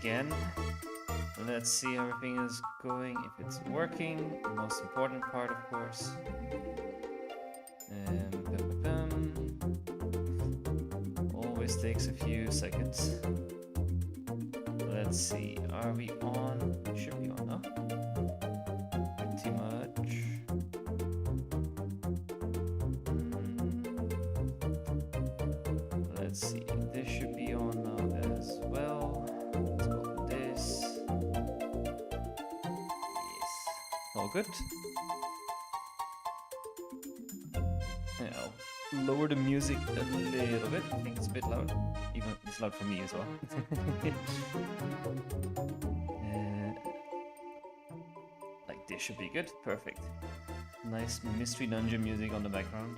again. Let's see how everything is going, if it's working. The most important part, of course. Always takes a few seconds. Let's see, are we on? Should be on, huh? Pretty much. Let's see, this should be on now as well. Let's open this. Yes, all good. I'll lower the music a little bit. I think it's a bit loud. Even it's loud for me as well. Like this should be good. Perfect. Nice mystery dungeon music on the background.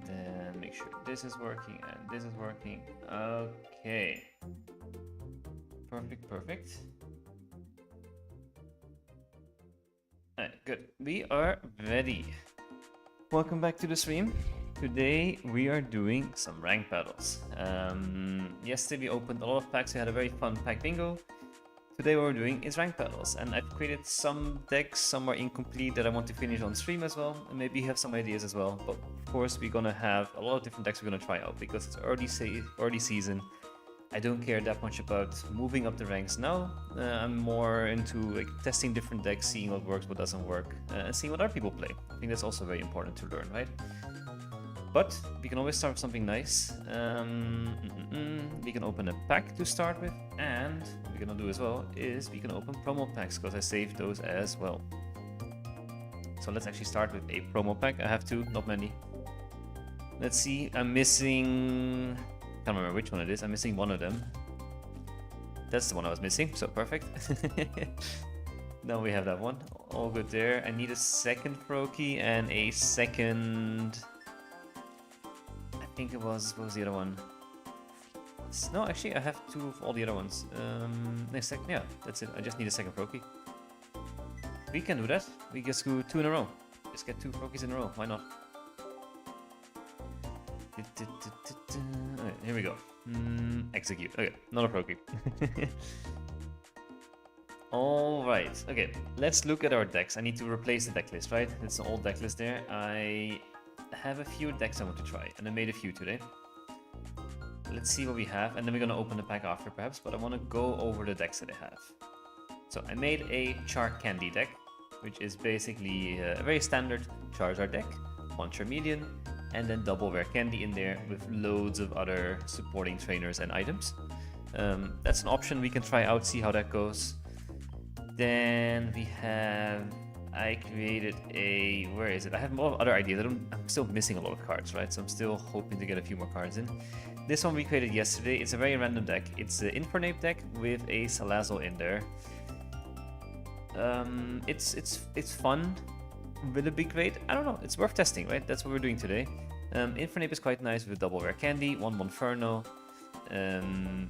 Then make sure this is working and this is working. Okay. Perfect, perfect. Alright, good. We are ready. Welcome back to the stream. Today we are doing some rank battles. Yesterday we opened a lot of packs. We had a very fun pack bingo. Today what we're doing is rank battles, and I've created some decks, some are incomplete that I want to finish on stream as well, and maybe have some ideas as well. But of course we're gonna have a lot of different decks we're gonna try out because it's early season. I don't care that much about moving up the ranks now. I'm more into like testing different decks, seeing what works, what doesn't work, and seeing what other people play. I think that's also very important to learn, right? But we can always start with something nice. We can open a pack to start with, and what we're gonna do as well is we can open promo packs because I saved those as well. So let's actually start with a promo pack. I have two, not many. Let's see, I'm missing... Can't remember which one it is. I'm missing one of them. That's the one I was missing, so perfect. Now we have that one. All good there. I need a second Froakie and a second... I think it was... What was the other one? No, actually I have two of all the other ones. Next second, yeah, that's it. I just need a second Froakie. We can do that. We just go two in a row. Just get two Froakies in a row. Why not? Okay, here we go. Execute. Okay, not a Froakie. Alright, okay. Let's look at our decks. I need to replace the deck list, right? It's an old deck list there. I have a few decks I want to try, and I made a few today. Let's see what we have, and then we're gonna open the pack after perhaps, but I want to go over the decks that I have. So I made a Char Candy deck, which is basically a very standard Charizard deck. One Charmeleon, and then double rare candy in there with loads of other supporting trainers and items. That's an option we can try out, see how that goes. Then we have... I created a... Where is it? I have a lot of other ideas. I'm still missing a lot of cards, right? So I'm still hoping to get a few more cards in. This one we created yesterday. It's a very random deck. It's an Infernape deck with a Salazzle in there. It's fun. Will it be great? I don't know. It's worth testing, right? That's what we're doing today. Infernape is quite nice with double rare candy, one Monferno,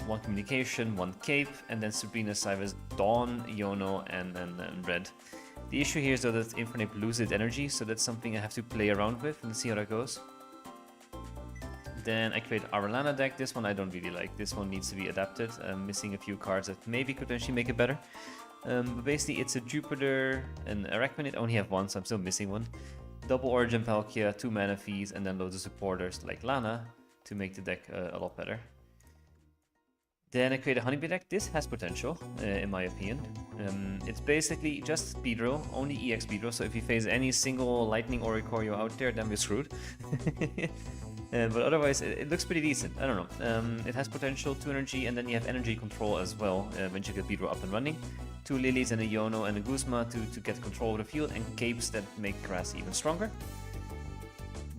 one Communication, one Cape, and then Sabrina, Cyrus, Dawn, Iono, and Red. The issue here is though that Infernape loses energy, so that's something I have to play around with and see how that goes. Then I create Aralana deck. This one I don't really like. This one needs to be adapted. I'm missing a few cards that maybe could potentially make it better. But basically it's a Jupiter and Arachninid. I only have one, so I'm still missing one. Double Origin Palkia, 2 mana fees, and then loads of supporters like Lana to make the deck a lot better. Then I create a Honeybee deck. This has potential, in my opinion. It's basically just Speedrow, only EX Speedrow, so if you face any single Lightning Oricorio out there, then we're screwed. But otherwise, it looks pretty decent. I don't know. It has potential, 2 energy, and then you have energy control as well when you get Beedrill up and running. 2 Lilies and a Iono and a Guzma to get control of the field, and Capes that make grass even stronger.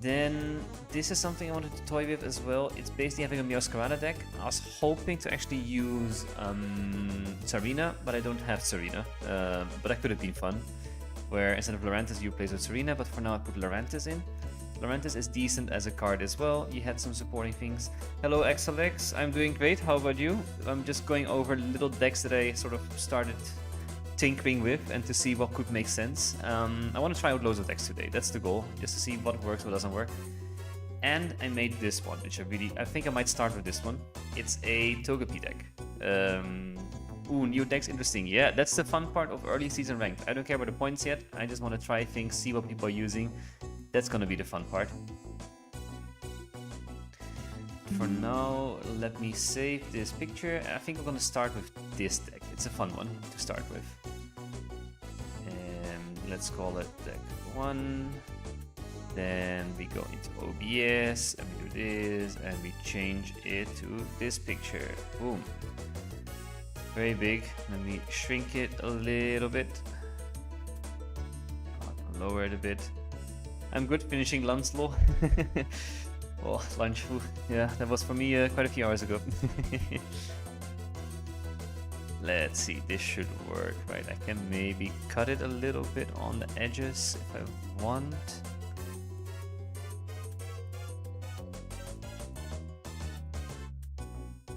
Then this is something I wanted to toy with as well. It's basically having a Meowscarada deck. I was hoping to actually use Serena, but I don't have Serena. But that could have been fun, where instead of Lurantis you replace with Serena, but for now I put Lurantis in. Lurantis is decent as a card as well. You had some supporting things. Hello XLX, I'm doing great. How about you? I'm just going over little decks that I sort of started tinkering with and to see what could make sense. I want to try out loads of decks today. That's the goal, just to see what works, what doesn't work. And I made this one, which I think I might start with this one. It's a Togepi deck. Ooh, new decks, interesting. Yeah, that's the fun part of early season ranked. I don't care about the points yet. I just want to try things, see what people are using. That's gonna be the fun part. For now, let me save this picture. I think I'm gonna start with this deck. It's a fun one to start with. And let's call it deck 1. Then we go into OBS and we do this and we change it to this picture. Boom. Very big. Let me shrink it a little bit. I'll lower it a bit. I'm good finishing Lancelot. Oh, lunch. Ooh, yeah, that was for me quite a few hours ago. Let's see, this should work, right? I can maybe cut it a little bit on the edges if I want.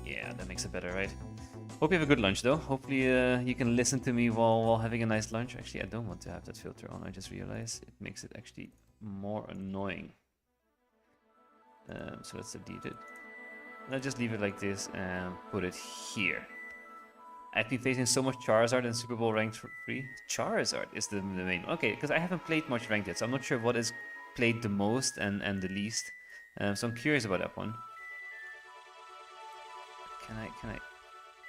Yeah, that makes it better, right? Hope you have a good lunch, though. Hopefully you can listen to me while having a nice lunch. Actually, I don't want to have that filter on. I just realized it makes it actually more annoying. So let's delete it. Let's just leave it like this and put it here. I've been facing so much Charizard in Super Bowl Ranked 3. Charizard is the main one. Okay, because I haven't played much Ranked yet, so I'm not sure what is played the most and the least. So I'm curious about that one. Can I...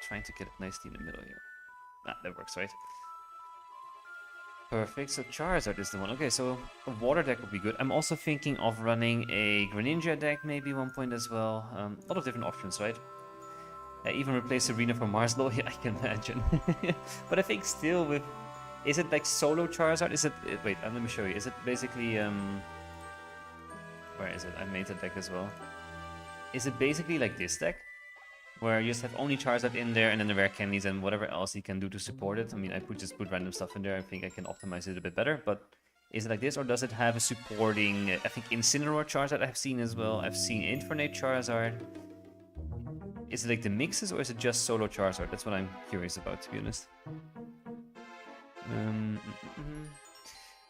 Trying to get it nicely in the middle here. Ah, that works, right? Perfect, so Charizard is the one. Okay, so a water deck would be good. I'm also thinking of running a Greninja deck maybe one point as well. A lot of different options, right? I even replace Arena for Marslow, yeah, I can imagine. But I think still with... Is it like solo Charizard? Is it... Wait, let me show you. Is it basically... Where is it? I made the deck as well. Is it basically like this deck? Where you just have only Charizard in there and then the rare candies and whatever else you can do to support it. I mean, I just put random stuff in there. I think I can optimize it a bit better. But is it like this or does it have a supporting... I think Incineroar Charizard I've seen as well. I've seen Infernape Charizard. Is it like the mixes or is it just solo Charizard? That's what I'm curious about, to be honest.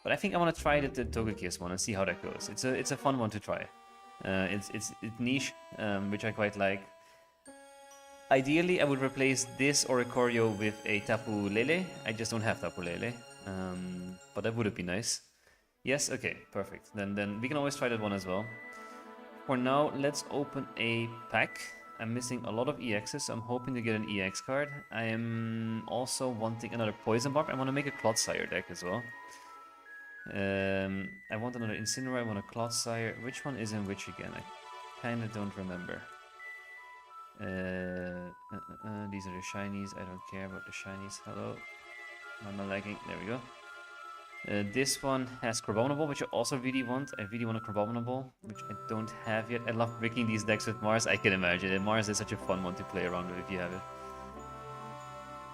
But I think I want to try the Togekiss one and see how that goes. It's a fun one to try. It's niche, which I quite like. Ideally, I would replace this Oricorio with a Tapu Lele. I just don't have Tapu Lele. But that would be nice. Yes, okay, perfect. Then we can always try that one as well. For now, let's open a pack. I'm missing a lot of EXs, so I'm hoping to get an EX card. I am also wanting another Poison Barb. I want to make a Clodsire deck as well. I want another Incineroar, I want a Clodsire. Which one is in which again? I kind of don't remember. These are the shinies. I don't care about the shinies. Hello. Am I lagging? There we go. This one has Crabominable, which I also really want. I really want a Crabominable, which I don't have yet. I love breaking these decks with Mars. I can imagine it. Mars is such a fun one to play around with if you have it.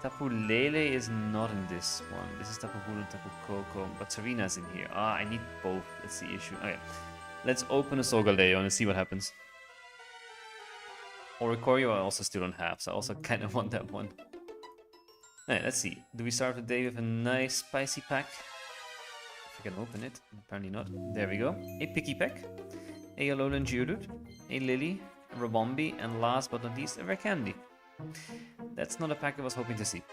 Tapu Lele is not in this one. This is Tapu Bulu and Tapu Koko, but Serena's in here. Ah, I need both. That's the issue. Okay, let's open a Solgaleo and see what happens. Oricorio I also still don't have, so I also kind of want that one. Alright, let's see. Do we start the day with a nice spicy pack? If I can open it. Apparently not. There we go. A Picky Pack, a Alolan Geodude, a Lily, a Rabombi, and last but not least, a Rare Candy. That's not a pack I was hoping to see.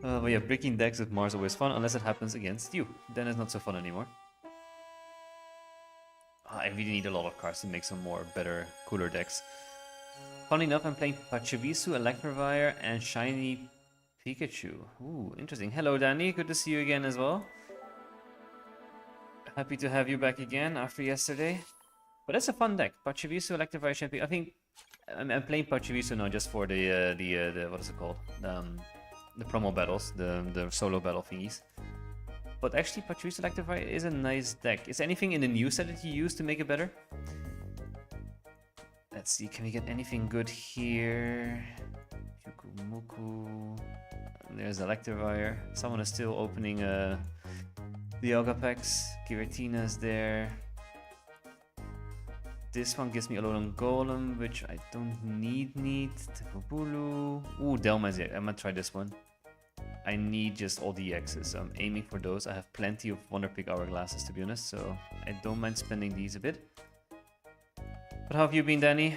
But yeah, breaking decks with Mars is always fun, unless it happens against you. Then it's not so fun anymore. I really need a lot of cards to make some more better, cooler decks. Funny enough, I'm playing Pachirisu, Electivire, and Shiny Pikachu. Ooh, interesting. Hello, Danny. Good to see you again as well. Happy to have you back again after yesterday. But that's a fun deck. Pachirisu, Electivire, Shiny. I think I'm playing Pachirisu now just for the what is it called? The promo battles, the solo battle thingies. But actually, Pachirisu Electivire is a nice deck. Is there anything in the new set that you use to make it better? Let's see, can we get anything good here? Chukumuku. There's Electivire. Someone is still opening the Yoga packs. Giratina's there. This one gives me Alolan Golem, which I don't need. Tefubulu. Ooh, Delma is it. I'm gonna try this one. I need just all the EXs, so I'm aiming for those. I have plenty of Wonder Pig Hourglasses, to be honest, so I don't mind spending these a bit. But how have you been, Danny?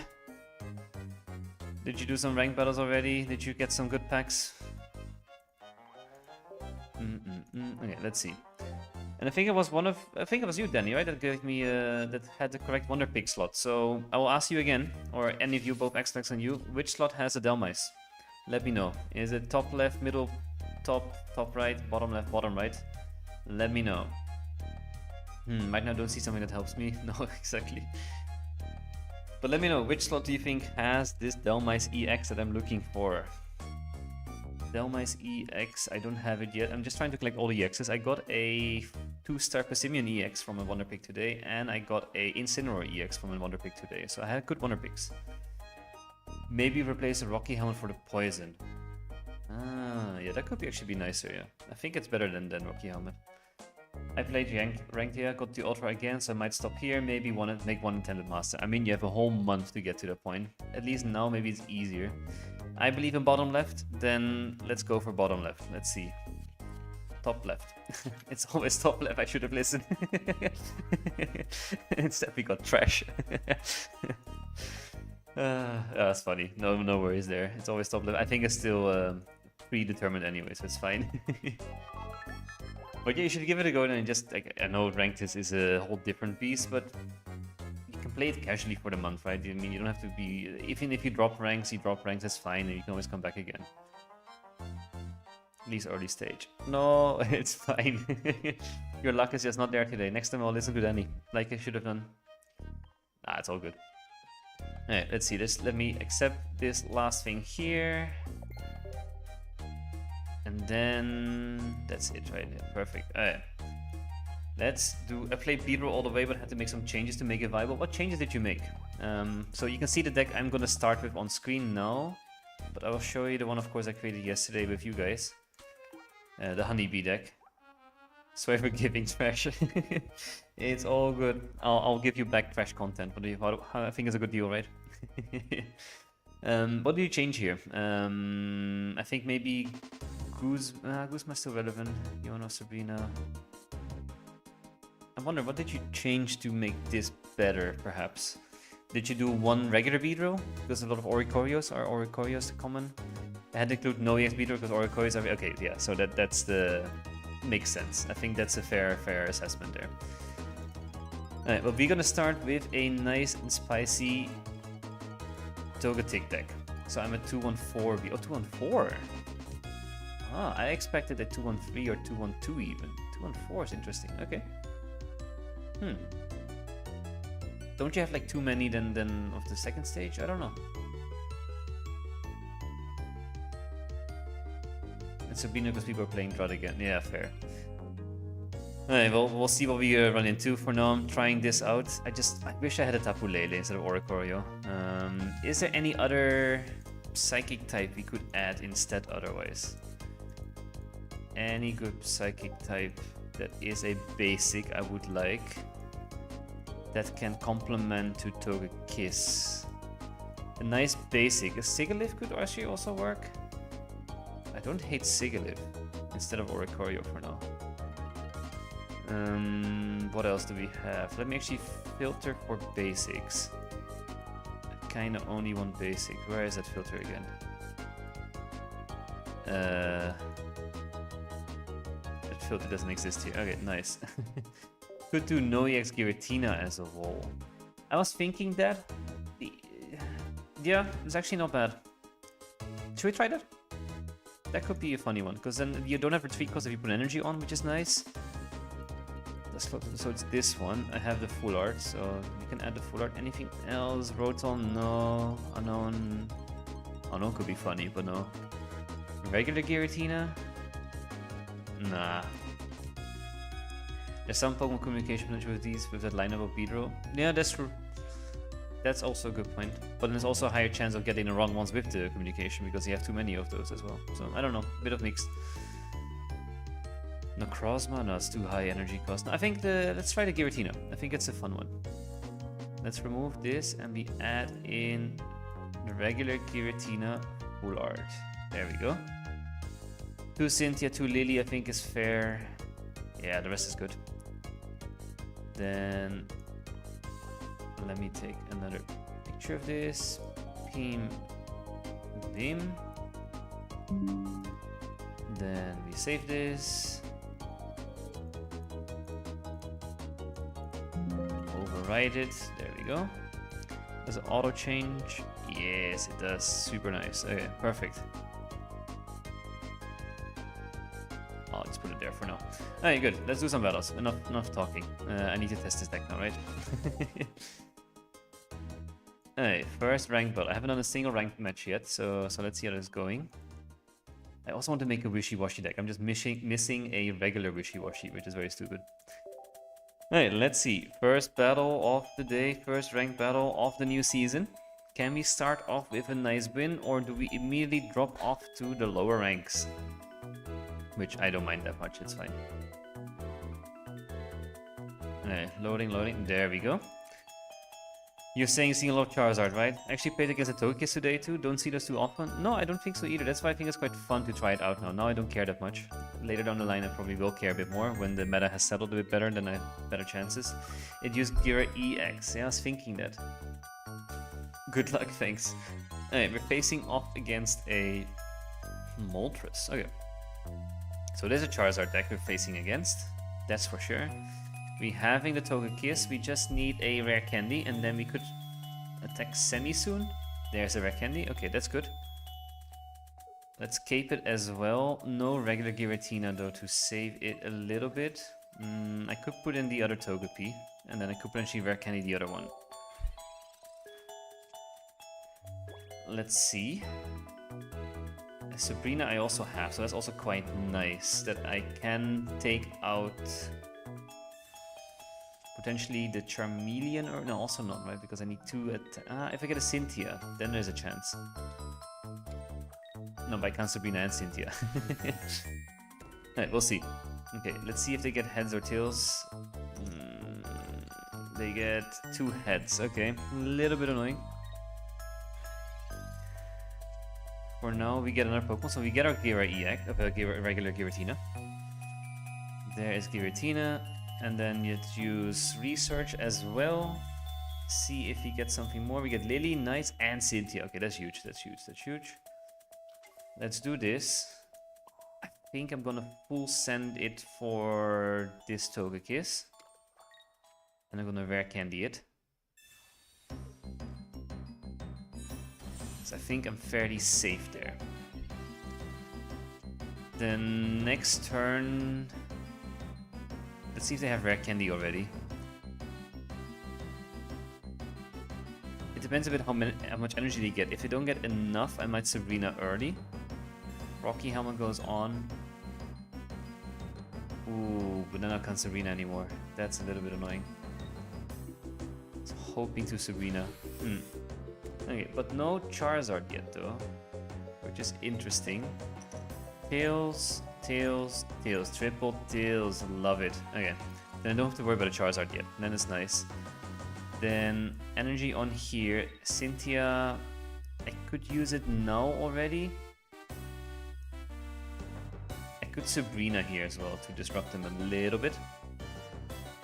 Did you do some ranked battles already? Did you get some good packs? Okay, let's see. And I think it was you, Danny, right? That gave me that had the correct Wonder Pig slot. So I will ask you again, or any of you, both Xlax and you, which slot has a Dhelmise? Let me know. Is it top left, middle, top right, bottom left, bottom right? Let me know. Right now don't see something that helps me. No, exactly. But let me know, which slot do you think has this Dhelmise EX that I'm looking for? Dhelmise EX, I don't have it yet. I'm just trying to collect all the EXs. I got a 2-star Passimian EX from a Wonder Pig today, and I got a Incineroar EX from a Wonder Pig today. So I had good Wonder Pigs. Maybe replace a Rocky Helmet for the Poison. Ah, yeah, that could actually be nicer, yeah. I think it's better than Rocky Helmet. I played ranked here, got the Ultra again, so I might stop here, maybe make one Intended Master. I mean, you have a whole month to get to that point. At least now, maybe it's easier. I believe in bottom left, then let's go for bottom left. Let's see. Top left. It's always top left, I should have listened. Instead we got trash. That's funny. No worries there. It's always top left. I think it's still predetermined anyway, so it's fine. But yeah, you should give it a go and just, like, I know ranked is a whole different beast, but you can play it casually for the month, right? I mean, you don't have to be, even if you drop ranks, that's fine, and you can always come back again. At least early stage. No, it's fine. Your luck is just not there today. Next time I'll listen to Danny, like I should have done. Ah, it's all good. Alright, let's see this. Let me accept this last thing here. And then that's it, right? Yeah, perfect. Alright. Let's do. I played Beedrill all the way, but had to make some changes to make it viable. What changes did you make? So you can see the deck I'm gonna start with on screen now, but I will show you the one, of course, I created yesterday with you guys. The Honeybee deck. Sorry for giving trash. It's all good. I'll give you back trash content. I think it's a good deal, right? What do you change here? I think maybe Guzma's still relevant. Yona, Sabrina. I wonder, what did you change to make this better, perhaps? Did you do one regular Beedrill? Because a lot of Oricorios are Oricorios common. I had to include no EX Beedrill because Oricorios are... Okay, yeah, so that's the... Makes sense. I think that's a fair assessment there. Alright, well, we're gonna start with a nice and spicy Togetic deck. So I'm at 214. Oh, 214? Ah, I expected a 213 or 212 even. 214 is interesting. Okay. Don't you have like too many than of the second stage? I don't know. And Sabina because people are playing Drought again. Yeah, fair. Alright, well, we'll see what we run into. For now, I'm trying this out. I wish I had a Tapu Lele instead of Oricorio. Is there any other Psychic type we could add instead otherwise? Any good Psychic type that is a basic I would like, that can complement to Togekiss. A nice basic. A Sigilyph could actually also work. I don't hate Sigilyph instead of Oricorio for now. What else do we have? Let me actually filter for basics. I kinda only want basic. Where is that filter again? That filter doesn't exist here. Okay, nice. Could do no EX Giratina as a whole. I was thinking that. Yeah, it's actually not bad. Should we try that? That could be a funny one, because then you don't have retreat cost if you put energy on, which is nice. So it's this one. I have the full art, so you can add the full art. Anything else? Rotom? No. Unknown. Unknown could be funny, but no. Regular Giratina? Nah. There's some Pokemon communication potential with these, with that lineup of Beedrill. Yeah, that's true. That's also a good point. But there's also a higher chance of getting the wrong ones with the communication, because you have too many of those as well. So, I don't know. Bit of mixed. Necrozma? No, it's too high energy cost. No, I think let's try the Giratina. I think it's a fun one. Let's remove this and we add in the regular Giratina full art. There we go. 2 Cynthia, 2 Lily, I think is fair. Yeah, the rest is good. Then let me take another picture of this. Pim, Bim. Then we save this. Override it. There we go. Does it auto change? Yes, it does. Super nice. Okay, perfect. I'll just put it there for now. Alright, good. Let's do some battles. Enough talking. I need to test this deck now, right? Alright, first ranked battle. I haven't done a single ranked match yet, so let's see how this is going. I also want to make a wishy-washy deck. I'm just missing a regular wishy-washy, which is very stupid. Alright, let's see. First battle of the day, first ranked battle of the new season. Can we start off with a nice win, or do we immediately drop off to the lower ranks? Which I don't mind that much, it's fine. Alright, loading, there we go. You're saying you've seen a lot of Charizard, right? Actually played against a Togekiss today too, don't see those too often. No, I don't think so either, that's why I think it's quite fun to try it out now. Now I don't care that much. Later down the line I probably will care a bit more, when the meta has settled a bit better, then I have better chances. It used Gira EX, yeah, I was thinking that. Good luck, thanks. Alright, we're facing off against a Moltres, okay. So there's a Charizard deck we're facing against, that's for sure. We having the Togekiss, we just need a rare candy, and then we could attack Semi soon. There's a rare candy, okay, that's good. Let's cape it as well. No regular Giratina though to save it a little bit. I could put in the other Togepi, and then I could potentially rare candy the other one. Let's see. Sabrina I also have, so that's also quite nice that I can take out potentially the Charmeleon, or no, also not, right? Because I need 2 if I get a Cynthia, then there's a chance. No, but I can't Sabrina and Cynthia. Alright, we'll see. Okay, let's see if they get heads or tails. They get 2 heads, okay. A little bit annoying. For now, we get another Pokemon, so we get our Gira EX, regular Giratina. There is Giratina, and then you use Research as well. See if we get something more. We get Lily, nice, and Cynthia. Okay, that's huge, that's huge, that's huge. Let's do this. I think I'm gonna full send it for this Togekiss. And I'm gonna rare candy it. So I think I'm fairly safe there. Then next turn... Let's see if they have rare candy already. It depends a bit how much energy they get. If they don't get enough, I might Sabrina early. Rocky Helmet goes on. Ooh, but then I can't Sabrina anymore. That's a little bit annoying. I was hoping to Sabrina. Okay, but no Charizard yet though, which is interesting. Tails, tails, tails, triple tails, love it. Okay, then I don't have to worry about a Charizard yet, then it's nice. Then energy on here, Cynthia, I could use it now already. I could Sabrina here as well to disrupt them a little bit.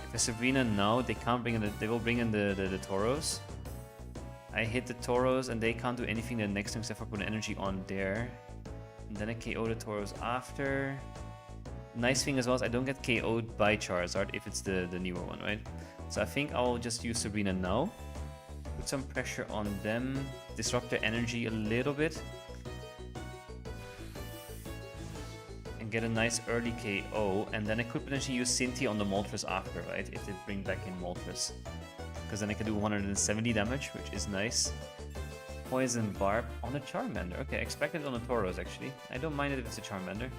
If I Sabrina now, they can't bring in they will bring in the Tauros. I hit the Tauros and they can't do anything the next time except for put energy on there. And then I KO the Tauros after. Nice thing as well is I don't get KO'd by Charizard if it's the newer one, right? So I think I'll just use Sabrina now. Put some pressure on them. Disrupt their energy a little bit. And get a nice early KO. And then I could potentially use Cynthia on the Moltres after, right? If they bring back in Moltres. Because then I can do 170 damage, which is nice. Poison Barb on a Charmander. Okay, I expected it on a Tauros actually. I don't mind it if it's a Charmander.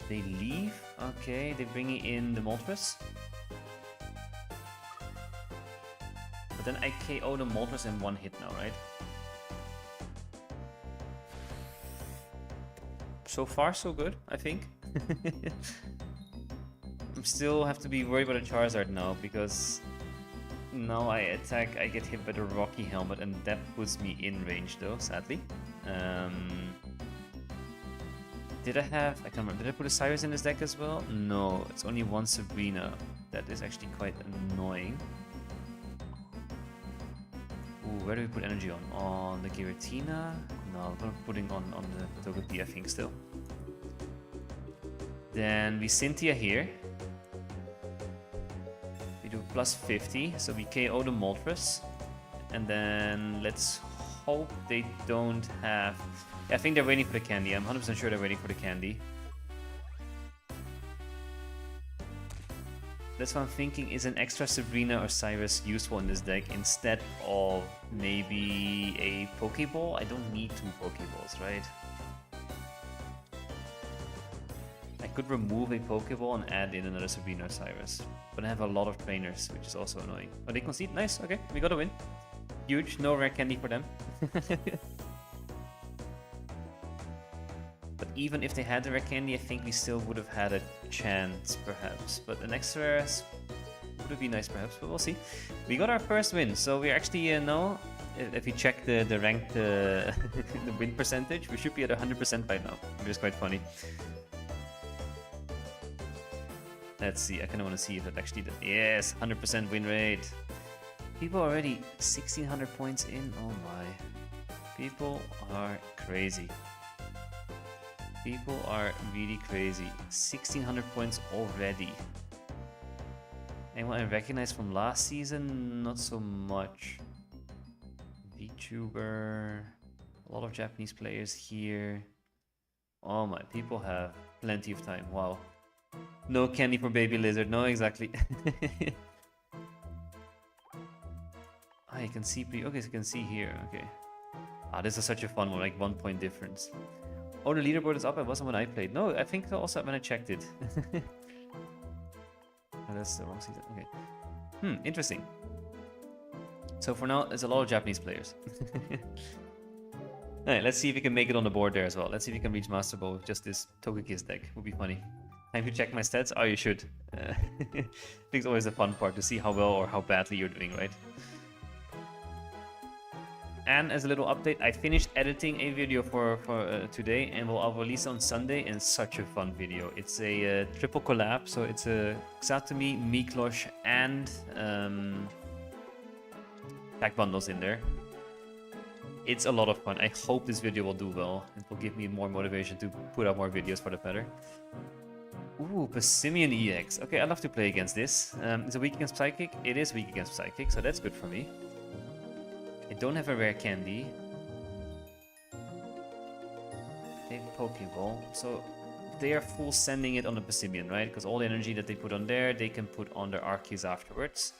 They leave. Okay, they're bringing in the Moltres. But then I KO the Moltres in one hit now, right? So far, so good, I think. I still have to be worried about a Charizard now because now I attack, I get hit by the Rocky Helmet, and that puts me in range though, sadly. Did I have... I can't remember. Did I put a Cyrus in this deck as well? No, it's only one Sabrina. That is actually quite annoying. Ooh, where do we put energy on? On the Giratina? No, we're putting on the Togepi, I think, still. Then we Cynthia here. We do plus 50, so we KO the Moltres. And then let's hope they don't have... I think they're waiting for the candy. I'm 100% sure they're waiting for the candy. That's what I'm thinking. Is an extra Sabrina or Cyrus useful in this deck instead of maybe a Pokeball? I don't need 2 Pokeballs, right? I could remove a Pokeball and add in another Sabrina or Cyrus. But I have a lot of trainers, which is also annoying. Oh, they concede? Nice, okay. We got a win. Huge, no rare candy for them. But even if they had the rare candy, I think we still would have had a chance, perhaps. But an extra would have been nice, perhaps, but we'll see. We got our first win, so we're actually now, if you check the ranked the win percentage, we should be at 100% by now, which is quite funny. Let's see, I kind of want to see if it actually did. Yes, 100% win rate. People are already 1600 points in. Oh my. People are crazy. People are really crazy. 1600 points already. Anyone I recognize from last season? Not so much. VTuber. A lot of Japanese players here. Oh my, people have plenty of time. Wow. No candy for Baby Lizard. No, exactly. Ah, you can see. Okay, so you can see here. Okay. Ah, this is such a fun one. Like 1 point difference. Oh, the leaderboard is up. It wasn't when I played. No, I think also when I checked it. Oh, that's the wrong season. Okay. Interesting. So for now, there's a lot of Japanese players. Alright, let's see if we can make it on the board there as well. Let's see if we can reach Master Ball with just this Togekiss deck. Would be funny. Time to check my stats? Oh, you should. I think it's always a fun part to see how well or how badly you're doing, right? And as a little update, I finished editing a video for today, and I'll release it on Sunday. And such a fun video. It's a triple collab, so it's a Xatomi, Miklosh, and pack bundles in there. It's a lot of fun. I hope this video will do well. It will give me more motivation to put out more videos for the better. Ooh, Passimian EX. Okay, I'd love to play against this. Is it weak against Psychic? It is weak against Psychic, so that's good for me. I don't have a rare candy. They have Pokeball, so they are full sending it on the Passimian, right? Because all the energy that they put on there, they can put on their Arceus afterwards.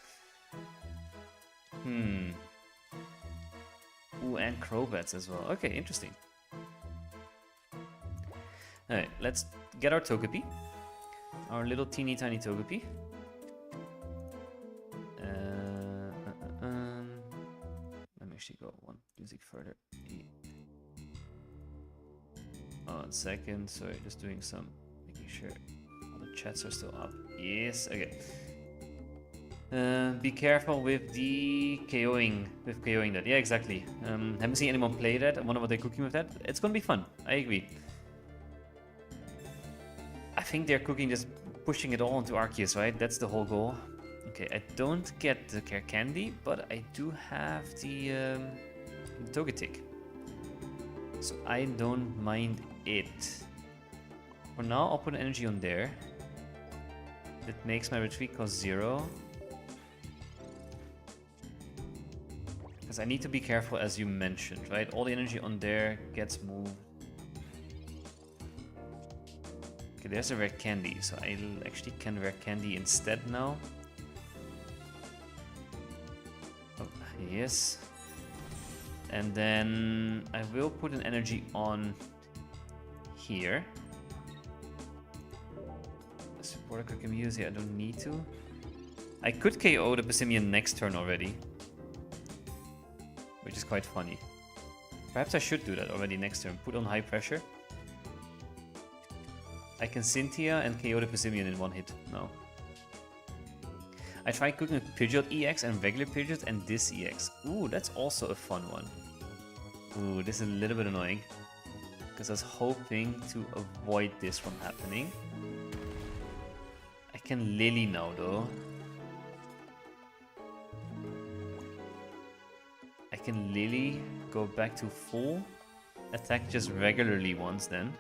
Ooh, and Crobats as well. Okay, interesting. Alright, let's get our Togepi. Our little teeny tiny Togepi. Let me actually go one music further. Oh, 1 second. Sorry, just doing some, making sure all the chats are still up. Yes, okay. Be careful with the KOing that. Yeah, exactly. Haven't seen anyone play that. I wonder what they're cooking with that. It's gonna be fun. I agree. I think they're cooking, just pushing it all into Arceus, right? That's the whole goal. Okay, I don't get the Care Candy, but I do have the Togetic. So I don't mind it. For now, I'll put an energy on there. That makes my retreat cost 0. Because I need to be careful, as you mentioned, right? All the energy on there gets moved. Okay, there's a rare candy, so I actually can rare candy instead now. Oh, yes. And then I will put an energy on here. Support I can use here, I don't need to. I could KO the Passimian next turn already, which is quite funny. Perhaps I should do that already next turn. Put on high pressure. I can Cynthia and KO the Passimian in one hit now. I tried cooking with Pidgeot EX and regular Pidgeot and this EX. Ooh, that's also a fun one. Ooh, this is a little bit annoying. because I was hoping to avoid this from happening. I can Lily now though. I can Lily, go back to full, attack just regularly once then.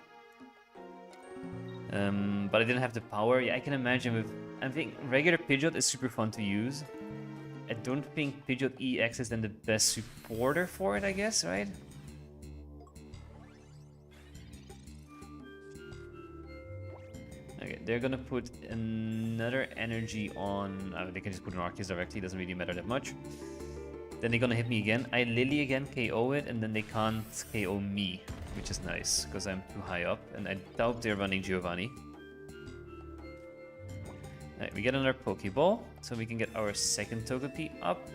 But I didn't have the power. Yeah, I can imagine with... I think regular Pidgeot is super fun to use. I don't think Pidgeot EX is then the best supporter for it, I guess, right? Okay, they're gonna put another energy on... they can just put an Arceus directly, doesn't really matter that much. Then they're gonna hit me again. I Lily again, KO it, and then they can't KO me, which is nice, because I'm too high up, and I doubt they're running Giovanni. Alright, we get another Pokeball, so we can get our second Togepi up.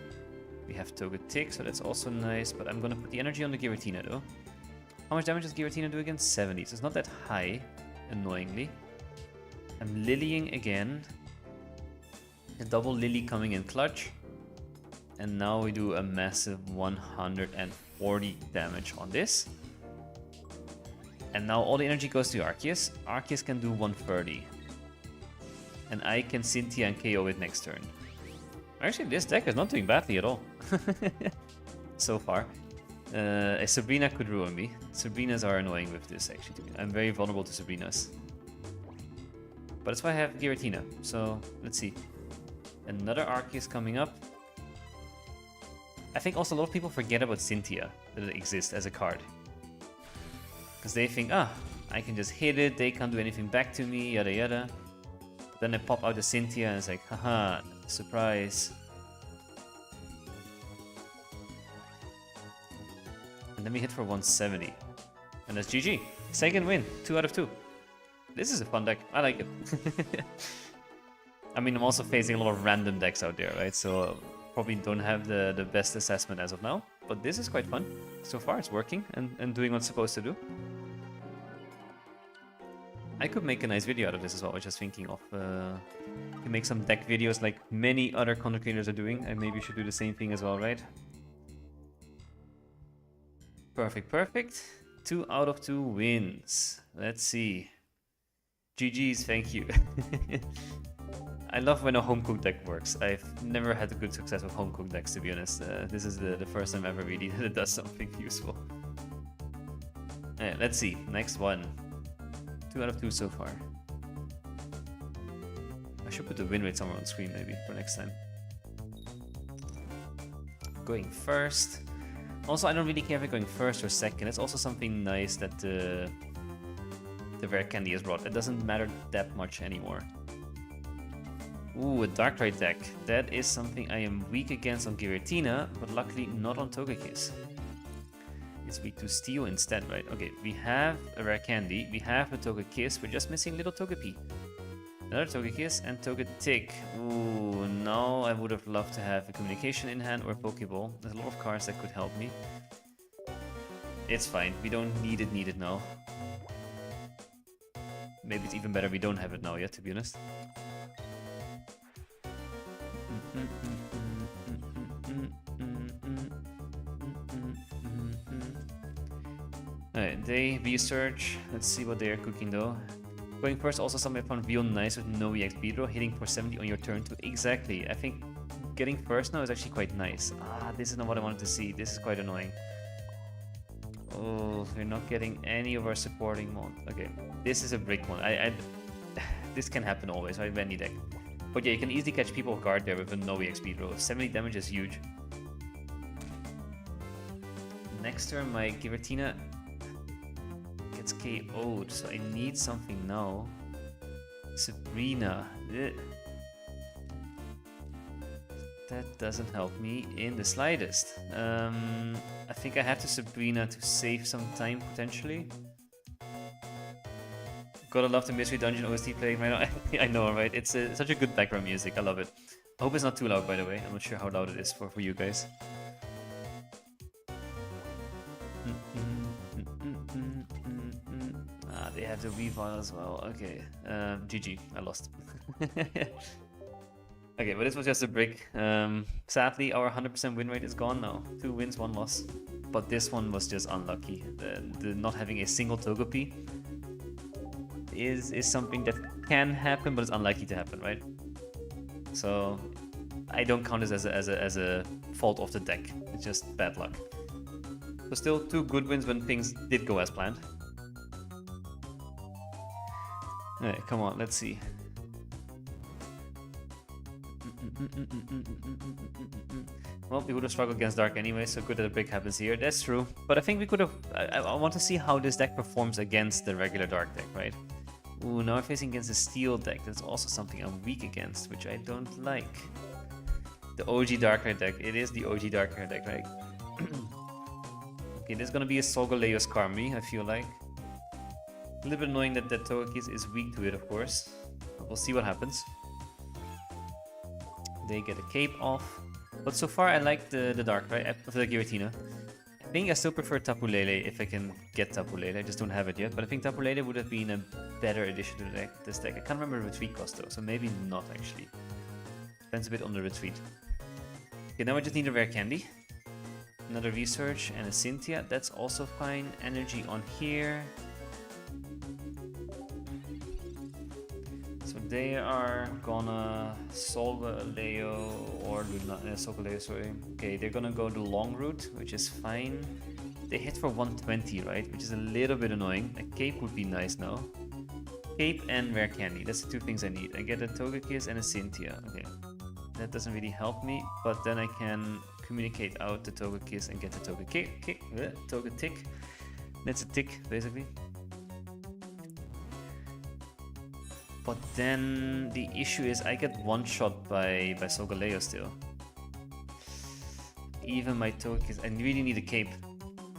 We have Togetic, so that's also nice, but I'm gonna put the energy on the Giratina though. How much damage does Giratina do again? 70, so it's not that high, annoyingly. I'm Lilying again. A double Lily coming in clutch. And now we do a massive 140 damage on this. And now all the energy goes to Arceus. Arceus can do 130. And I can Cynthia and KO it next turn. Actually, this deck is not doing badly at all. So far. A Sabrina could ruin me. Sabrinas are annoying with this, actually. I'm very vulnerable to Sabrinas. But that's why I have Giratina. So, let's see. Another Arceus coming up. I think also a lot of people forget about Cynthia, that it exists as a card. Because they think, I can just hit it, they can't do anything back to me, yada yada. Then they pop out the Cynthia and it's like, haha, surprise. And then we hit for 170. And that's GG. Second win, 2 out of 2. This is a fun deck, I like it. I mean, I'm also facing a lot of random decks out there, right? So probably don't have the best assessment as of now. But this is quite fun. So far it's working and doing what it's supposed to do. I could make a nice video out of this as well. I was just thinking of to make some deck videos like many other content creators are doing. And maybe you should do the same thing as well, right? Perfect, perfect. 2 out of 2 wins. Let's see. GG's, thank you. I love when a home-cooked deck works. I've never had good success with home-cooked decks, to be honest. This is the first time ever really that it does something useful. Let's see. Next one. 2 out of 2 so far. I should put the win rate somewhere on screen maybe for next time. Going first. Also, I don't really care if I'm going first or second. It's also something nice that the rare candy has brought. It doesn't matter that much anymore. Ooh, a Darkrai deck. That is something I am weak against on Giratina, but luckily not on Togekiss. It's weak to Steel instead, right? Okay, we have a rare candy, we have a Togekiss, we're just missing little Togepi. Another Togekiss and Togetic. Ooh, now I would have loved to have a Communication in hand or a Pokeball. There's a lot of cards that could help me. It's fine, we don't need it now. Maybe it's even better we don't have it now yet, to be honest. Alright, they research. Let's see what they are cooking though. Going first, also something I found real nice with no EX Beedrill, hitting for 70 on your turn too. Exactly, I think getting first now is actually quite nice. This is not what I wanted to see. This is quite annoying. Oh, we're not getting any of our supporting mod. Okay, this is a brick one. This can happen always, right? With any deck. But yeah, you can easily catch people off guard there with a no EX Beedrill. 70 damage is huge. Next turn, my Giratina gets KO'd, so I need something now. Sabrina. Ugh. That doesn't help me in the slightest. I think I have to Sabrina to save some time, potentially. Gotta love the Mystery Dungeon OST playing right now. I know, right? It's such a good background music. I love it. I hope it's not too loud, by the way. I'm not sure how loud it is for you guys. They have the Weavile as well. Okay. GG. I lost. Okay, but this was just a brick. Sadly, our 100% win rate is gone now. 2 wins, 1 loss. but this one was just unlucky. The not having a single Togepi is something that can happen, but it's unlikely to happen, right? So I don't count this as a fault of the deck. It's just bad luck. So still 2 good wins when things did go as planned. Alright, come on, let's see. Well, we would have struggled against Dark anyway, so good that a break happens here. That's true. But I think we could have... I want to see how this deck performs against the regular Dark deck, right? Ooh, now we're facing against a Steel deck. That's also something I'm weak against, which I don't like. The OG Darkrai deck. It is the OG Darkrai deck, right? Okay, there's gonna be a Solgaleo Skarmory, I feel like. A little bit annoying that Togekiss is weak to it, of course. But we'll see what happens. They get a cape off. But so far I like the Darkrai, the Giratina. I think I still prefer Tapu Lele if I can get Tapu Lele. I just don't have it yet. But I think Tapu Lele would have been a better addition to this deck. I can't remember the retreat cost though, so maybe not actually. Depends a bit on the retreat. Okay, now I just need a rare candy. Another research and a Cynthia. That's also fine. Energy on here. So they are gonna Solgaleo or Luna, Solgaleo, sorry. Okay, they're gonna go the long route, which is fine. They hit for 120, right? Which is a little bit annoying. A cape would be nice now. Cape and rare candy. That's the 2 things I need. I get a Togekiss and a Cynthia. Okay. That doesn't really help me, but then I can communicate out the Togekiss and get the Togetic. That's a tick, basically. But then the issue is I get one-shot by Solgaleo still. Even my Togekiss, I really need a cape.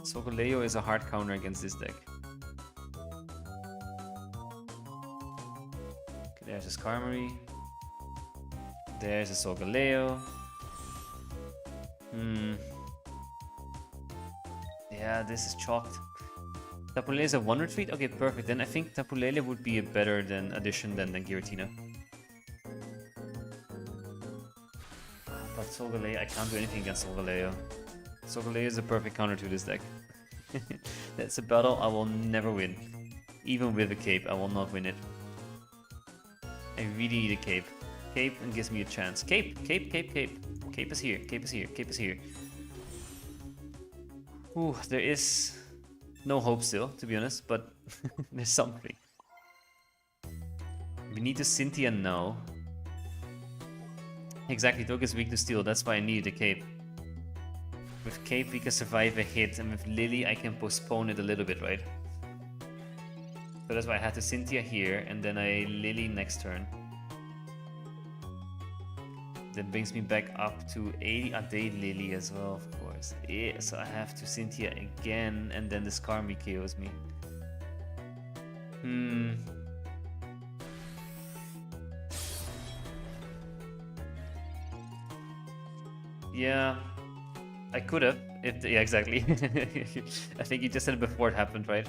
Solgaleo is a hard counter against this deck. Okay, there's a Skarmory. There's a Solgaleo. Yeah, this is chalked. Tapu Lele is a 1 retreat? Okay, perfect. Then I think Tapu Lele would be a better addition than Giratina. But Solgaleo, I can't do anything against Solgaleo. Solgaleo is a perfect counter to this deck. That's a battle I will never win. Even with a cape, I will not win it. I really need a cape. Cape and gives me a chance. Cape, cape, cape, cape. Cape is here, cape is here, cape is here. Ooh, there is no hope still, to be honest, but there's something. We need to Cynthia now. Exactly, Togekiss is weak to steel, that's why I need the cape. With cape we can survive a hit, and with Lily I can postpone it a little bit, right? So that's why I had to Cynthia here, and then I Lily next turn. That brings me back up to 80. A day Lily as well, of course. Yeah, so I have to Cynthia again, and then the Skarmory KOs me. Yeah, I could have. Yeah, exactly. I think you just said it before it happened, right?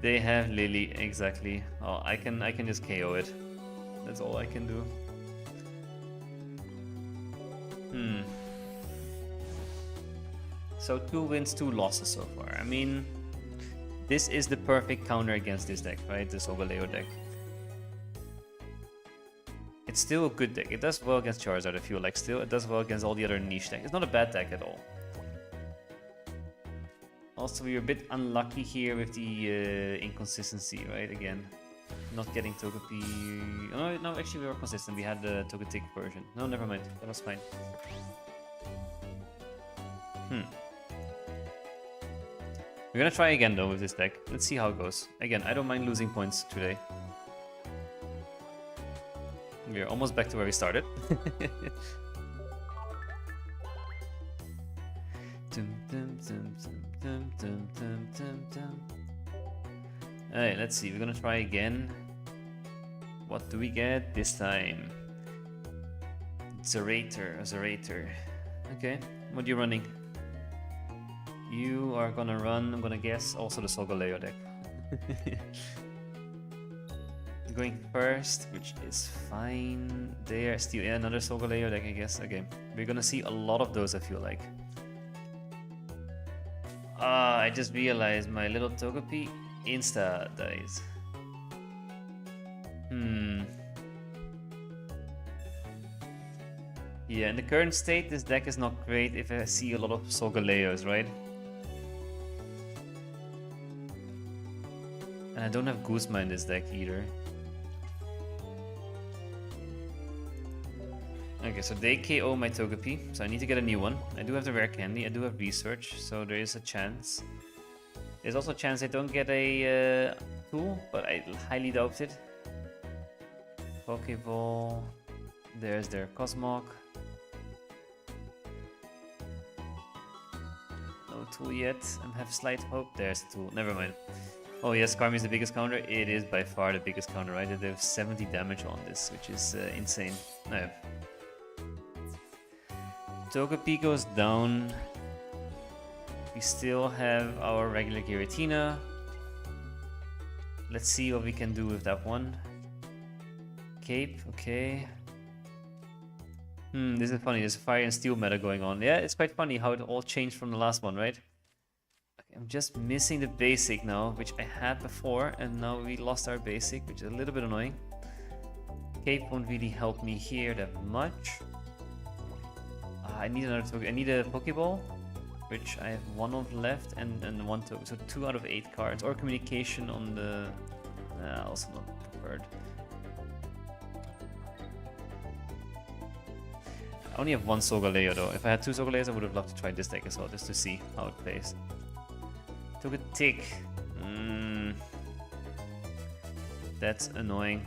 They have Lily, exactly. Oh, I can just KO it. That's all I can do. So 2 wins, 2 losses so far. I mean, this is the perfect counter against this deck, right? This Solgaleo deck. It's still a good deck. It does well against Charizard, I feel like. Still, it does well against all the other niche decks. It's not a bad deck at all. Also, we were a bit unlucky here with the inconsistency, right? Again, not getting Togepi. No, actually we were consistent. We had the Togetic version. No, never mind. That was fine. We're gonna try again though with this deck. Let's see how it goes. Again, I don't mind losing points today. We're almost back to where we started. Alright, let's see. We're gonna try again. What do we get this time? Zerator. Okay, what are you running? You are gonna run, I'm gonna guess, also the Solgaleo deck. Going first, which is fine. There, still another Solgaleo deck, I guess. Okay, we're gonna see a lot of those, I feel like. Ah, I just realized my little Togepi insta dies. Yeah, in the current state, this deck is not great if I see a lot of Solgaleos, right? And I don't have Guzma in this deck either. Okay, so they KO my Togepi, so I need to get a new one. I do have the rare candy, I do have research, so there is a chance. There's also a chance I don't get a tool, but I highly doubt it. Pokeball. There's their Cosmog. No tool yet. I have slight hope. There's the tool. Never mind. Oh yes, Karmi is the biggest counter. It is by far the biggest counter, right? They have 70 damage on this, which is insane. No. Togepi goes down. We still have our regular Giratina. Let's see what we can do with that one. Cape, okay. This is funny. There's a Fire and Steel meta going on. Yeah, it's quite funny how it all changed from the last one, right? Okay, I'm just missing the basic now, which I had before, and now we lost our basic, which is a little bit annoying. Cape won't really help me here that much. I need another token. I need a Pokeball, which I have one of left, and one token. So 2 out of 8 cards, or communication on the. Also not preferred. I only have one Solgaleo though. If I had 2 Solgaleos, I would have loved to try this deck as well, just to see how it plays. Took a tick. That's annoying.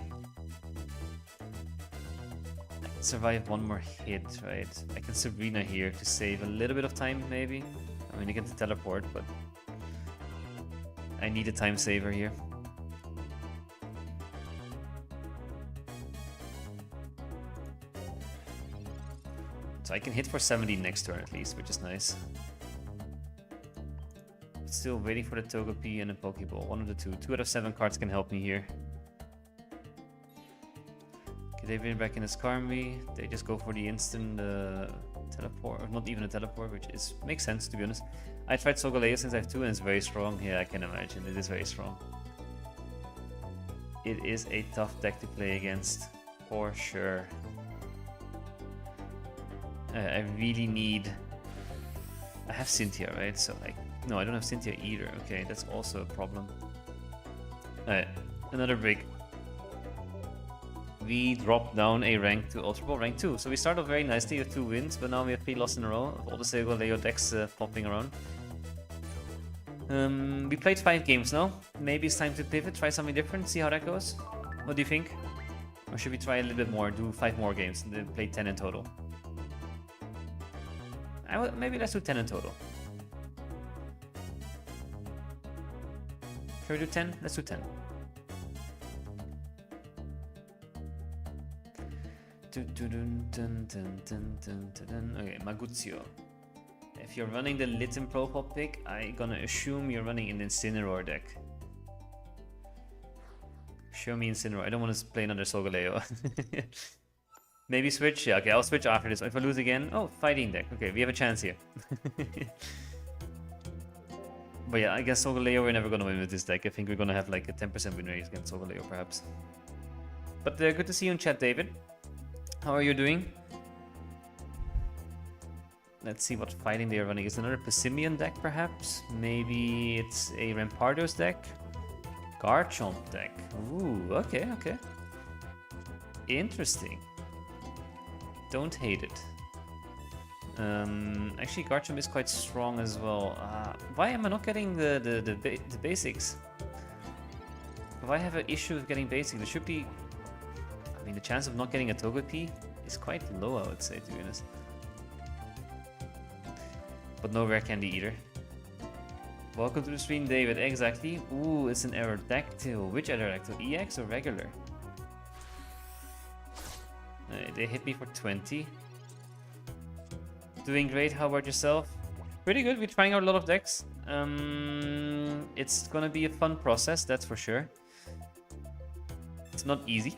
I can survive one more hit, right? I can Sabrina here to save a little bit of time, maybe. I mean, I get to teleport, but I need a time saver here. So I can hit for 70 next turn at least, which is nice. Still waiting for the Togepi and a Pokeball. One of the two. 2 out of 7 cards can help me here. Okay, they've been back in his Karmi. They just go for the instant teleport. Or not even a teleport, which is makes sense to be honest. I tried Solgaleo since I have 2 and it's very strong. Yeah, I can imagine. It is very strong. It is a tough deck to play against. For sure. I really need... I have Cynthia, right? So like... No, I don't have Cynthia either. Okay, that's also a problem. Alright, another break. We dropped down a rank to Ultra Ball rank 2. So we started off very nicely with 2 wins, but now we have 3 losses in a row. All the Solgaleo decks flopping around. We played 5 games now. Maybe it's time to pivot, try something different, see how that goes. What do you think? Or should we try a little bit more, do 5 more games, and then play 10 in total? Maybe let's do 10 in total. Should we do 10? Let's do 10. Okay, Maguzio. If you're running the Litten profile pick, I'm gonna assume you're running an Incineroar deck. Show me Incineroar. I don't want to play another Solgaleo. Maybe switch? Yeah, okay, I'll switch after this. If I lose again... Oh, fighting deck. Okay, we have a chance here. But yeah, I guess Solgaleo, we're never gonna win with this deck. I think we're gonna have like a 10% win rate against Solgaleo, perhaps. But good to see you in chat, David. How are you doing? Let's see what fighting they are running. Is another Pessimian deck, perhaps? Maybe it's a Rampardos deck? Garchomp deck. Ooh, okay, okay. Interesting. Don't hate it. Actually, Garchomp is quite strong as well. Why am I not getting the basics? If I have an issue with getting basics, there should be... I mean, the chance of not getting a Togepi is quite low, I would say, to be honest. But no rare candy either. Welcome to the stream, David. Exactly. Ooh, it's an Aerodactyl. Which Aerodactyl? EX or regular? They hit me for 20. Doing great. How about yourself? Pretty good. We're trying out a lot of decks. It's gonna be a fun process, that's for sure. It's not easy.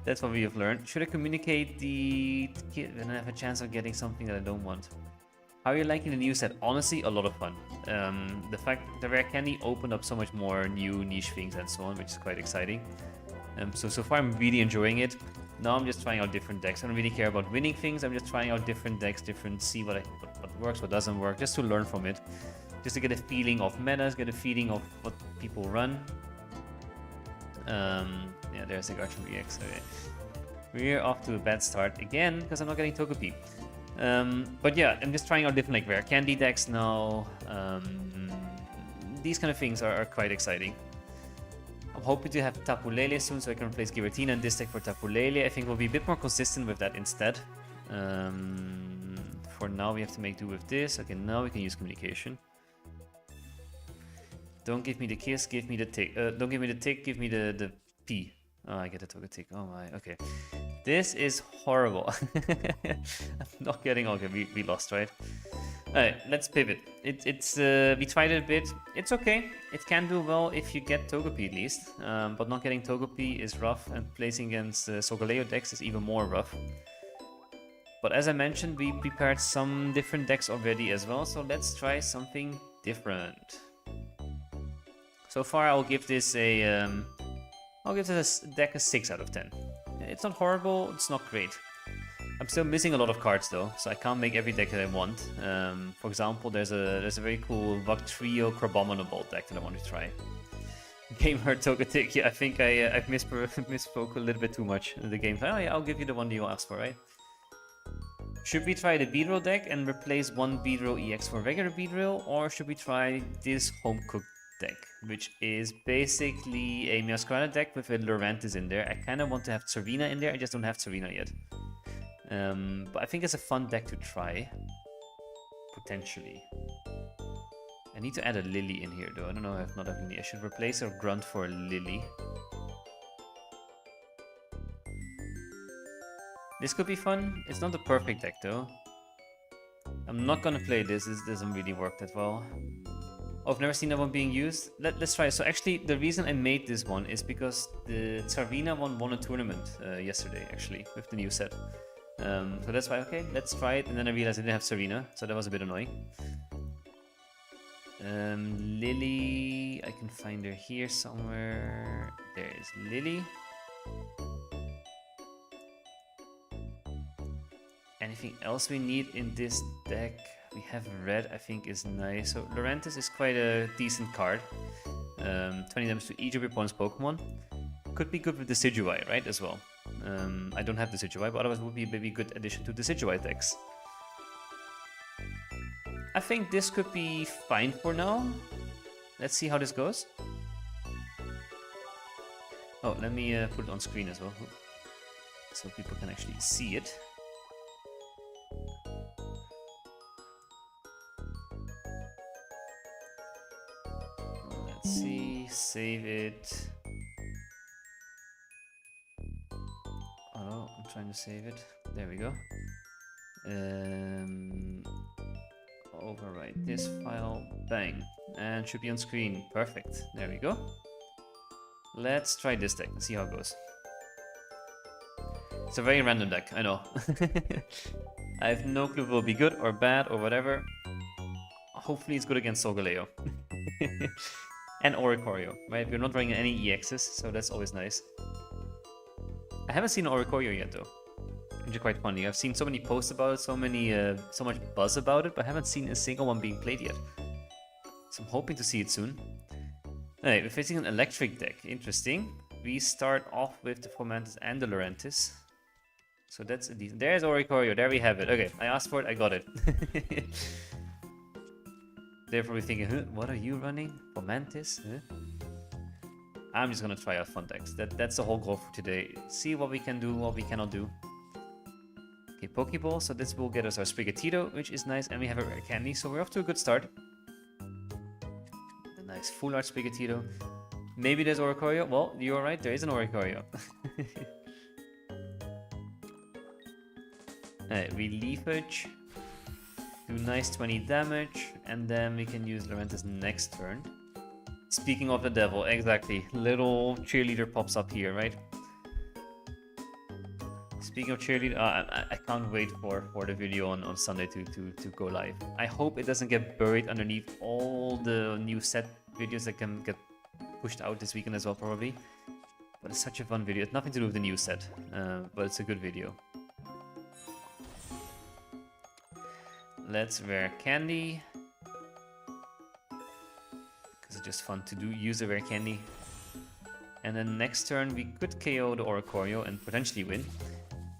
That's what we have learned. Should I communicate the kid when I have a chance of getting something that I don't want? How are you liking the new set? Honestly, a lot of fun. The fact the Rare Candy opened up so much more new niche things and so on, which is quite exciting. So far I'm really enjoying it. Now I'm just trying out different decks. I don't really care about winning things. I'm just trying out different decks, see what works, what doesn't work, just to learn from it. Just to get a feeling of metas, get a feeling of what people run. Yeah, there's the Garchomp EX. Okay. We're off to a bad start again because I'm not getting Togepi. But yeah, I'm just trying out different like Rare Candy decks now. These kind of things are quite exciting. I'm hoping to have Tapu Lele soon so I can replace Giratina in this deck for Tapu Lele. I think we'll be a bit more consistent with that instead. For now we have to make do with this. Okay, now we can use communication. Don't give me the kiss, give me the tick. Don't give me the tick, give me the P. Oh, I get a Togetic. Oh my, okay. This is horrible. I'm not getting... Okay, we lost, right? Alright, let's pivot. We tried it a bit. It's okay. It can do well if you get Togepi at least. But not getting Togepi is rough, and placing against Solgaleo decks is even more rough. But as I mentioned, we prepared some different decks already as well, so let's try something different. So far, I'll give this a deck a 6 out of 10. It's not horrible, it's not great. I'm still missing a lot of cards though, so I can't make every deck that I want. For example, there's a very cool Vactrio Crabominable deck that I want to try. Gamer Togetic, yeah, I think I've misspoke a little bit too much in the game. Oh yeah, I'll give you the one that you asked for, right? Should we try the Beedrill deck and replace one Beedrill EX for regular Beedrill, or should we try this home cooked deck, which is basically a Meowscarada deck with a Lurantis in there? I kind of want to have Tsareena in there, I just don't have Tsareena yet. But I think it's a fun deck to try, potentially. I need to add a Lily in here though, I don't know if not a Lily. I should replace her Grunt for a Lily. This could be fun. It's not the perfect deck though. I'm not gonna play this. This doesn't really work that well. Oh, I've never seen that one being used. Let's try it. So actually, the reason I made this one is because the Tsareena one won a tournament yesterday, actually, with the new set. So that's why, okay, let's try it. And then I realized I didn't have Tsareena, so that was a bit annoying. Lily, I can find her here somewhere. There is Lily. Anything else we need in this deck? We have red, I think is nice. So Lurantis is quite a decent card. 20 damage to each of your opponent's Pokemon. Could be good with the Decidueye, right, as well. I don't have the Decidueye, but otherwise would be a maybe good addition to the Decidueye decks. I think this could be fine for now. Let's see how this goes. Oh, let me put it on screen as well, so people can actually see it. Let's see, save it. Oh no, I'm trying to save it. There we go. Overwrite this file, bang, and should be on screen. Perfect, there we go. Let's try this deck and see how it goes. It's a very random deck, I know. I have no clue if it will be good or bad or whatever. Hopefully it's good against Solgaleo. And Oricorio, right? We're not running any EXs, so that's always nice. I haven't seen Oricorio yet though, which is quite funny. I've seen so many posts about it, so much buzz about it, but I haven't seen a single one being played yet. So I'm hoping to see it soon. Alright, we're facing an electric deck. Interesting. We start off with the Fomantis and the Lurantis. So that's a decent... There's Oricorio, there we have it. Okay, I asked for it, I got it. They're probably thinking, huh, what are you running? Fomantis? Huh? I'm just gonna try out fun decks. That's the whole goal for today. See what we can do, what we cannot do. Okay, Pokeball, so this will get us our Sprigatito, which is nice, and we have a Rare Candy, so we're off to a good start. A nice full art Sprigatito. Maybe there's Oricorio. Well, you're right, there is an Oricorio. Alright, we Leafage. Do nice 20 damage, and then we can use Lurantis next turn. Speaking of the devil, exactly. Little cheerleader pops up here, right? Speaking of cheerleader, I can't wait for the video on Sunday to go live. I hope it doesn't get buried underneath all the new set videos that can get pushed out this weekend as well, probably. But it's such a fun video. It's nothing to do with the new set, but it's a good video. Let's rare candy. Because it's just fun to use a rare candy. And then next turn we could KO the Oricorio and potentially win.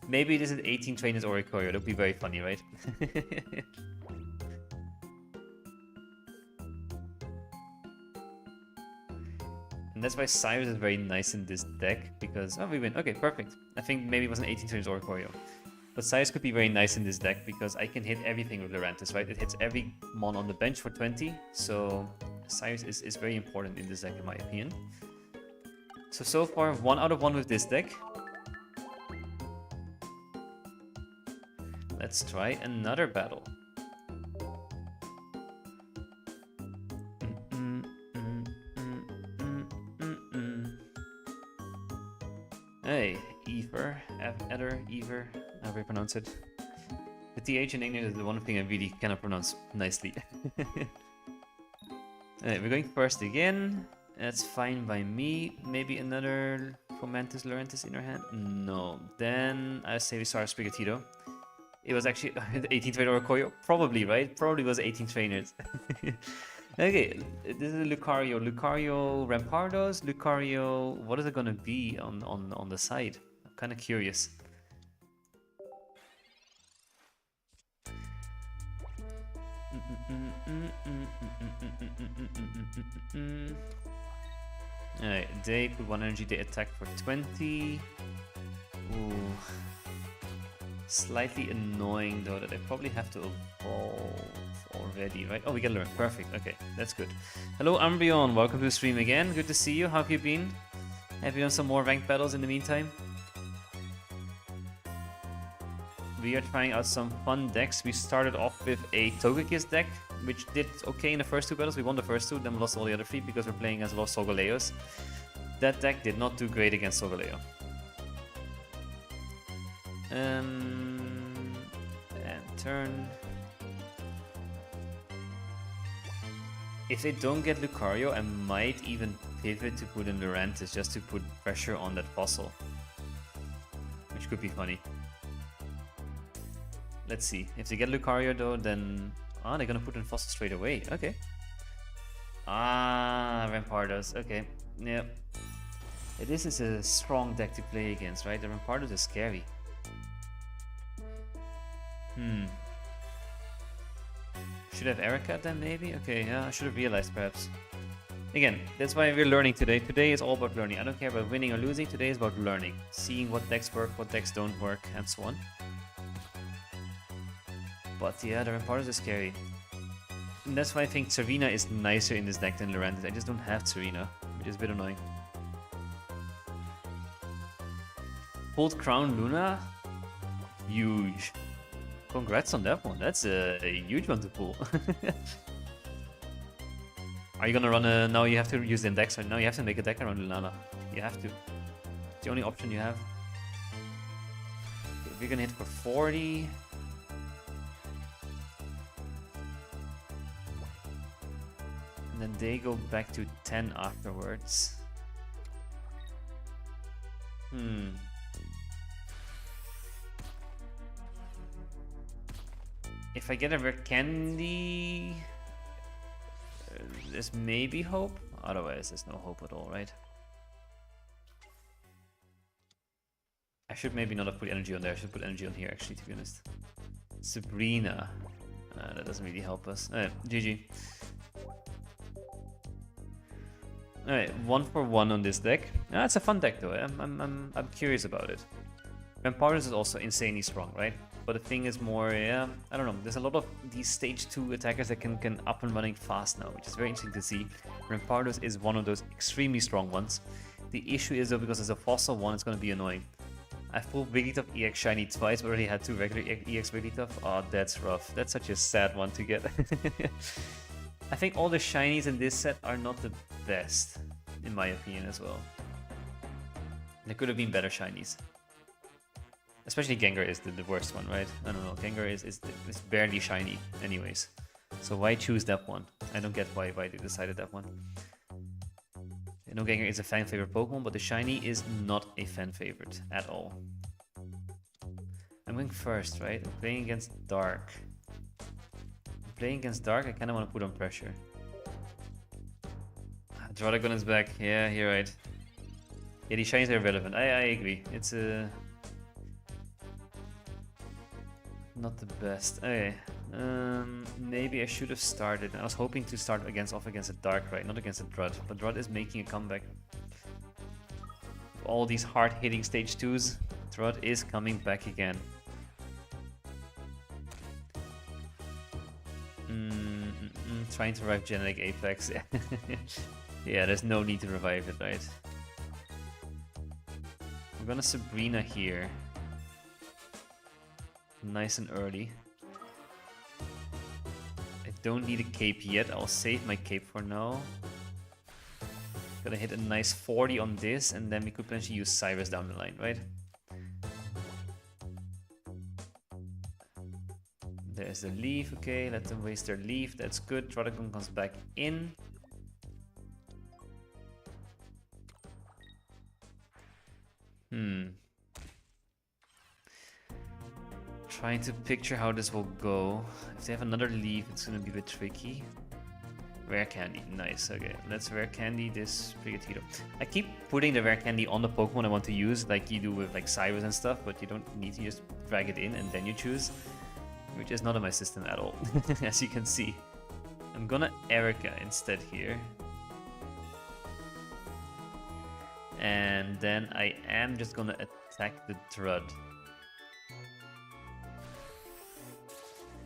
Maybe this is 18 trainers Oricorio. That would be very funny, right? And that's why Cyrus is very nice in this deck, because... Oh, we win. Okay, perfect. I think maybe it was an 18 trainers Oricorio. But Cyrus could be very nice in this deck, because I can hit everything with Lurantis, right? It hits every mon on the bench for 20, so Cyrus is very important in this deck, in my opinion. So far, 1 out of 1 with this deck. Let's try another battle. Hey, Ever, Ever, however you pronounce it. The TH in English is the one thing I really cannot pronounce nicely. Alright, we're going first again. That's fine by me. Maybe another Fomantis Lurantis in our hand? No. Then I say we start Sprigatito. It was actually 18 trainer Oricorio. Probably, right? Probably was 18 trainers. Okay, this is Lucario. Lucario Rampardos. Lucario. What is it gonna be on the side? I'm kind of curious. Alright, they put 1 energy, they attack for 20. Ooh. Slightly annoying though that I probably have to evolve already, right? Oh, we get learn. Perfect. Okay, that's good. Hello, Umbreon. Welcome to the stream again. Good to see you. How have you been? Have you done some more ranked battles in the meantime? We are trying out some fun decks. We started off with a Togekiss deck, which did okay in the first 2 battles. We won the first 2, then lost all the other 3 because we're playing against a lot of Solgaleos. That deck did not do great against Solgaleo. And turn. If they don't get Lucario, I might even pivot to put in Lurantis just to put pressure on that fossil. Which could be funny. Let's see. If they get Lucario though, then... Ah, they're gonna put in fossil straight away. Okay. Ah, Rampardos. Okay. Yeah. This is a strong deck to play against, right? The Rampardos is scary. Should have Erica then maybe? Okay, yeah, I should have realized perhaps. Again, that's why we're learning today. Today is all about learning. I don't care about winning or losing. Today is about learning. Seeing what decks work, what decks don't work, and so on. But yeah, the Rampardos is scary. And that's why I think Serena is nicer in this deck than Lurantis. I just don't have Serena, which is a bit annoying. Hold Crown Luna? Huge. Congrats on that one. That's a huge one to pull. Are you gonna run a... Now you have to use the index, right? Now you have to make a deck around Lunala. You have to. It's the only option you have. If you're gonna hit for 40... And then they go back to 10 afterwards. If I get a rare candy, there's maybe hope. Otherwise, there's no hope at all, right? I should maybe not have put energy on there. I should put energy on here, actually, to be honest. Sabrina. That doesn't really help us. GG. Alright, 1 for 1 on this deck. It's a fun deck, though. I'm curious about it. Rampardos is also insanely strong, right? But the thing is more, yeah, I don't know. There's a lot of these stage 2 attackers that can up and running fast now, which is very interesting to see. Rampardos is one of those extremely strong ones. The issue is though, because there's a fossil one, it's going to be annoying. I pulled Wigglytuff EX Shiny twice, but already had 2 regular EX Wigglytuff. Oh, that's rough. That's such a sad one to get. I think all the shinies in this set are not the best, in my opinion as well. There could have been better shinies. Especially Gengar is the worst one, right? I don't know. Gengar is barely shiny, anyways. So why choose that one? I don't get why they decided that one. I know Gengar is a fan favorite Pokemon, but the shiny is not a fan favorite at all. I'm going first, right? I'm playing against Dark. Playing against Dark, I kind of want to put on pressure. Draudigon is back. Yeah, you're right. Yeah, these shinies are irrelevant. I agree. It's not the best. Okay. Maybe I should have started. I was hoping to start off against a Dark, right? Not against a Drud. But Drud is making a comeback. All these hard-hitting stage 2s, Drud is coming back again. Trying to revive Genetic Apex. Yeah, there's no need to revive it, right? I'm gonna Sabrina here. Nice and early. I don't need a cape yet. I'll save my cape for now. Gonna hit a nice 40 on this, and then we could potentially use Cyrus down the line, right? There's the leaf, okay, let them waste their leaf, that's good. Draudigon comes back in. Trying to picture how this will go. If they have another leaf, it's gonna be a bit tricky. Rare candy, nice, okay. Let's rare candy this Sprigatito. I keep putting the rare candy on the Pokemon I want to use, like you do with like Cyrus and stuff, but you don't need to just drag it in and then you choose. Which is not in my system at all, as you can see. I'm gonna Erica instead here. And then I am just gonna attack the Drud.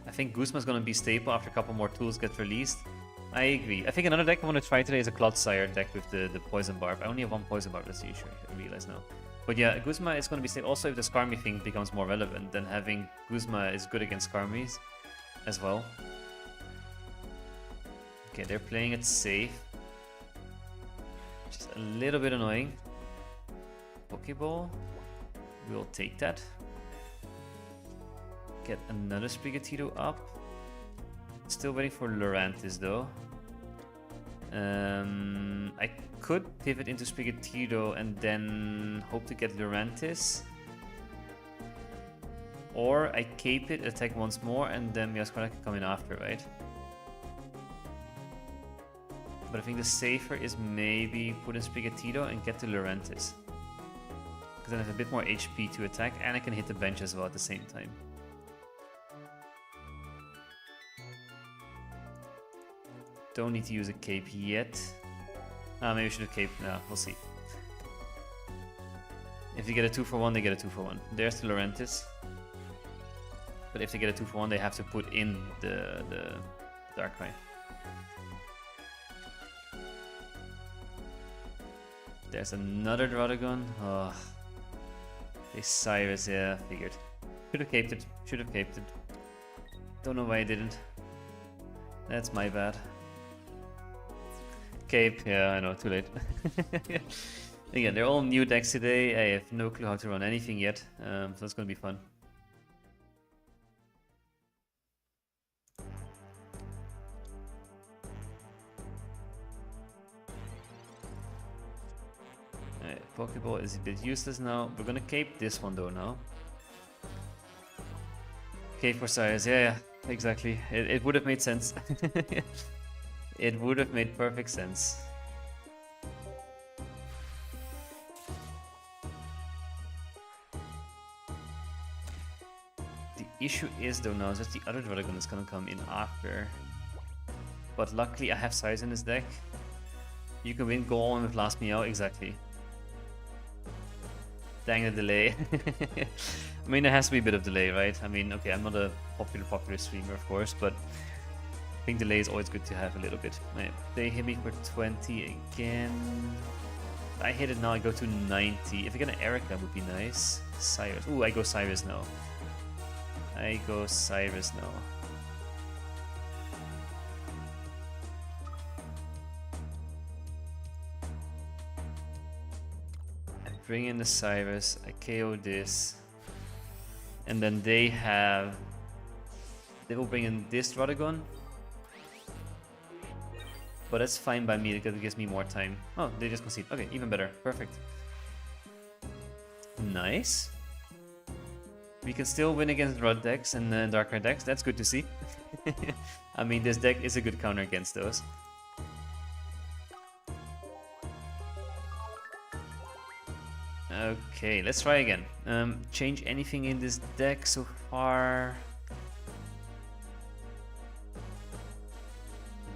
I think Guzma's gonna be staple after a couple more tools get released. I agree. I think another deck I want to try today is a Clodsire deck with the Poison Barb. I only have one Poison Barb, that's the issue, I realize now. But yeah, Guzma is going to be safe. Also, if the Skarmy thing becomes more relevant, then having Guzma is good against Skarmies as well. Okay, they're playing it safe. Just a little bit annoying. Pokeball. We'll take that. Get another Sprigatito up. Still waiting for Lurantis though. I could pivot into Sprigatito and then hope to get Lurantis. Or I cape it, attack once more, and then Meowscarada can come in after, right? But I think the safer is maybe put in Sprigatito and get to Lurantis. Because then I have a bit more HP to attack, and I can hit the bench as well at the same time. Don't need to use a cape yet. Maybe I should have caped. No, we'll see. If they get a 2-for-1, they get a 2-for-1. There's the Lurantis. But if they get a 2-for-1, they have to put in the Darkrai. There's another Draudigon. Oh. They Cyrus, yeah, figured. Should have caped it. Should have caped it. Don't know why I didn't. That's my bad. Cape, yeah, I know, too late. Again, they're all new decks today. I have no clue how to run anything yet, so it's gonna be fun. Alright, Pokeball is a bit useless now. We're gonna cape this one though now. Cape for Cyrus, yeah, exactly. It would have made sense. It would have made perfect sense. The issue is though now that the other Draudigon is gonna come in after. But luckily I have Cyrus in this deck. You can win, go on with Last Meow, exactly. Dang the delay. I mean, there has to be a bit of delay, right? I mean, okay, I'm not a popular streamer, of course, but I think delay is always good to have a little bit. Right, they hit me for 20 again. I hit it now, I go to 90. If I get an Erica, would be nice. Cyrus. Ooh, I go Cyrus now. I go Cyrus now. I bring in the Cyrus, I KO this. And then they will bring in this Radagon. But that's fine by me because it gives me more time. Oh, they just concede. Okay, even better. Perfect. Nice. We can still win against Rod decks and Darkrai decks. That's good to see. I mean, this deck is a good counter against those. Okay, let's try again. Change anything in this deck so far?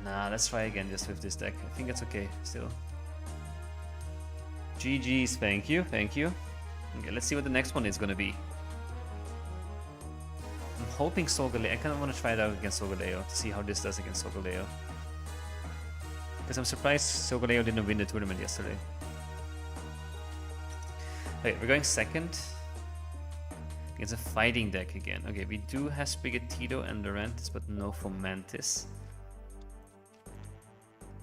Nah, let's try again just with this deck. I think it's okay still. GG's, thank you, thank you. Okay, let's see what the next one is gonna be. I'm hoping Solgaleo. I kind of want to try it out against Solgaleo to see how this does against Solgaleo. Because I'm surprised Solgaleo didn't win the tournament yesterday. Okay, we're going second. It's a fighting deck again. Okay, we do have Sprigatito and Lurantis, but no Fomantis.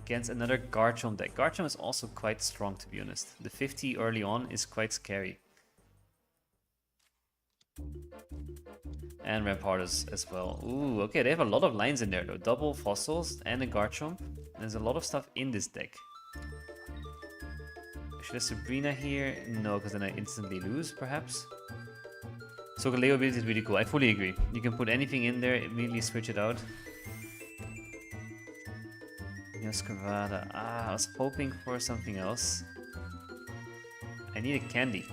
Against another Garchomp deck. Garchomp is also quite strong, to be honest. The 50 early on is quite scary. And Rampardos as well. Ooh, okay, they have a lot of lines in there though. Double Fossils and a Garchomp. There's a lot of stuff in this deck. Should I Sabrina here? No, because then I instantly lose, perhaps. Solgaleo ability is really cool. I fully agree. You can put anything in there, immediately switch it out. Yoskavada. Ah, I was hoping for something else. I need a candy.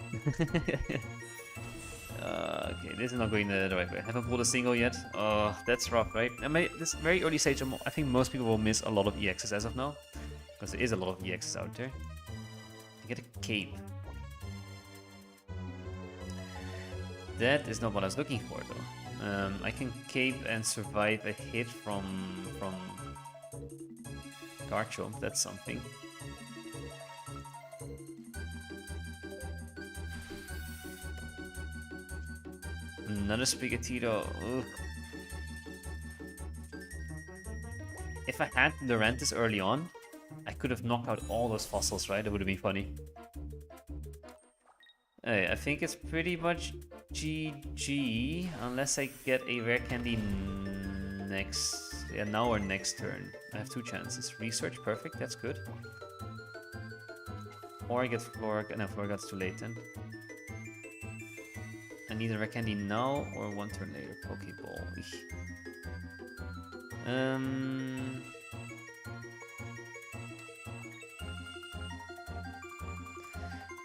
Okay, this is not going the right way. I haven't pulled a single yet. Oh, that's rough, right? I mean, this very early stage, I think most people will miss a lot of EXs as of now. Because there is a lot of EXs out there. I get a cape. That is not what I was looking for, though. I can cape and survive a hit from Garchomp. That's something. Another Sprigatito. Ugh. If I had Lurantis early on, I could have knocked out all those fossils, right? That would have been funny. Hey, I think it's pretty much GG, unless I get a rare candy next... Yeah, now or next turn. I have two chances. Research, perfect, that's good. Or I get Florg... No, Florgat's too late then. I need a rare candy now or one turn later. Pokeball.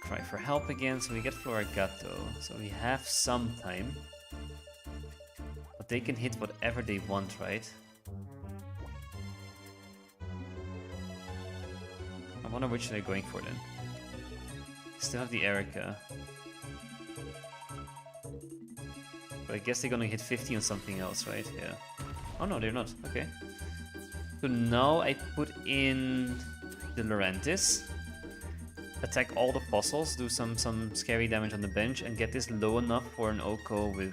Try for help again, so we get Floragato. So we have some time. But they can hit whatever they want, right? I wonder which they're going for then. Still have the Erica. But I guess they're gonna hit 50 on something else, right? Yeah. Oh no, they're not. Okay. So now I put in the Lurantis. Attack all the fossils, do some scary damage on the bench, and get this low enough for an Oko with...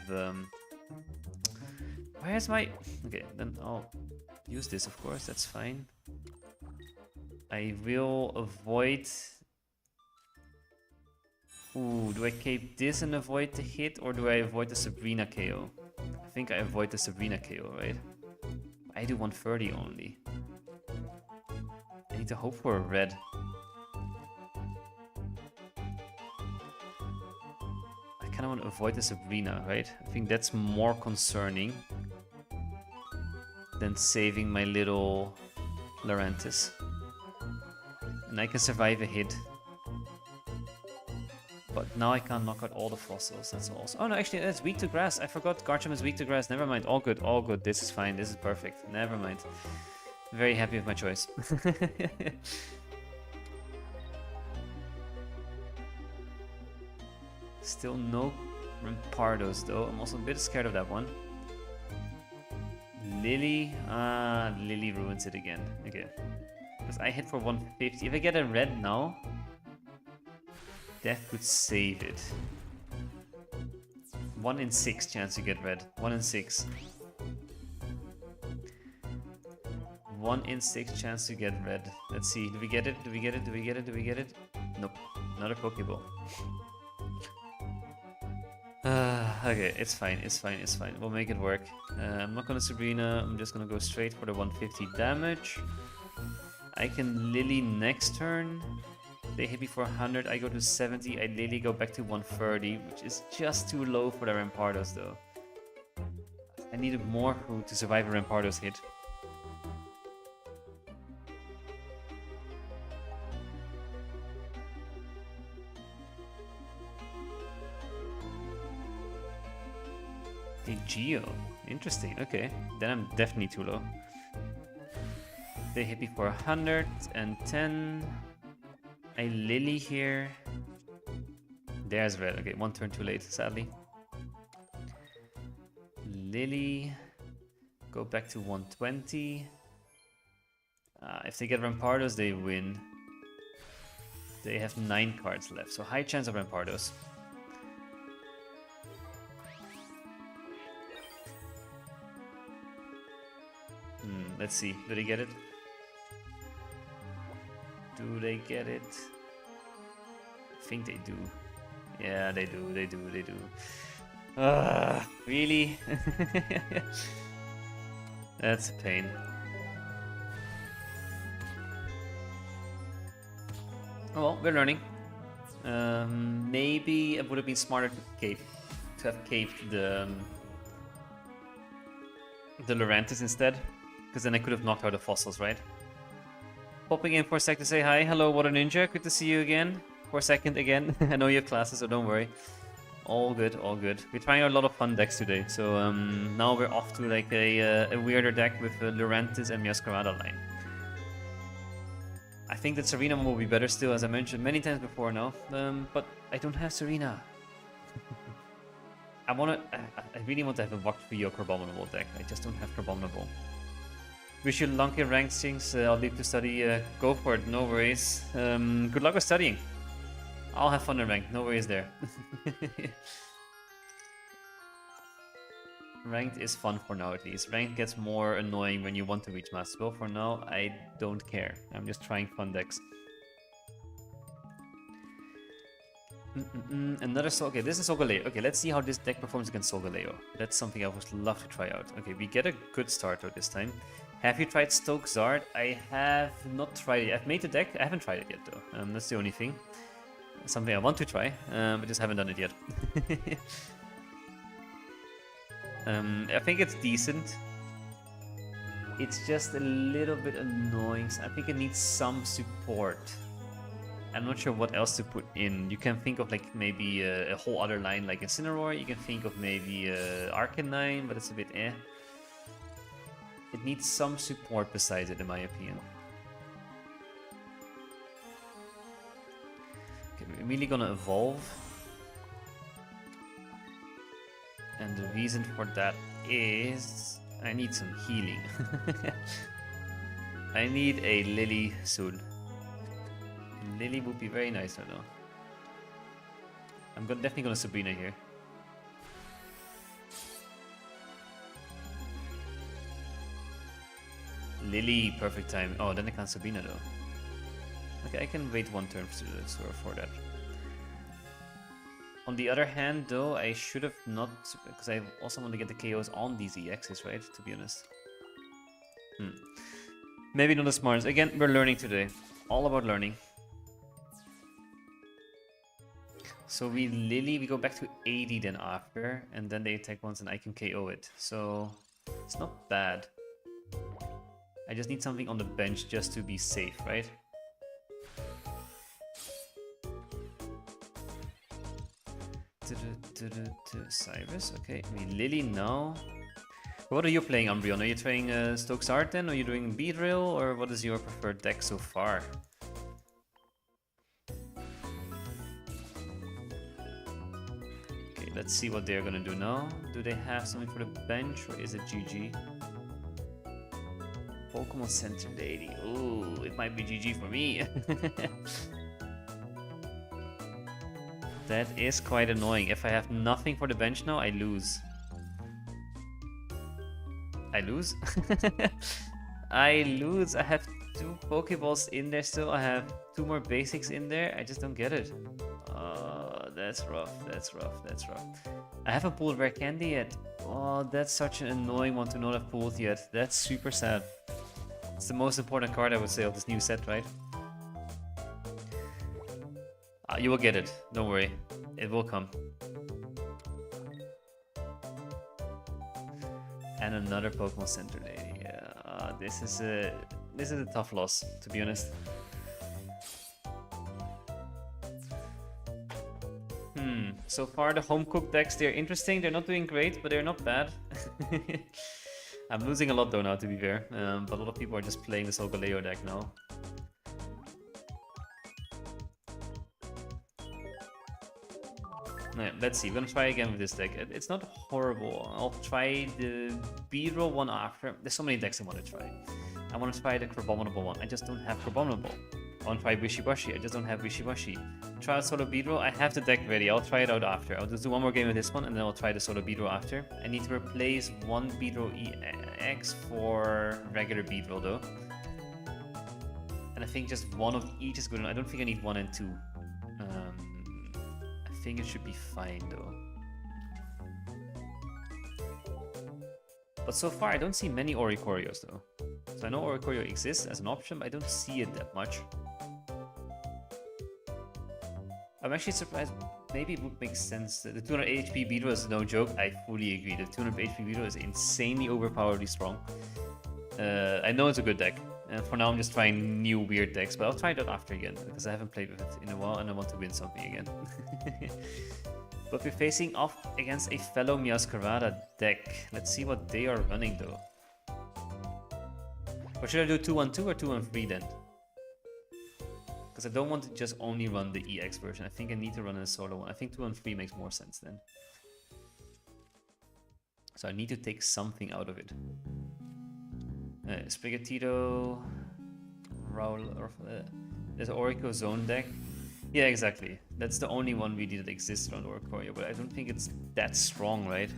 Where's my... Okay, then I'll use this, of course, that's fine. I will avoid... Ooh, do I cape this and avoid the hit, or do I avoid the Sabrina KO? I think I avoid the Sabrina KO, right? I do 130 only. I need to hope for a red. I kind of want to avoid the Sabrina, right? I think that's more concerning than saving my little Lurantis. And I can survive a hit. But now I can't knock out all the fossils, that's also... Oh no, actually that's weak to grass. I forgot Garchomp is weak to grass. Never mind, all good, all good. This is fine, this is perfect. Never mind. Very happy with my choice. Still no Rampardos though. I'm also a bit scared of that one. Lily... Lily ruins it again. Okay. Because I hit for 150. If I get a red now... That could save it. 1 in 6 chance to get red. 1 in 6. 1 in 6 chance to get red. Let's see. Do we get it? Do we get it? Do we get it? Do we get it? Nope. Another Pokeball. Okay, it's fine, it's fine, it's fine. We'll make it work. I'm not gonna Sabrina, I'm just gonna go straight for the 150 damage. I can Lily next turn. They hit me for 100, I go to 70, I Lily go back to 130, which is just too low for the Rampardos though. I needed more food to survive a Rampardos hit. Geo. Interesting, okay. Then I'm definitely too low. They hit me for 110. I Lily here. There's red. Okay, one turn too late, sadly. Lily. Go back to 120. If they get Rampardos, they win. They have 9 cards left, so high chance of Rampardos. Let's see. Do they get it? Do they get it? I think they do. Yeah, they do. They do. They do. Really? That's a pain. Oh well, we're learning. Maybe it would have been smarter to have caved the Lurantis instead, because then I could have knocked out the fossils, right? Popping in for a sec to say hi. Hello, Water Ninja. Good to see you again. For a second again. I know you have classes, so don't worry. All good, all good. We're trying out a lot of fun decks today, so now we're off to like a weirder deck with Lurantis and Meowscarada line. I think that Serena will be better still, as I mentioned many times before now, but I don't have Serena. I really want to have a Vakrio Crabominable deck. I just don't have Crabominable. Wish you luck in rankings. I'll leave to study. Go for it, no worries. Good luck with studying. I'll have fun in ranked, no worries there. Ranked is fun for now at least. Ranked gets more annoying when you want to reach Master Ball. For now, I don't care. I'm just trying fun decks. Another okay, this is Solgaleo. Okay, let's see how this deck performs against Solgaleo. That's something I would love to try out. Okay, we get a good starter this time. Have you tried Stoke Zard? I have not tried it. I've made the deck. I haven't tried it yet though. That's the only thing. Something I want to try, but just haven't done it yet. I think it's decent. It's just a little bit annoying. I think it needs some support. I'm not sure what else to put in. You can think of like maybe a whole other line like Incineroar. You can think of maybe Arcanine, but it's a bit eh. It needs some support besides it, in my opinion. Okay, we're really gonna evolve. And the reason for that is I need some healing. I need a Lily soon. Lily would be very nice right now. I'm definitely gonna Sabrina here. Lily, perfect time. Oh, then I can't Sabrina though. Okay, I can wait one turn for that. On the other hand, though, I should have not, because I also want to get the KOs on these EXs, right? To be honest. Maybe not as smart. Again, we're learning today. All about learning. So we Lily, we go back to 80 then after, and then they attack once and I can KO it. So it's not bad. I just need something on the bench just to be safe, right? Cyrus, okay. I mean, Lily, no. What are you playing, Umbreon? Are you playing Stoke Zard then? Are you doing Beedrill? Or what is your preferred deck so far? Okay, let's see what they're gonna do now. Do they have something for the bench or is it GG? Pokemon Center Lady. Ooh, it might be GG for me. That is quite annoying. If I have nothing for the bench now, I lose. I lose? I lose. I have 2 Pokeballs in there still. I have 2 more basics in there. I just don't get it. that's rough. That's rough. That's rough. I haven't pulled Rare Candy yet. Oh, that's such an annoying one to not have pulled yet. That's super sad. It's the most important card, I would say, of this new set, right? You will get it. Don't worry. It will come. And another Pokemon Center Day. Yeah, this is a tough loss, to be honest. So far the home cooked decks, they're interesting. They're not doing great, but they're not bad. I'm losing a lot though now, to be fair. But a lot of people are just playing this Solgaleo deck now. Yeah, let's see. We're gonna try again with this deck. It's not horrible. I'll try the B-roll one after. There's so many decks I want to try. I want to try the Crabominable one. I just don't have Crabominable. I want to try Wishiwashi. I just don't have Wishiwashi. Try out Solo B-roll. I have the deck ready. I'll try it out after. I'll just do one more game with this one and then I'll try the Solo B-roll after. I need to replace one B-roll EX for regular B-roll though. And I think just one of each is good enough. I don't think I need 1 and 2. I think it should be fine though. But so far I don't see many Oricorios though. So I know Oricorio exists as an option, but I don't see it that much. I'm actually surprised. Maybe it would make sense. The 200 HP Beedrill is no joke. I fully agree. The 200 HP Beedrill is insanely overpoweredly strong. I know it's a good deck. And for now I'm just trying new weird decks, but I'll try that after again, because I haven't played with it in a while and I want to win something again. But we're facing off against a fellow Meowscarada deck. Let's see what they are running though. Or should I do 2-1-2 or 2-1-3 then? Because I don't want to just only run the EX version. I think I need to run a solo one. I think 2-1-3 makes more sense then. So I need to take something out of it. Sprigatito, Raul, there's Orico Zone deck. Yeah, exactly. That's the only one really that exists around Oricorio, but I don't think it's that strong, right?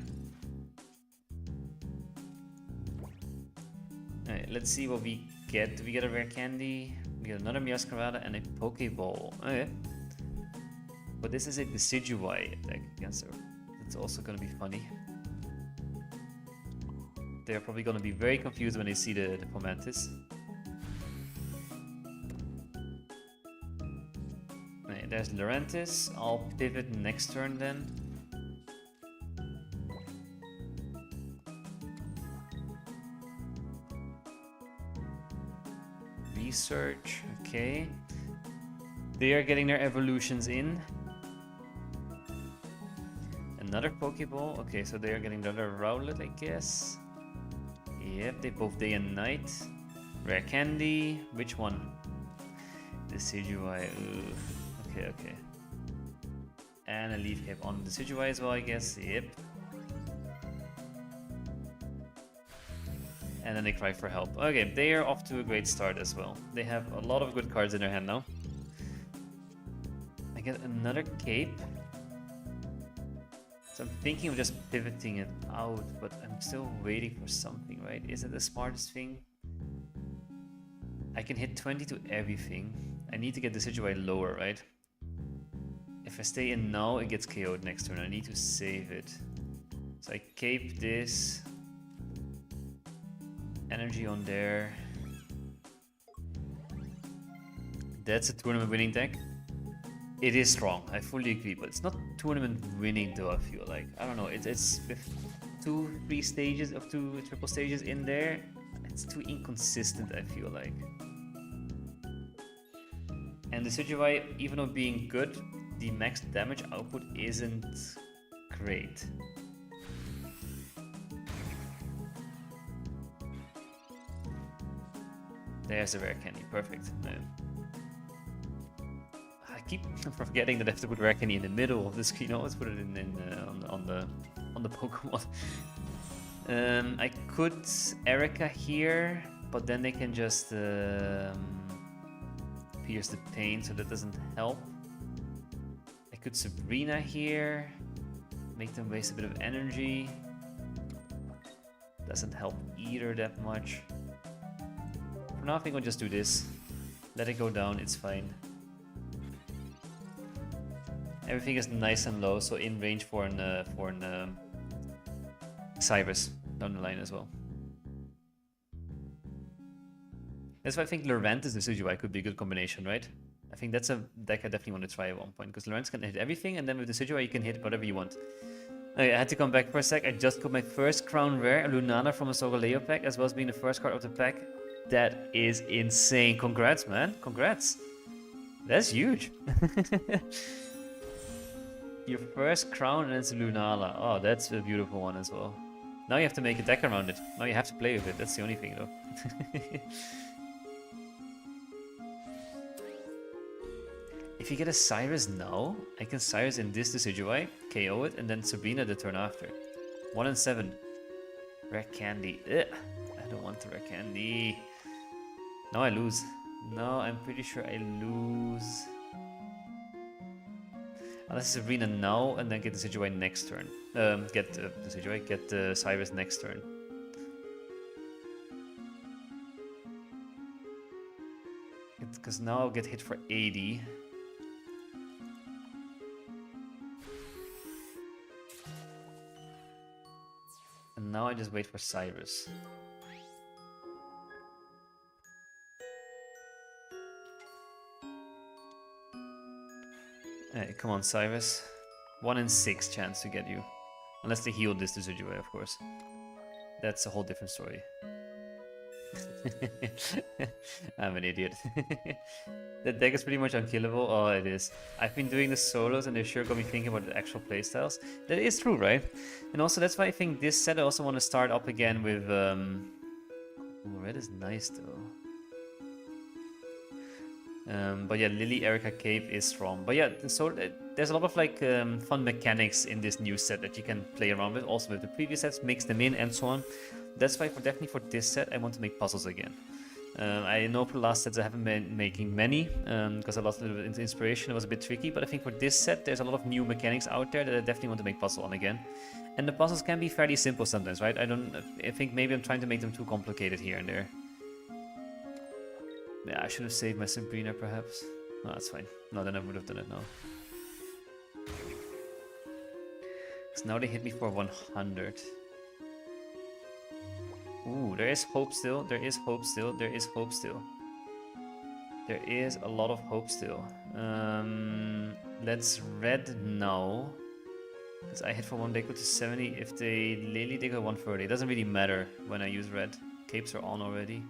Alright, let's see what we get. Do we get a Rare Candy? We get another Meowscarada and a Pokeball. Okay. But this is a Decidueye deck against her. It's also gonna be funny. They're probably gonna be very confused when they see the Fomantis. Alright, there's Lurantis. I'll pivot next turn then. Research, okay. They are getting their evolutions in. Another Pokeball, okay, so they are getting another Rowlet, I guess. Yep, they both day and night. Rare Candy, which one? Decidueye, okay. And a Leaf Cap on Decidueye as well, I guess, yep. And then they cry for help. Okay, they are off to a great start as well. They have a lot of good cards in their hand now. I get another Cape. So I'm thinking of just pivoting it out, but I'm still waiting for something, right? Is it the smartest thing? I can hit 20 to everything. I need to get the Decidueye lower, right? If I stay in now, it gets KO'd next turn. I need to save it. So I Cape this. Energy on there. That's a tournament winning deck. It is strong, I fully agree, but it's not tournament winning though, I feel like. I don't know, it's with 2-3 stages of 2 triple stages in there, it's too inconsistent, I feel like. And the Decidueye, even though being good, the max damage output isn't great. There's a Rare Candy, perfect. I keep forgetting that I have to put Rare Candy in the middle of the screen. I always put it on the Pokemon. I could Erica here, but then they can just pierce the pain, so that doesn't help. I could Sabrina here, make them waste a bit of energy. Doesn't help either that much. For now, I think I'll just do this. Let it go down, it's fine. Everything is nice and low, so in range for an Cyrus down the line as well. That's why I think Lorantis and Decidueye could be a good combination, right? I think that's a deck I definitely want to try at one point, because Lorantis can hit everything, and then with the Decidueye you can hit whatever you want. Okay, I had to come back for a sec. I just got my first Crown Rare, a Lunala from a Solgaleo pack, as well as being the first card of the pack. That is insane. Congrats, man. Congrats. That's huge. Your first crown and it's a Lunala. Oh, that's a beautiful one as well. Now you have to make a deck around it. Now you have to play with it. That's the only thing, though. If you get a Cyrus now, I can Cyrus in this Decidueye, KO it, and then Sabrina the turn after. 1 and 7. Rare Candy. Ugh. I don't want the Rare Candy. Now I lose. No, I'm pretty sure I lose. Unless Sabrina now, and then get the Decidueye next turn. Get the Decidueye, get the Cyrus next turn. Because now I'll get hit for 80. And now I just wait for Cyrus. Hey, come on, Cyrus. 1 in 6 chance to get you. Unless they heal this Decidueye, of course. That's a whole different story. I'm an idiot. That deck is pretty much unkillable. Oh, it is. I've been doing the solos and they're sure got me thinking about the actual playstyles. That is true, right? And also that's why I think this set I also want to start up again with... Red is nice though. But yeah, Lily, Erica, Cave is strong. But yeah, so there's a lot of like fun mechanics in this new set that you can play around with. Also with the previous sets, mix them in and so on. That's why definitely for this set, I want to make puzzles again. I know for the last sets I haven't been making many because I lost a little bit of inspiration. It was a bit tricky, but I think for this set there's a lot of new mechanics out there that I definitely want to make puzzle on again. And the puzzles can be fairly simple sometimes, right? I think maybe I'm trying to make them too complicated here and there. Yeah, I should have saved my Sabrina perhaps. No, that's fine. No, then I would have done it now. So now they hit me for 100. Ooh, there is hope still. There is hope still. There is hope still. There is a lot of hope still. Let's red now. Because I hit for 1, they go to 70. If they Lily, they go 130. It doesn't really matter when I use red. Capes are on already.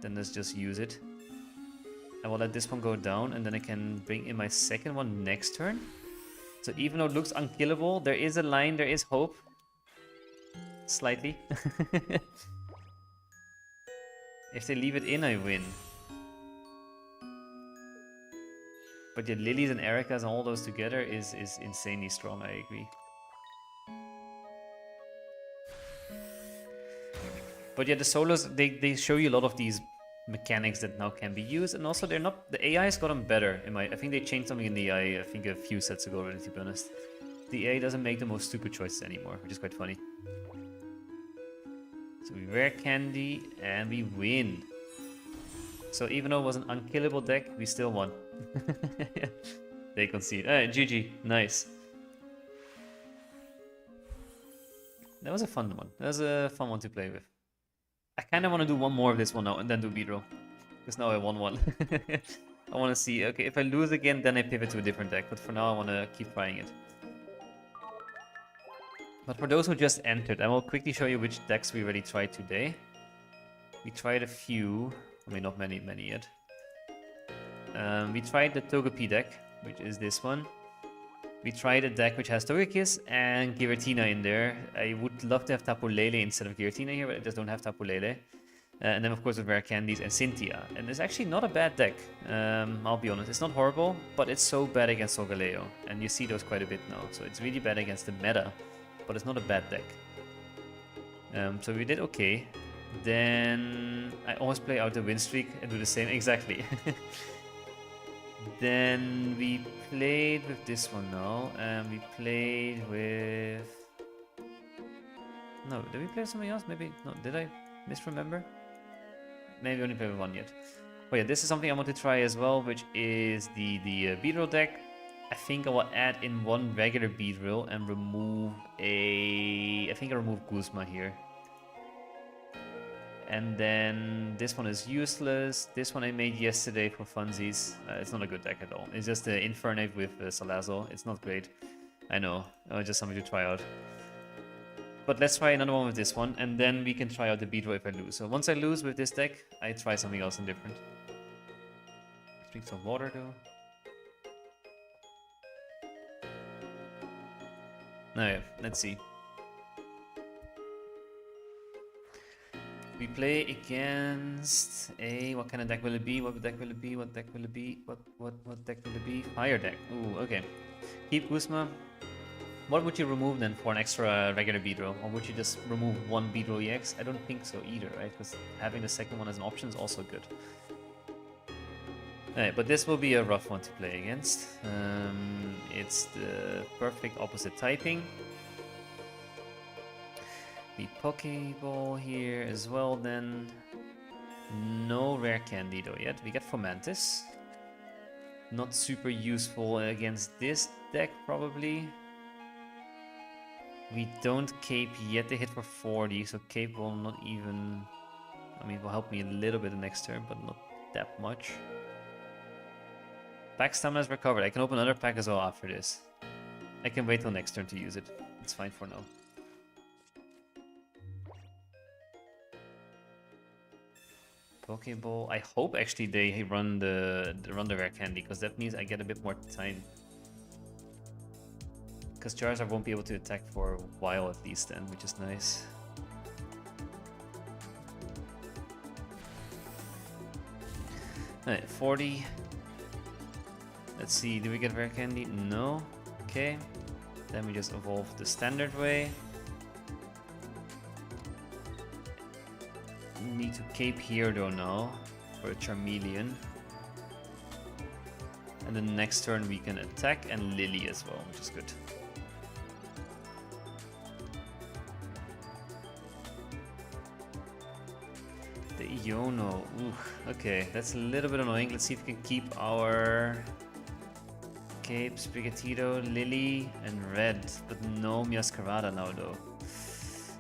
Then let's just use it. I will let this one go down and then I can bring in my second one next turn. So even though it looks unkillable, there is a line, there is hope. Slightly. If they leave it in, I win. But yeah, Lilies and Ericas and all those together is insanely strong, I agree. But yeah, the solos, they show you a lot of these mechanics that now can be used, and also they're not, the AI has gotten better. I think they changed something in the AI, I think a few sets ago already, to be honest. The AI doesn't make the most stupid choices anymore, which is quite funny. So we rare candy and we win. So even though it was an unkillable deck, we still won. They concede. GG, nice. That was a fun one. That was a fun one to play with. I kind of want to do one more of this one now and then do Beedrill. Because now I won one. I want to see, okay, if I lose again, then I pivot to a different deck. But for now, I want to keep trying it. But for those who just entered, I will quickly show you which decks we already tried today. We tried a few. I mean, not many yet. We tried the Togepi deck, which is this one. We tried a deck which has Togekiss and Giratina in there. I would love to have Tapu Lele instead of Giratina here, but I just don't have Tapu Lele. And then of course with Rare Candies and Cynthia. And it's actually not a bad deck, I'll be honest. It's not horrible, but it's so bad against Solgaleo. And you see those quite a bit now. So it's really bad against the meta, but it's not a bad deck. So we did okay. Then I always play out the win streak and do the same, exactly. Then we played with this one now, and we played with... No, did we play with something else? Maybe, no, did I misremember? Maybe only played with one yet. Oh yeah, this is something I want to try as well, which is the Beedrill deck. I think I will add in one regular Beedrill and remove a... I think I remove Guzma here. And then this one is useless. This one I made yesterday for funsies. It's not a good deck at all. It's just the Infernape with Salazzle. It's not great. I know. Just something to try out. But let's try another one with this one, and then we can try out the Beedrill if I lose. So once I lose with this deck, I try something else indifferent. Drink some water though. Alright, let's see. We play against a... What kind of deck will it be? What deck will it be? What deck will it be? What deck will it be? Fire deck. Ooh, okay. Keep Guzma. What would you remove then for an extra regular Beedrill? Or would you just remove one Beedrill EX? I don't think so either, right? Because having the second one as an option is also good. Alright, but this will be a rough one to play against. It's the perfect opposite typing. The Pokeball here as well then. No rare candy though yet. We get Fomantis. Not super useful against this deck probably. We don't Cape yet. They hit for 40, so Cape will not even... I mean, it will help me a little bit the next turn, but not that much. Pack stamina is recovered. I can open another pack as well after this. I can wait till next turn to use it. It's fine for now. Pokeball. I hope actually they run the rare candy, because that means I get a bit more time. Because Charizard won't be able to attack for a while at least then, which is nice. Alright, 40. Let's see, do we get rare candy? No. Okay. Then we just evolve the standard way. Need to Cape here though now for a Charmeleon. And then next turn we can attack and Lily as well, which is good. The Iono. Ooh, okay, that's a little bit annoying. Let's see if we can keep our Cape, Sprigatito, Lily, and Red. But no Miascarada now though.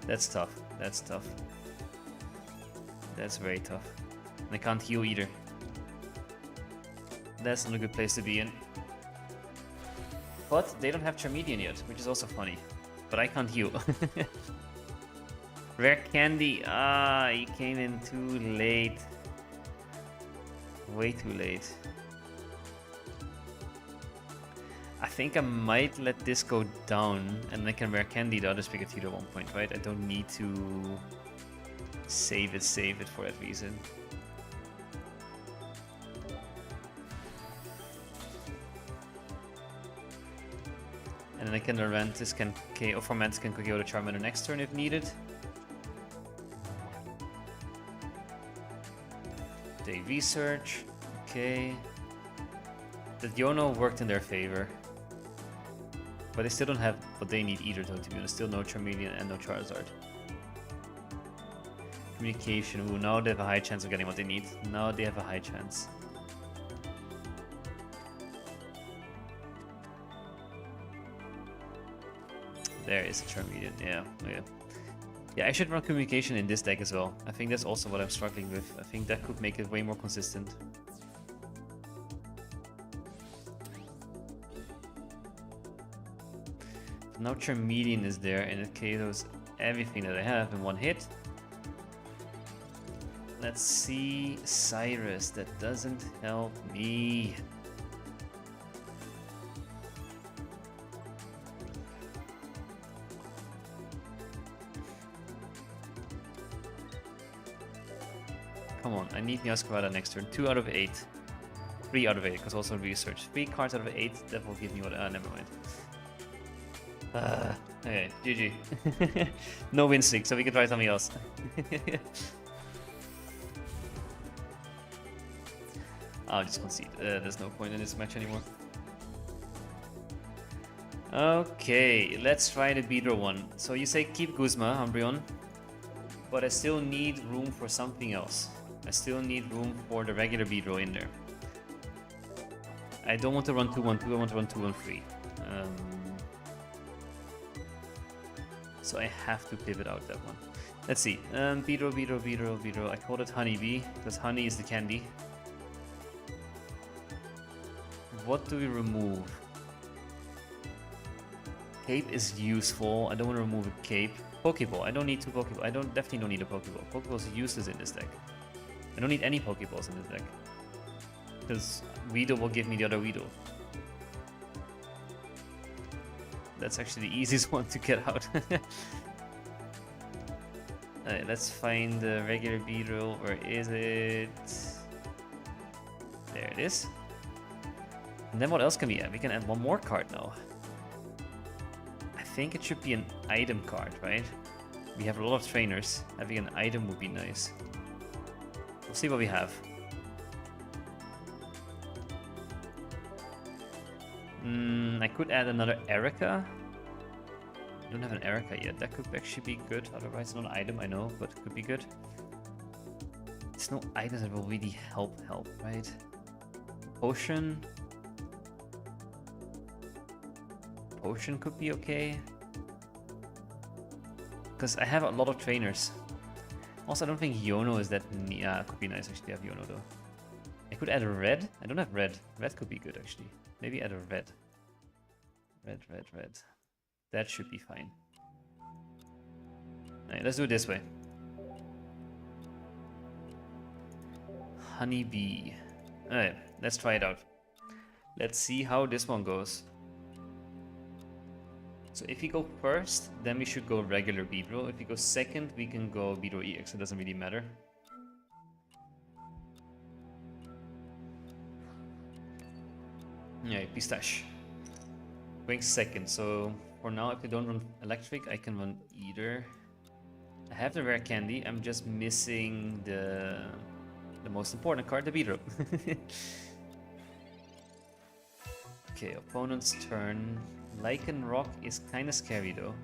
That's tough. That's tough. That's very tough. And I can't heal either. That's not a good place to be in. But they don't have Charmeleon yet, which is also funny. But I can't heal. Rare candy. Ah, he came in too late. Way too late. I think I might let this go down and I can rare candy the other Sprigatito at one point, right? I don't need to save it for that reason. And then I can Lurantis can KO, or Fomantis can KO the Charmander next turn if needed. They research. Okay. The Iono worked in their favor. But they still don't have what they need either though, to be honest. Still no Charmeleon and no Charizard. Communication. Ooh, now they have a high chance of getting what they need. Now they have a high chance. There is a Charmeleon. Yeah, yeah. Yeah, I should run communication in this deck as well. I think that's also what I'm struggling with. I think that could make it way more consistent. Now Charmeleon is there and it KOs everything that I have in one hit. Let's see Cyrus. That doesn't help me. Come on, I need Miascarada next turn. 2 out of 8. 3 out of 8, because also research. 3 cards out of 8, that will give me what... never mind. Okay, GG. No win streak, so we can try something else. I'll just concede. There's no point in this match anymore. Okay, let's try the Beedrill one. So you say keep Guzma, Umbreon, but I still need room for something else. I still need room for the regular Beedrill in there. I don't want to run 2-1-2, I want to run 2-1-3. So I have to pivot out that one. Let's see. Beedrill. I called it Honeybee, because honey is the candy. What do we remove? Cape is useful. I don't want to remove a cape. Pokeball. I don't need 2 Pokeballs. Definitely don't need a Pokeball. Pokeball's useless in this deck. I don't need any Pokeballs in this deck. Because Weedle will give me the other Weedle. That's actually the easiest one to get out. Alright, let's find the regular Beedrill. Where is it? There it is. And then what else can we add? We can add one more card now. I think it should be an item card, right? We have a lot of trainers. Having an item would be nice. We'll see what we have. I could add another Erica. I don't have an Erica yet. That could actually be good. Otherwise, not an item, I know, but it could be good. There's no items that will really help, right? Potion. Potion could be okay. Because I have a lot of trainers. Also, I don't think Yono is that... Yeah, it could be nice actually to have Yono though. I could add a red. I don't have red. Red could be good actually. Maybe add a red. Red. That should be fine. Alright, let's do it this way. Honeybee. Alright, let's try it out. Let's see how this one goes. So if we go first, then we should go regular Beedrill. If we go second, we can go Beedrill EX. It doesn't really matter. Yeah, Pistache. Going second, so for now, if I don't run Electric, I can run either. I have the rare candy, I'm just missing the most important card, the Beedrill. Okay, opponent's turn. Lycanroc is kind of scary though.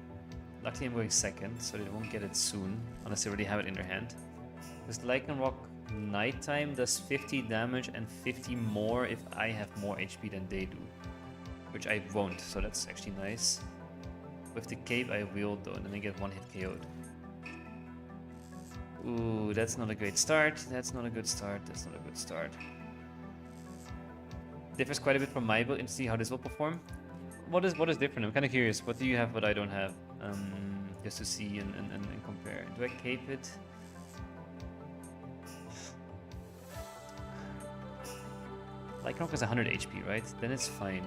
Luckily I'm going second, so they won't get it soon, unless they already have it in their hand. Because Lycanroc Nighttime does 50 damage and 50 more if I have more HP than they do. Which I won't, so that's actually nice. With the cape I will though, and then I get one hit KO'd. Ooh, that's not a great start. That's not a good start. Differs quite a bit from my build, and see how this will perform. What is different? I'm kind of curious. What do you have what I don't have? Just to see and compare. Do I cape it? Lycanroc is 100 HP, right? Then it's fine.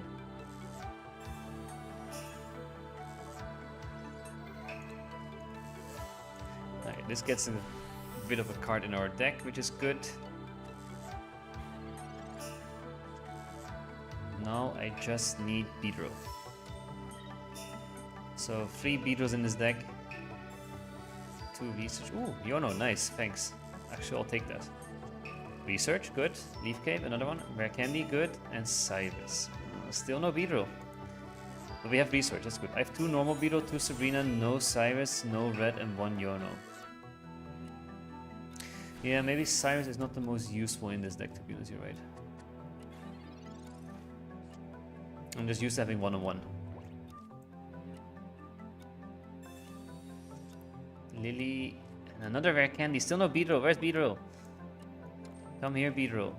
Alright, this gets a bit of a card in our deck, which is good. Now I just need Beedrill. So 3 Beedrills in this deck. 2 research. Ooh, Yono, nice, thanks. Actually, I'll take that. Research, good. Leaf Cave, another one. Rare Candy, good. And Cyrus. Still no Beedrill. But we have research, that's good. I have 2 normal Beedrill, 2 Sabrina, no Cyrus, no Red, and 1 Yono. Yeah, maybe Cyrus is not the most useful in this deck, to be honest, you're right. I'm just used to having 1-on-1. Lily, and another rare candy. Still no Beedrill. Where's Beedrill? Come here, Beedrill.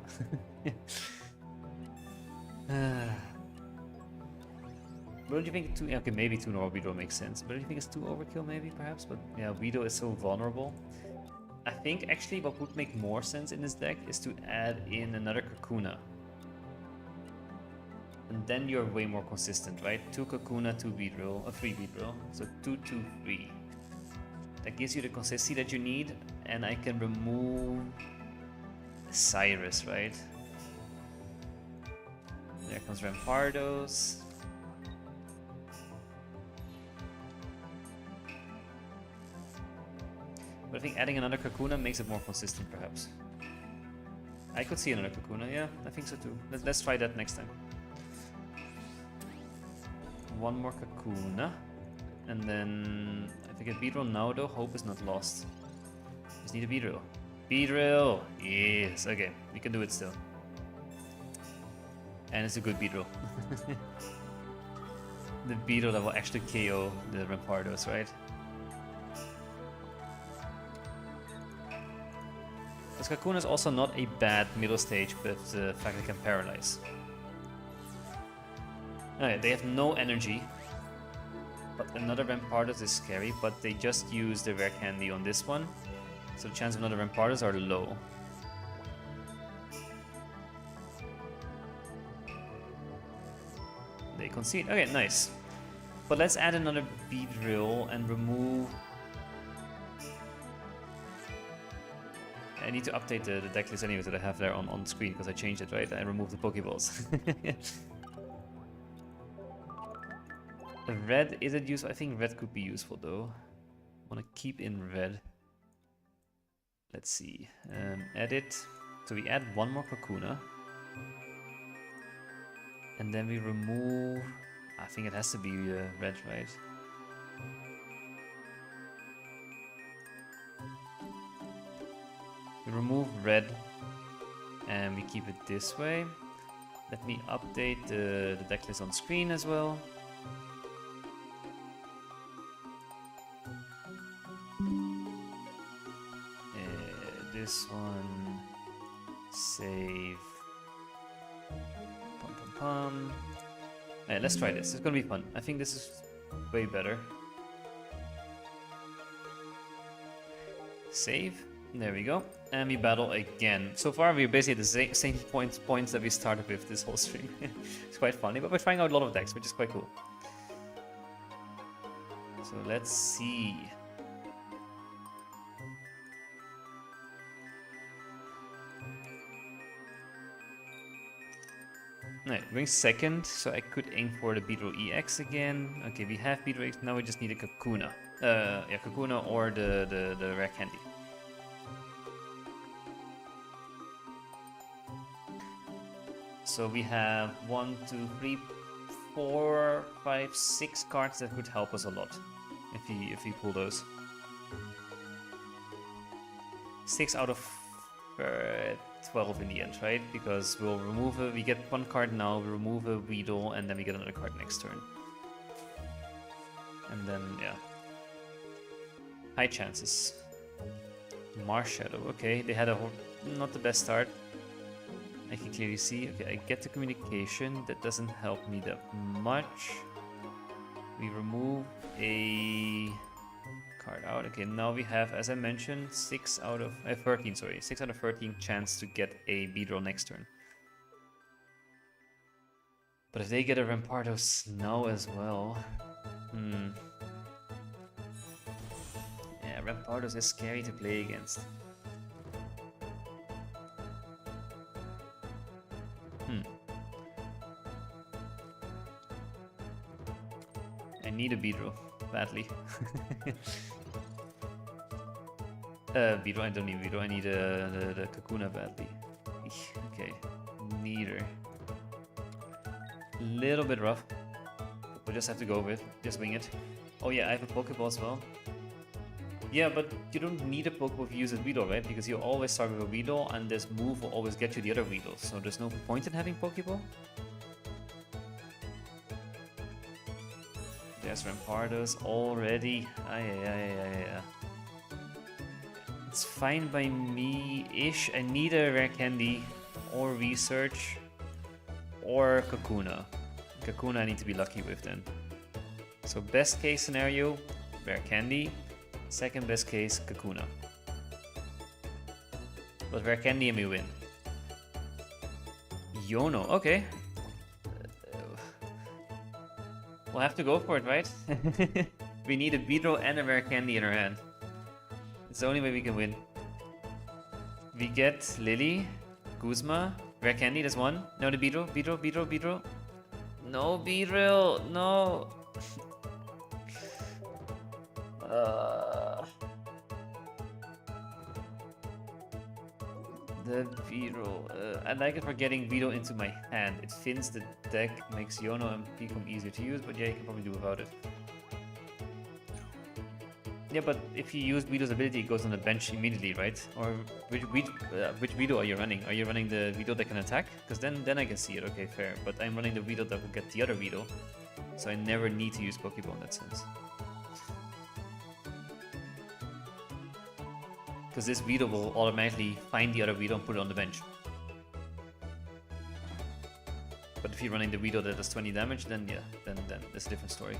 Don't you think okay, maybe 2 normal Beedrill makes sense. But don't you think it's too overkill, maybe, perhaps? But yeah, Beedrill is so vulnerable. I think actually what would make more sense in this deck is to add in another Kakuna. And then you're way more consistent, right? 2 Kakuna, 2 Beedrill, 3 Beedrill. So 2, 2, 3. That gives you the consistency that you need, and I can remove Cyrus, right? There comes Rampardos. But I think adding another Kakuna makes it more consistent, perhaps. I could see another Kakuna, yeah, I think so too. Let's try that next time. One more Kakuna. And then if I get Beedrill now though, hope is not lost. Just need a Beedrill. Beedrill! Yes, okay, we can do it still. And it's a good Beedrill. The Beedrill that will actually KO the Rampardos, right? Because Kakuna is also not a bad middle stage, but the fact it can paralyze. Okay, they have no energy. But another Rampardos is scary, but they just use the rare candy on this one. So the chance of another Rampardos are low. They concede. Okay, nice. But let's add another Beedrill and remove... I need to update the deck list anyway that I have there on screen because I changed it, right? I removed the Pokeballs. Red, is it useful? I think red could be useful though. I want to keep in red. Let's see. Edit. So we add one more Kakuna. And then we remove... I think it has to be red, right? We remove red and we keep it this way. Let me update the deck list on screen as well. This one, save. Pum pum pum. Alright, let's try this. It's gonna be fun. I think this is way better. Save. There we go. And we battle again. So far we're basically at the same points that we started with this whole stream. It's quite funny, but we're trying out a lot of decks, which is quite cool. So let's see. Alright, going second, so I could aim for the Beedrill EX again. Okay, we have Beedrill EX, now we just need a Kakuna. Yeah, Kakuna or the rare candy. So we have 1, 2, 3, 4, 5, 6 cards that could help us a lot if we pull those. 6 out of 12 in the end, right? Because we'll remove we get one card now, we remove a Weedle, and then we get another card next turn. And then, yeah. High chances. Marshadow, okay, they had not the best start. I can clearly see. Okay, I get the communication. That doesn't help me that much. We remove a card out. Okay, now we have, as I mentioned, 6 out of 13. Sorry, 6 out of 13 chance to get a Beedrill next turn. But if they get a Rampardos now as well, yeah, Rampardos is scary to play against. I need a Beedrill badly. Beedrill, I don't need Beedrill, I need the Kakuna badly. Okay, neither. Little bit rough. We'll just have to go with, just wing it. Oh yeah, I have a Pokeball as well. Yeah, but you don't need a Pokeball if you use a Weedle, right? Because you always start with a Weedle and this move will always get you the other Weedle. So there's no point in having Pokeball. There's Rampardos already. It's fine by me-ish. I need a rare candy or research or Kakuna. Kakuna I need to be lucky with then. So best case scenario, rare candy. Second best case, Kakuna. But rare candy and we win. Yono, okay. We'll have to go for it, right? We need a Beedrill and a rare candy in our hand. It's the only way we can win. We get Lily, Guzma, rare candy, there's one. No, the Beedrill, Beedrill. No, Beedrill, no. The Beedrill. I like it for getting Beedrill into my hand. It thins the deck, makes Yono and Picom easier to use, but yeah, you can probably do without it. Yeah, but if you use Vito's ability, it goes on the bench immediately, right? Or which Vito are you running? Are you running the Vito that can attack? Because then I can see it. Okay, fair. But I'm running the Vito that will get the other Vito, so I never need to use Pokeball in that sense. Because this Vito will automatically find the other Vito and put it on the bench. But if you're running the Vito that does 20 damage, then yeah, then that's a different story.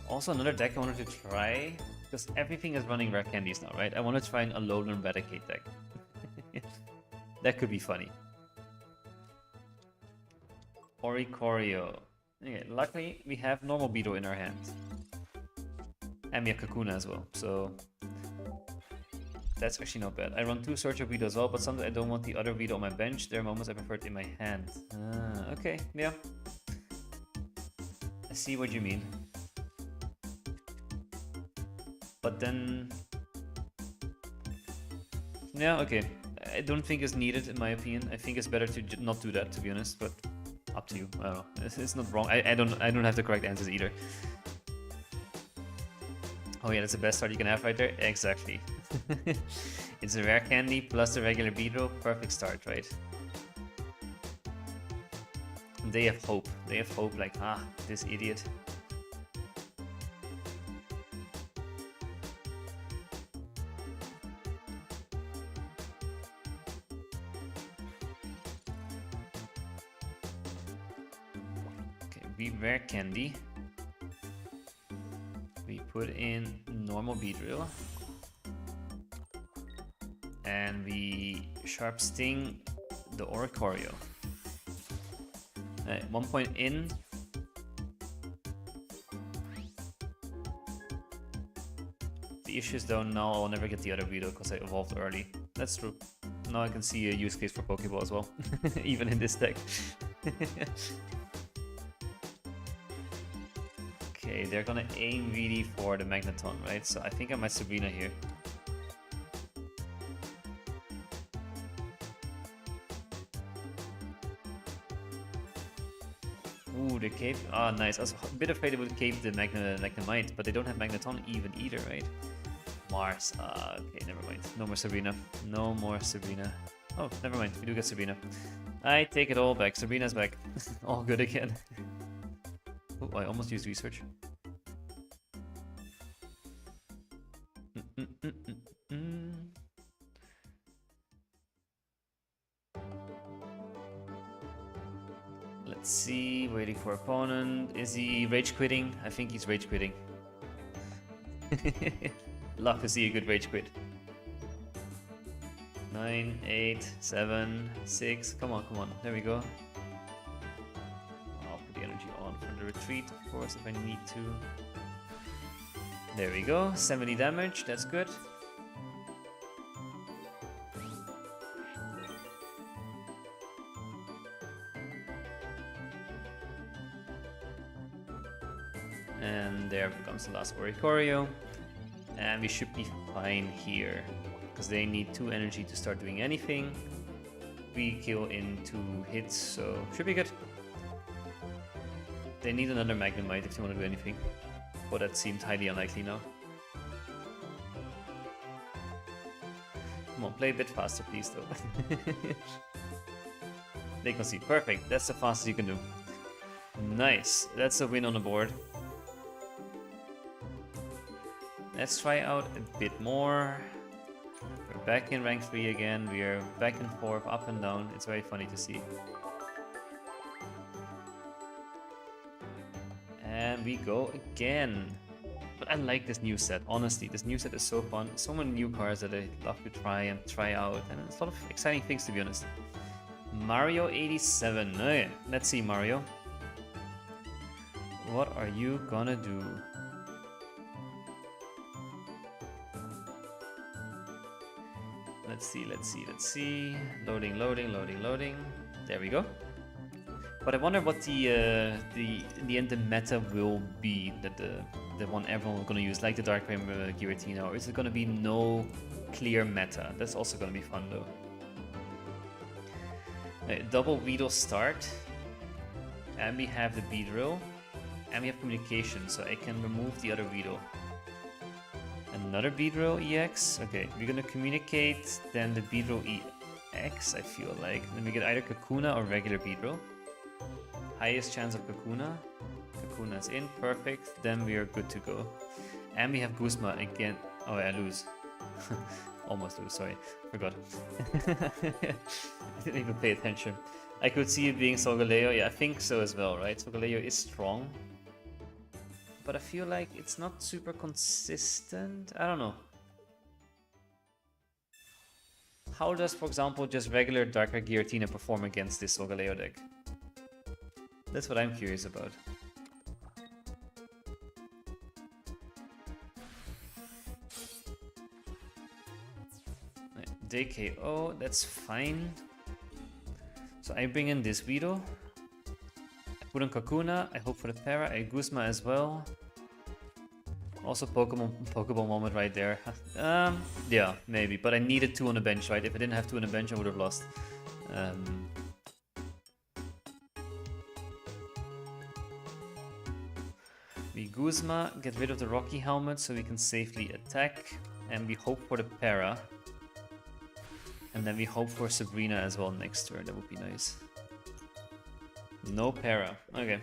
Also, another deck I wanted to try, because everything is running rare candies now, right? I want to try an Alolan Raticate deck. That could be funny. Oricorio. Okay, luckily, we have normal Beetle in our hand. And we have Kakuna as well, so that's actually not bad. I run 2 Searcher Beetle as well, but sometimes I don't want the other Beetle on my bench. There are moments I prefer it in my hand. Okay, yeah. I see what you mean. But then... yeah, okay. I don't think it's needed, in my opinion. I think it's better to not do that, to be honest, but up to you. I don't know. It's not wrong. I don't have the correct answers either. Oh yeah, that's the best start you can have right there. Exactly. It's a rare candy plus the regular Beedrill. Perfect start, right? They have hope. They have hope like, this idiot. Okay, we rare candy. We put in normal Beedrill. And we Sharp Sting the Oricorio. 1 point in. The issue is though now I'll never get the other Beedrill because I evolved early. That's true. Now I can see a use case for Pokeball as well, even in this deck. Okay, they're gonna aim really for the Magneton, right? So I think I might Sabrina here. Ooh, the Cape. Ah, nice. I was a bit afraid it would Cape the Magnemite, but they don't have Magneton even either, right? Mars. Okay, never mind. No more Sabrina. No more Sabrina. Oh, never mind. We do get Sabrina. I take it all back. Sabrina's back. All good again. Oh, I almost used research. Let's see, waiting for opponent. Is he rage quitting? I think he's rage quitting. Love to see a good rage quit. 9, 8, 7, 6. Come on, come on. There we go. I'll put the energy on for the retreat, of course, if I need to. There we go. 70 damage. That's good. And there comes the last Oricorio. And we should be fine here, because they need 2 energy to start doing anything. We kill in 2 hits, so should be good. They need another Magnemite if they want to do anything, but that seems highly unlikely now. Come on, play a bit faster, please, though. They can see. Perfect. That's the fastest you can do. Nice. That's a win on the board. Let's try out a bit more. We're back in rank 3 again. We are back and forth, up and down. It's very funny to see. And we go again. But I like this new set, honestly. This new set is so fun. So many new cards that I love to try and try out. And it's a lot of exciting things, to be honest. Mario 87. Okay, let's see, Mario. What are you gonna do? Let's see, let's see, let's see. Loading, loading, loading, loading. There we go. But I wonder what in the end the meta will be, that the one everyone is gonna use, like the Dark Rainbow Giratina, or is it gonna be no clear meta? That's also gonna be fun though. Double Weedle start. And we have the Beedrill. And we have communication, so I can remove the other Weedle. Another Beedrill EX. Okay, we're gonna communicate, then the Beedrill EX, I feel like. Then we get either Kakuna or regular Beedrill. Highest chance of Kakuna. Kakuna's in, perfect. Then we are good to go. And we have Guzma again. Oh, I lose. Almost lose, sorry. Forgot. I didn't even pay attention. I could see it being Solgaleo. Yeah, I think so as well, right? Solgaleo is strong. But I feel like it's not super consistent. I don't know. How does, for example, just regular Darker Giratina perform against this Solgaleo deck? That's what I'm curious about. DKO, that's fine. So I bring in this Weedle. I put on Kakuna, I hope for the Para, I Guzma as well. Also Pokeball moment right there. Yeah, maybe, but I needed 2 on the bench, right? If I didn't have 2 on the bench, I would have lost. We Guzma, get rid of the Rocky Helmet so we can safely attack. And we hope for the Para. And then we hope for Sabrina as well next turn, that would be nice. No Para, okay.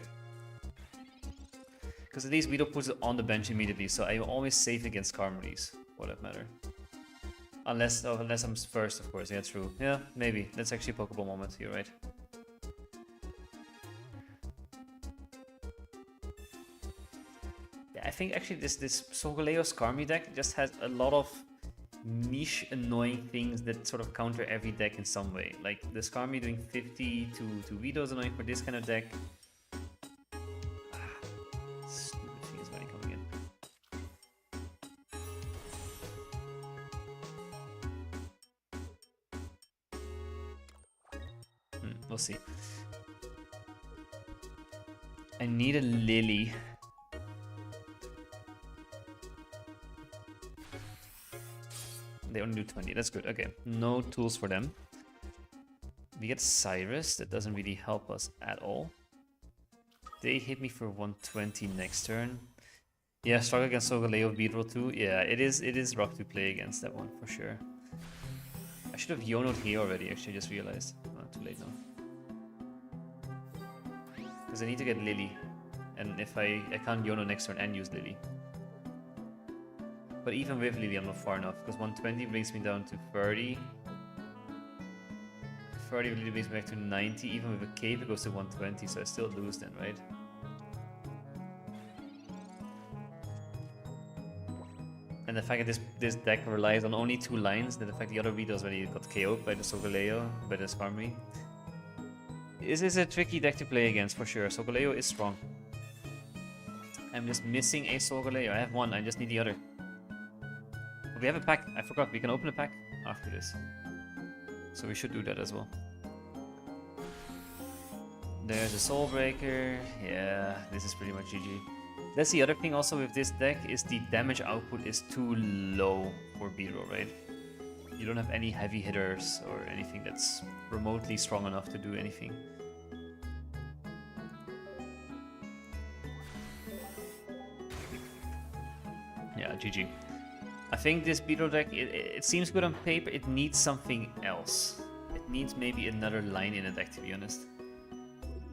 Because at least Weedle puts it on the bench immediately, so I'm always safe against Carmodies, for that matter. Unless I'm first, of course, yeah, true. Yeah, maybe. That's actually a Pokeball moment, you're right. Yeah, I think actually this Solgaleo Skarmy deck just has a lot of niche annoying things that sort of counter every deck in some way. Like the Skarmy doing 50 to Weedle is annoying for this kind of deck. Stupid thing is running coming in. We'll see. I need a Lily. They only do 20, that's good, okay. No tools for them. We get Cyrus, that doesn't really help us at all. They hit me for 120 next turn. Yeah, struggle against Solgaleo, Beedrill too. Yeah, it is rough to play against that one, for sure. I should have Yono'd here already, actually, I just realized. Oh, too late now. Because I need to get Lily. And if I can't Yono next turn and use Lily. But even with Lily, I'm not far enough, because 120 brings me down to 30. 30 with Lily brings me back to 90. Even with a cave, it goes to 120, so I still lose then, right? And the fact that this deck relies on only 2 lines, that the fact the other Weedles already got KO'd by the Solgaleo, by the Skarmory. This is a tricky deck to play against, for sure. Solgaleo is strong. I'm just missing a Solgaleo. I have one, I just need the other. We have a pack. I forgot. We can open a pack after this. So we should do that as well. There's a Soul Breaker. Yeah, this is pretty much GG. That's the other thing also with this deck, is the damage output is too low for Beedrill, right? You don't have any heavy hitters or anything that's remotely strong enough to do anything. Yeah, GG. I think this Beedrill deck, it seems good on paper, it needs something else. It needs maybe another line in the deck, to be honest.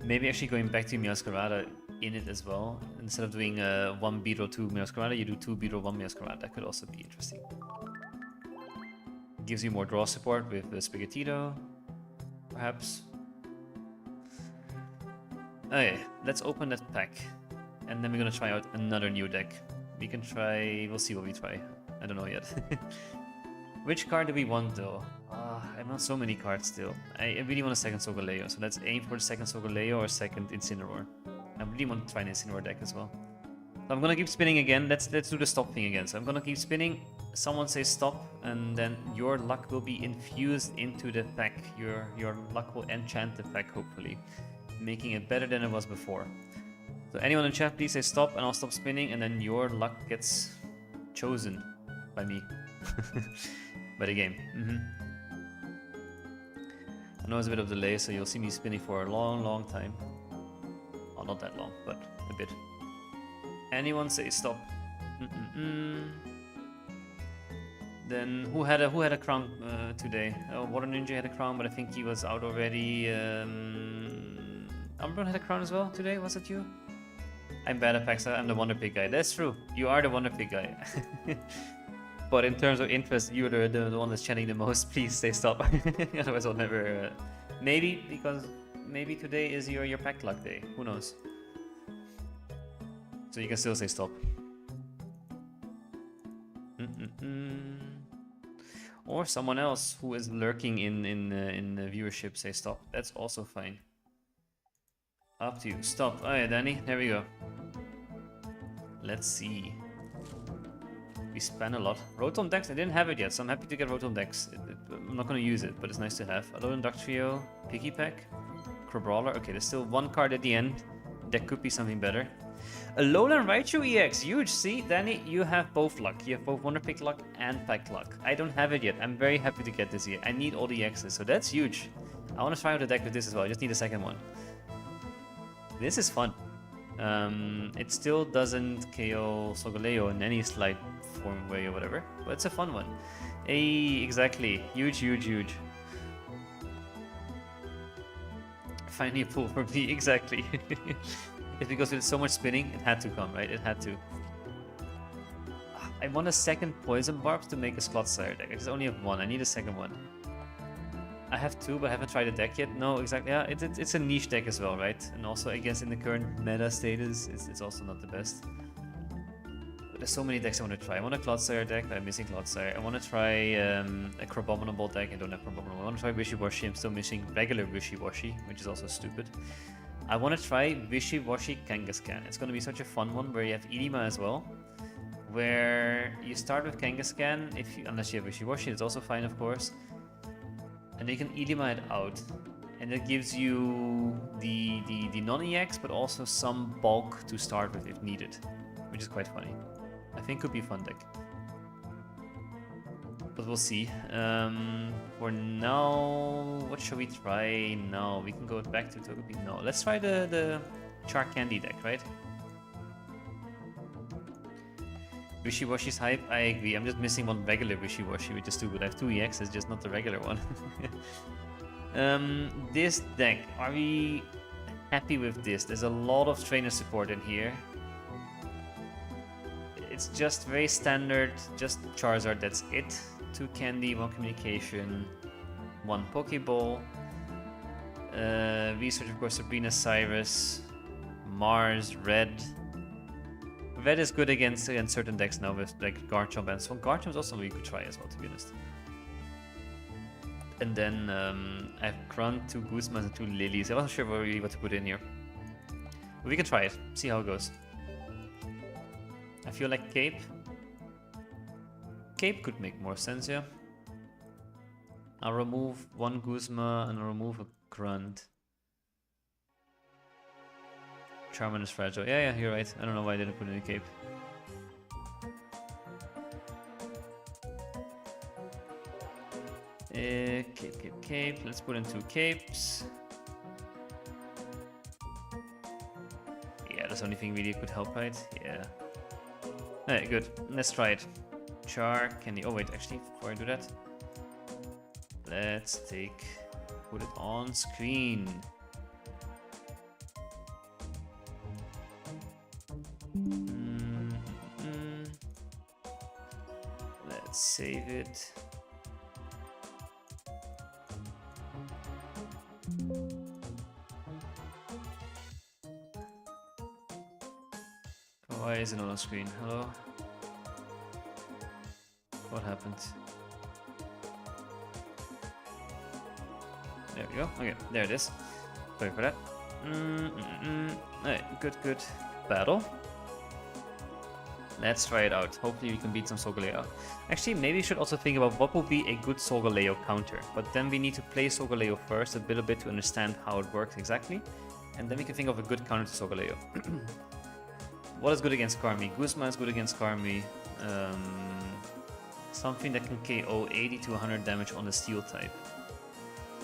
Maybe actually going back to Meowscarada in it as well. Instead of doing 1 Beedrill, 2 Meowscarada, you do 2 Beedrill, 1 Meowscarada. That could also be interesting. Gives you more draw support with the Sprigatito, perhaps. Okay, let's open that pack. And then we're gonna try out another new deck. We can try, we'll see what we try. I don't know yet. Which card do we want though? I want so many cards still. I really want a second Solgaleo, so let's aim for the second Solgaleo or second Incineroar. I really want to try an Incineroar deck as well. So I'm gonna keep spinning again. Let's do the stop thing again. So I'm gonna keep spinning. Someone says stop, and then your luck will be infused into the pack. Your luck will enchant the pack, hopefully, making it better than it was before. So anyone in chat, please say stop, and I'll stop spinning, and then your luck gets chosen by me. By the game. I know it's a bit of delay, so you'll see me spinning for a long time. Well, not that long, but a bit. Anyone say stop? Then who had a crown today? Water Ninja had a crown, but I think he was out already. Umbron had a crown as well today. Was it you? I'm bad at Paxa. I'm the Wonder Pig guy. That's true. You are the Wonder Pig guy. But in terms of interest, you're the one that's chanting the most. Please say stop. Otherwise, I'll never. Maybe because maybe today is your pack luck day. Who knows? So you can still say stop. Or someone else who is lurking in the viewership say stop. That's also fine. Up to you. Stop. Oh yeah, Danny. There we go. Let's see. We spam a lot. Rotom Dex, I didn't have it yet, so I'm happy to get Rotom Dex. I'm not going to use it, but it's nice to have. Alolan Ductrio, Piggy Pack, Crabrawler. Okay, there's still one card at the end. That could be something better. Alolan Raichu EX, huge. See, Danny, you have both luck. You have both Wonder Pig luck and Pack luck. I don't have it yet. I'm very happy to get this here. I need all the EXs, so that's huge. I want to try out the deck with this as well. I just need a second one. This is fun. It still doesn't KO Solgaleo in any slight form, way, or whatever, but it's a fun one. Hey, exactly. Huge. Finally a pull for me, exactly. It's because with so much spinning, it had to come, right? It had to. I want a second Poison Barbs to make a Clodsire deck. I just only have one. I need a second one. I have two, but I haven't tried the deck yet. No, exactly. Yeah, it's a niche deck as well, right? And also, I guess in the current meta status, it's also not the best. But there's so many decks I want to try. I want a Clodsire deck, but I'm missing Clodsire. I want to try a Crabominable deck. I don't have Crabominable. I want to try Wishy-Washy. I'm still missing regular Wishy-Washy, which is also stupid. I want to try Wishy-Washy Kangaskhan. It's going to be such a fun one where you have Edema as well. Where you start with Kangaskhan, unless you have Wishy-Washy, it's also fine, of course. And you can Edema it out, and that gives you the non-EX, but also some bulk to start with if needed, which is quite funny. I think could be a fun deck, but we'll see. For now, what should we try now? We can go back to Togepi. No, let's try the Charcandy deck, right? Wishy-Washy's hype, I agree. I'm just missing one regular Wishy-Washy, which is too good. I have two EXs, just not the regular one. This deck, are we happy with this? There's a lot of trainer support in here. It's just very standard, just Charizard, that's it. 2 Candy, 1 Communication, 1 Pokeball. Research, of course, Sabrina, Cyrus, Mars, Red. Red is good against certain decks now with like Garchomp and so on. Garchomp is also something you could try as well, to be honest. And then I have Grunt, 2 Guzmas, and 2 Lilies. I wasn't sure really what to put in here. But we can try it, see how it goes. I feel like Cape. Cape could make more sense, yeah. I'll remove 1 Guzma and I'll remove a Grunt. Charmin is fragile. Yeah, you're right. I don't know why I didn't put in a Cape. Cape. Let's put in 2 Capes. Yeah, that's the only thing really could help, right? Yeah. Alright, good. Let's try it. Candy. Oh wait, actually, before I do that, let's put it on screen. Let's save it. Why is it not on screen? Hello? What happened? There we go. Okay, there it is. Sorry for that. Alright, good. Battle. Let's try it out. Hopefully we can beat some Solgaleo. Actually, maybe we should also think about what would be a good Solgaleo counter. But then we need to play Solgaleo first a bit to understand how it works exactly. And then we can think of a good counter to Solgaleo. What is good against Karmi? Guzma is good against Karmi. Something that can KO 80 to 100 damage on the Steel type.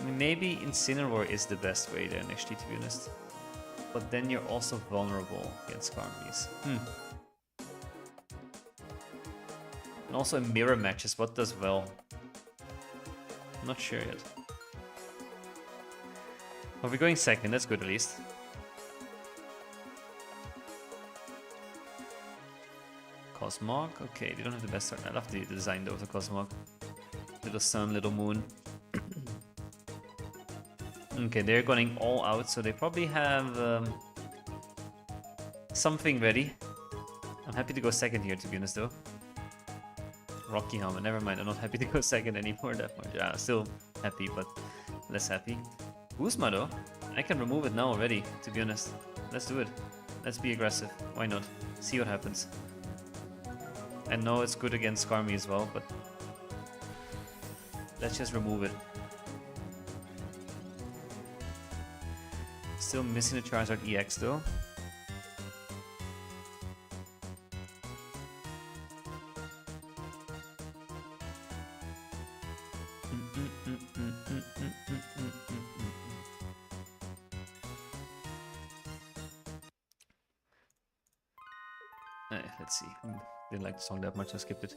I mean, maybe Incineroar is the best way there, actually, to be honest. But then you're also vulnerable against Skarmies. And also in mirror matches, what does well? I'm not sure yet. Well, we're going second, that's good at least. Cosmog, okay, they don't have the best start. I love the design though of the Cosmog. Little sun, little moon. Okay, they're going all out, so they probably have something ready. I'm happy to go second here, to be honest, though. Rocky Helmet, never mind. I'm not happy to go second anymore that much. Yeah, still happy, but less happy. Guzma, though, I can remove it now already, to be honest. Let's do it. Let's be aggressive. Why not? See what happens. I know it's good against Skarmy as well, but let's just remove it. Still missing the Charizard EX though. Let's see. Didn't like the song that much, I skipped it.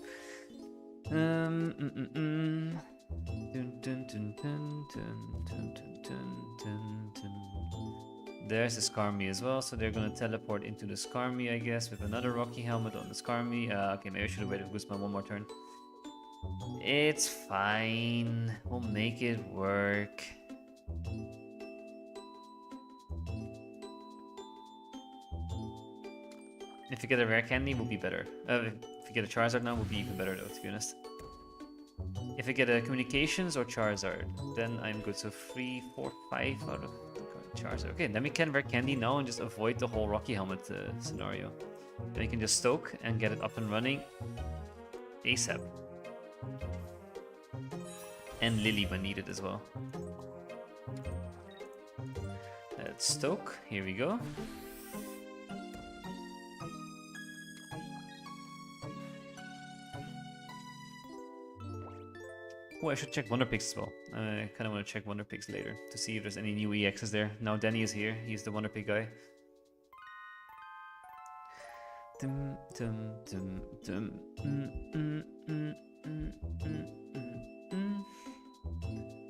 There's the Skarmy as well, so they're gonna teleport into the Skarmy, I guess, with another Rocky Helmet on the Skarmy. Okay, maybe I should have waited for Guzma one more turn. It's fine. We'll make it work. If you get a rare candy, will be better. If you get a Charizard now, will be even better though, to be honest. If I get a Communications or Charizard, then I'm good. So 3, 4, 5 out of Charizard. Okay, then we can rare candy now and just avoid the whole Rocky Helmet scenario. Then we can just Stoke and get it up and running ASAP. And Lily when needed as well. Let's Stoke. Here we go. Oh, I should check Wonder Pigs as well. I kind of want to check Wonder Pigs later to see if there's any new EXs there. Now Danny is here. He's the Wonder Pig guy.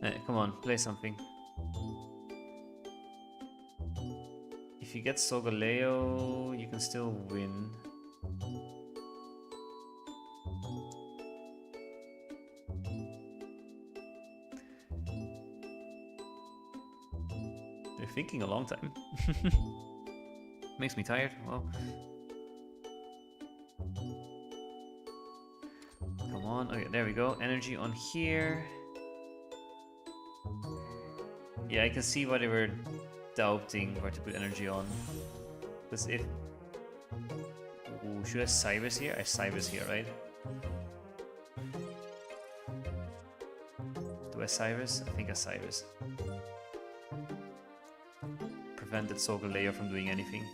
Hey, come on, play something. If you get Solgaleo, you can still win. They're thinking a long time. Makes me tired. Well, come on. Okay, there we go. Energy on here. Yeah, I can see why they were doubting where to put energy on. Because if... Ooh, should I Cyrus here? I Cyrus here, right? Do I Cyrus? I think I Cyrus. Prevented Solgaleo from doing anything.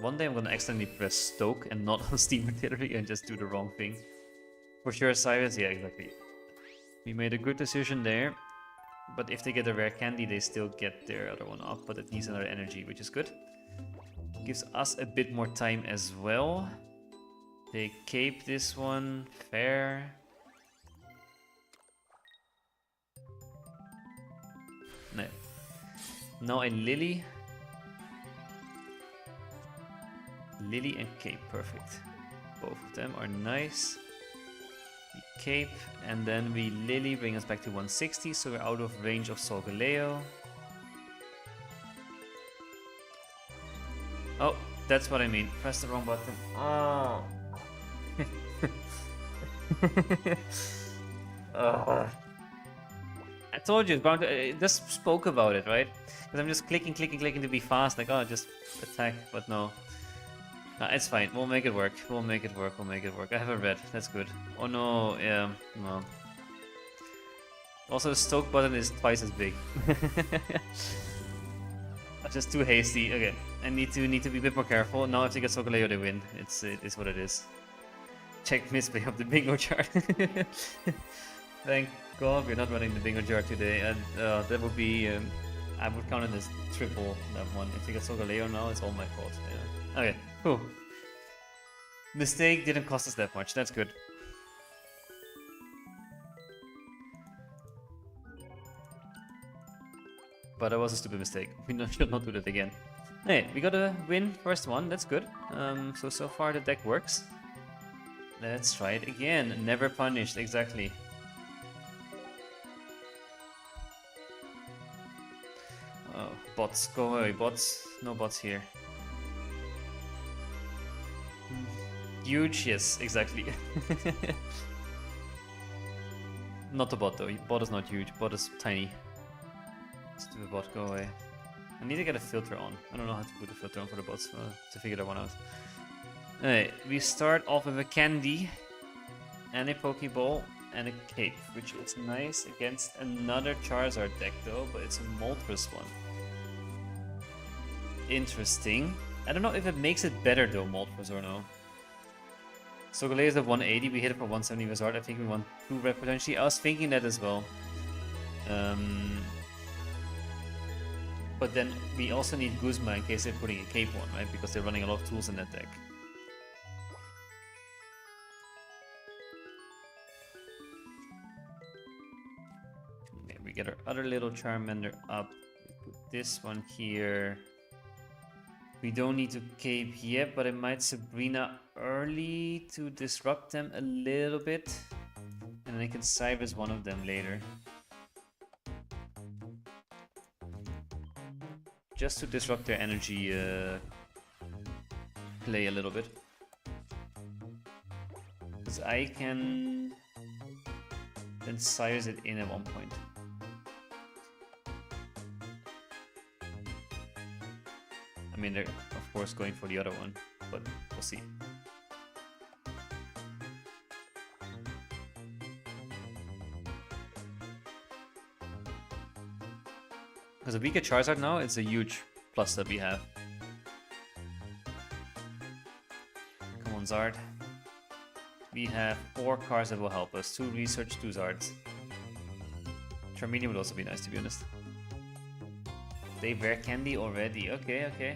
One day I'm gonna accidentally press Stoke and not on Steam Artillery and just do the wrong thing. For sure, Cyrus? Yeah, exactly. We made a good decision there. But if they get a rare candy, they still get their other one up, but it needs another energy, which is good. Gives us a bit more time as well. They cape this one. Fair. No. Now a Lily. Lily and Cape, perfect. Both of them are nice. We Cape, and then we Lily, bring us back to 160, so we're out of range of Solgaleo. Oh, that's what I mean. Press the wrong button. Oh. I told you, I just spoke about it, right? Because I'm just clicking to be fast, like, oh, just attack, but no. No, it's fine. We'll make it work. We'll make it work. We'll make it work. I have a red. That's good. Oh no, yeah, no. Also, the Stoke button is twice as big. Just too hasty. Okay, I need to be a bit more careful. Now if they get Solgaleo, they win. It's what it is. Check misplay of the bingo chart. Thank God we're not running the bingo chart today, and that would be. I would count it as triple that one. If you get Solgaleo now, it's all my fault. Yeah. Okay, cool. Mistake didn't cost us that much. That's good. But that was a stupid mistake. We should not do that again. Hey, we got a win, first one. That's good. So far the deck works. Let's try it again. Never punished, exactly. Oh, bots, go away, bots. No bots here. Huge, yes, exactly. Not the bot though. Bot is not huge. Bot is tiny. Stupid bot, go away. I need to get a filter on. I don't know how to put a filter on for the bots to figure that one out. Alright, we start off with a candy and a Pokeball and a cape, which is nice against another Charizard deck though, but it's a Moltres one. Interesting. I don't know if it makes it better though, Moltres or no. Solgaleo is at 180, we hit it for 170 with Zard. I think we want 2 red potentially. I was thinking that as well. But then we also need Guzma in case they're putting a cape on, right? Because they're running a lot of tools in that deck. Okay, we get our other little Charmander up. We put this one here. We don't need to cape yet, but I might Sabrina early to disrupt them a little bit. And then I can Cyrus one of them later. Just to disrupt their energy play a little bit. Because I can then Cyrus it in at one point. I mean, they're of course going for the other one, but we'll see. Because if we get Charizard now, it's a huge plus that we have. Come on, Zard. We have 4 cards that will help us. 2 research, 2 Zards. Charmeleon would also be nice, to be honest. They bear candy already. Okay, okay.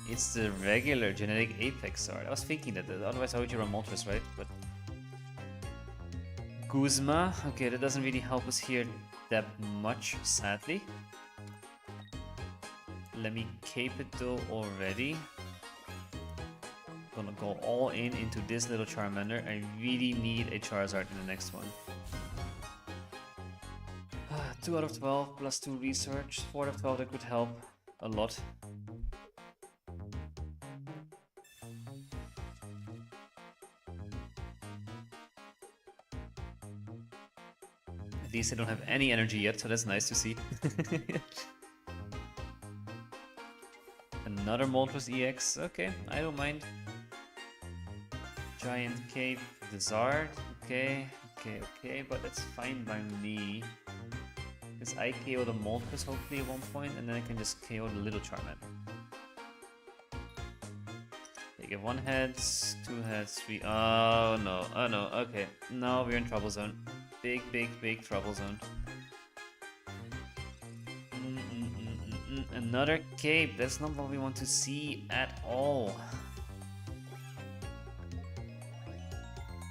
It's the regular genetic Apex Zard. I was thinking that, otherwise how would you run Moltres, right? But Guzma. Okay, that doesn't really help us here that much, sadly. Let me cape it though already. Gonna go all in into this little Charmander. I really need a Charizard in the next one. 2 out of 12 plus 2 research. 4 out of 12, that could help a lot. At least I don't have any energy yet, so that's nice to see. Another Moltres EX. Okay, I don't mind. Giant Cape, the Zard. Okay, okay, but that's fine by me. Because I KO the Moltres hopefully at one point, and then I can just KO the little Charmander. They get 1 heads, 2 heads, 3. Oh no, okay. Now we're in trouble zone. Big trouble zone. Another cape. That's not what we want to see at all.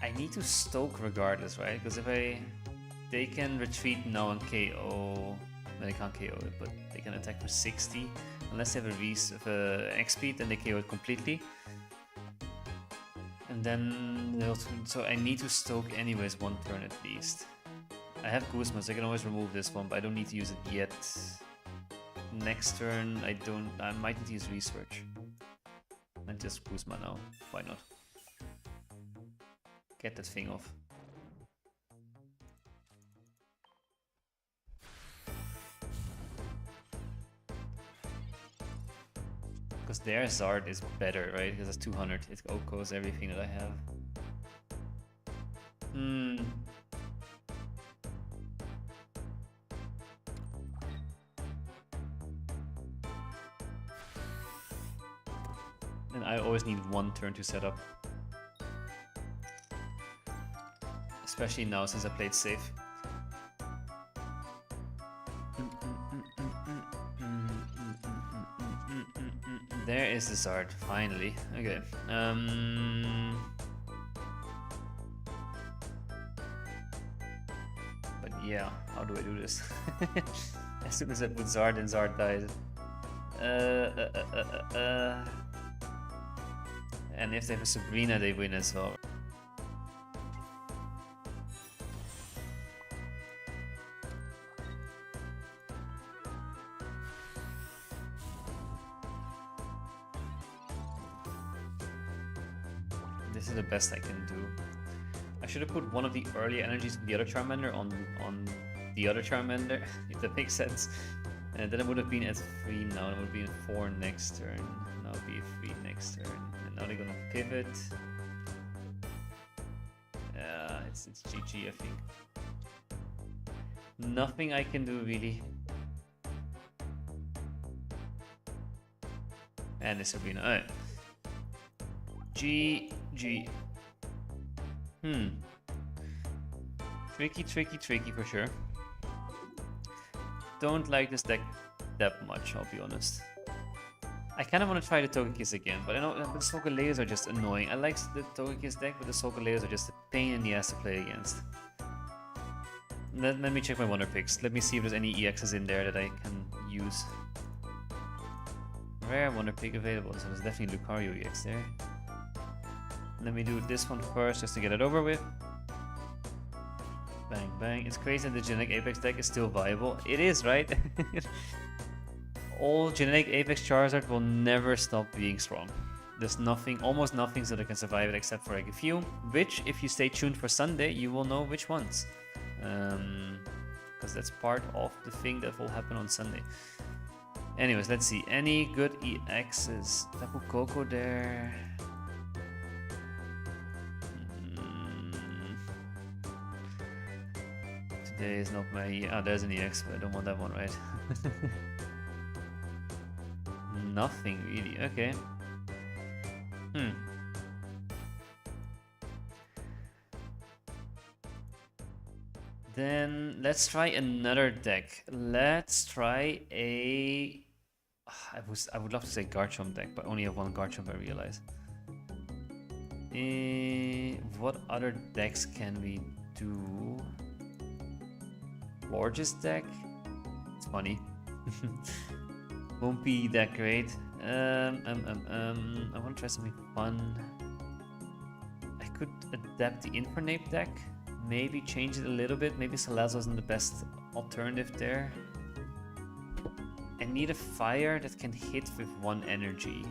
I need to stoke regardless, right? Because if they can retreat now and KO. No, they can't KO it, but they can attack for 60. Unless they have a X speed, then they KO it completely. And then so I need to stoke anyways 1 turn at least. I have Guzma, so I can always remove this one, but I don't need to use it yet. Next turn, I might need to use research. And just Guzma now. Why not? Get that thing off. Because their Zard is better, right? Because it's 200. It OHKOs everything that I have. And I always need 1 turn to set up. Especially now since I played safe. There is the Zard, finally. Okay. But yeah, how do I do this? As soon as I put Zard and Zard dies. And if they have a Sabrina, they win as well. This is the best I can do. I should have put one of the early energies from the other Charmander on the other Charmander, if that makes sense. And then it would have been at 3 now, it would have been 4 next turn. Now it would be 3 next turn. And now they're gonna pivot. It's GG, I think. Nothing I can do really. And this will be alright. GG. Tricky for sure. Don't like this deck that much, I'll be honest. I kind of want to try the Togekiss again, but I know the Socoleos are just annoying. I like the Togekiss deck, but the Socoleos are just a pain in the ass to play against. Let me check my Wonder Picks. Let me see if there's any EXs in there that I can use. Rare Wonder Pick available, so there's definitely Lucario EX there. Let me do this one first, just to get it over with. Bang, bang. It's crazy that the Genetic Apex deck is still viable. It is, right? All Genetic Apex Charizard will never stop being strong. There's nothing, almost nothing that can survive it except for like a few, which, if you stay tuned for Sunday, you will know which ones. Because that's part of the thing that will happen on Sunday. Anyways, let's see. Any good EXs? Tapu Koko there. Today is not my... Ah, there's an EX, but I don't want that one, right? Nothing really. Okay. Then let's try another deck. Let's try a... I would love to say Garchomp deck, but I only have one Garchomp, I realize. What other decks can we do? Lorges deck? It's funny. Won't be that great. I want to try something fun. I could adapt the Infernape deck. Maybe change it a little bit. Maybe Salazzle isn't the best alternative there. I need a fire that can hit with 1 energy.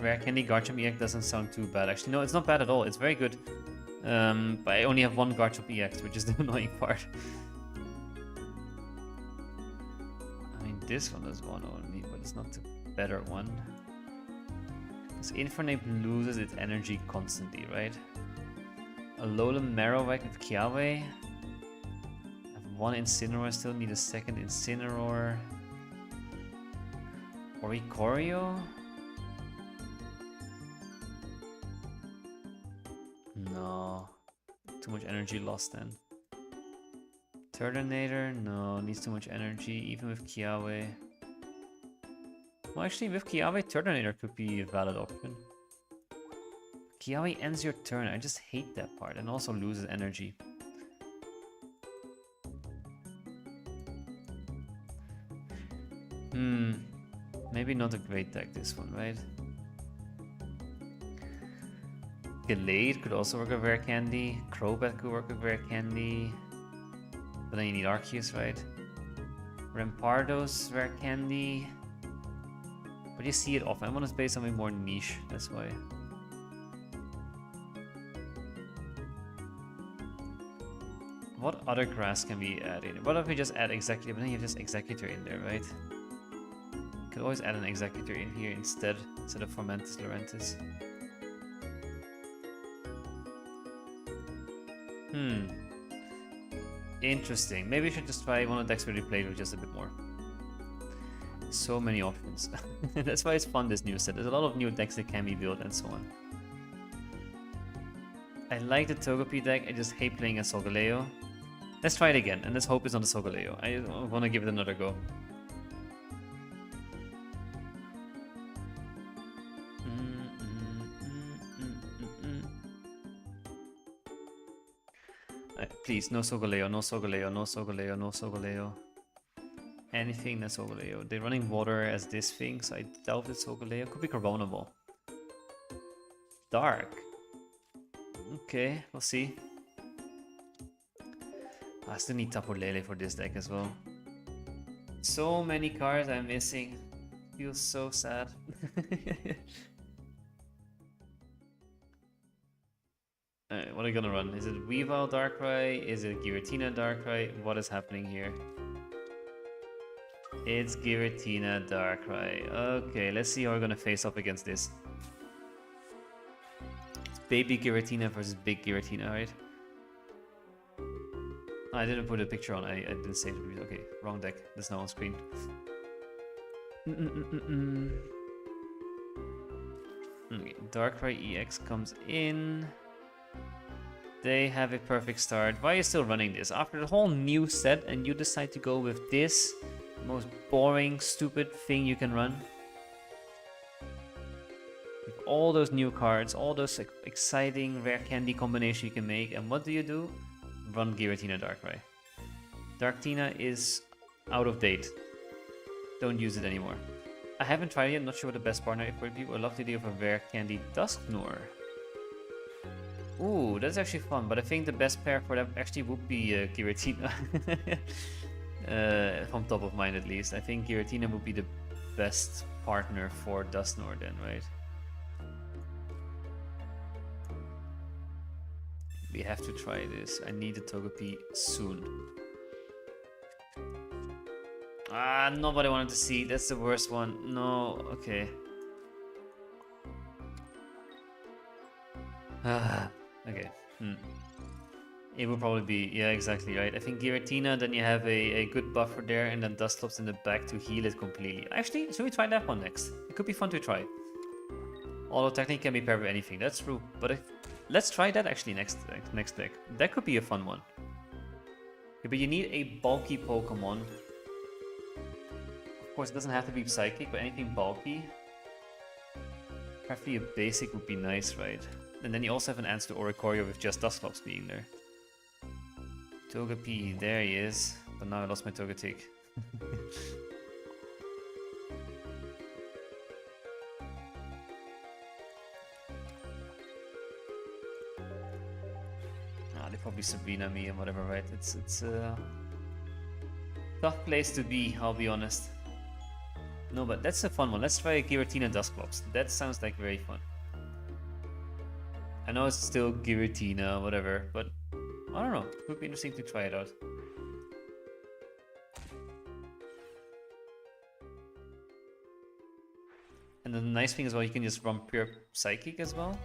Rare Candy Garchomp EX doesn't sound too bad. Actually, no, it's not bad at all. It's very good. But I only have 1 Garchomp EX, which is the annoying part. I mean, this one is 1 only, but it's not the better one. Because Infernape loses its energy constantly, right? Alolan Marowak with Kiawe. I have 1 Incineroar, I still need a second Incineroar. Oricorio? No. Too much energy lost then. Turtonator? No, needs too much energy, even with Kiawe. Well, actually, with Kiawe, Turtonator could be a valid option. Kiawe ends your turn. I just hate that part, and also loses energy. Maybe not a great deck, this one, right? Gallade could also work with Rare Candy. Crobat could work with Rare Candy. But then you need Arceus, right? Rampardos, Rare Candy. But you see it often. I want to play something more niche, that's why. What other grass can we add in? What if we just add Executor? But then you have just Executor in there, right? Could always add an Executor in here instead of Formentus Laurentis. Interesting. Maybe we should just try one of the decks we already played with just a bit more. So many options. That's why it's fun, this new set. There's a lot of new decks that can be built and so on. I like the Togepi deck, I just hate playing a Solgaleo. Let's try it again, and let's hope it's on the Solgaleo. I want to give it another go. Please, no Solgaleo, no Solgaleo, no Solgaleo, no Solgaleo. Anything that's Solgaleo. They're running water as this thing, so I doubt it's Solgaleo. Could be Carbonable. Dark. Okay, we'll see. I still need Tapu Lele for this deck as well. So many cards I'm missing. Feels so sad. Alright, what are you gonna run? Is it Weavile Darkrai? Is it Giratina Darkrai? What is happening here? It's Giratina Darkrai. Okay, let's see how we're gonna face up against this. It's baby Giratina versus big Giratina, right? I didn't put a picture on, I didn't save it. Okay, wrong deck. There's no on screen. Okay, Darkrai EX comes in. They have a perfect start. Why are you still running this? After the whole new set and you decide to go with this most boring, stupid thing you can run? With all those new cards, all those exciting rare candy combination you can make, and what do? Run Giratina Darkrai. Darktina is out of date. Don't use it anymore. I haven't tried it yet, not sure what the best partner is for people. I love the idea of a rare candy Dusknoir. Ooh, that's actually fun, but I think the best pair for that actually would be Giratina. From top of mind at least. I think Giratina would be the best partner for Dusknoir then, right? We have to try this. I need a Togepi soon. Ah, not what I wanted to see. That's the worst one. No, okay. Ah, okay. It will probably be, yeah, exactly right. I think Giratina, then you have a good buffer there, and then Dusclops in the back to heal it completely. Actually, should we try that one next? It could be fun to try. Although technically it can be paired with anything, that's true. But let's try that actually next deck. That could be a fun one. Okay, but you need a bulky Pokemon. Of course, it doesn't have to be Psychic, but anything bulky. Preferably a basic would be nice, right? And then you also have an answer to Oricorio with just Dusclops being there. Togepi, there he is. But now I lost my Togetic. They probably Sabrina me and whatever, right? It's a tough place to be, I'll be honest. No, but that's a fun one. Let's try Giratina Dusclops. That sounds like very fun. I know it's still Giratina, whatever, but I don't know. It would be interesting to try it out. And the nice thing as well, you can just run pure Psychic as well.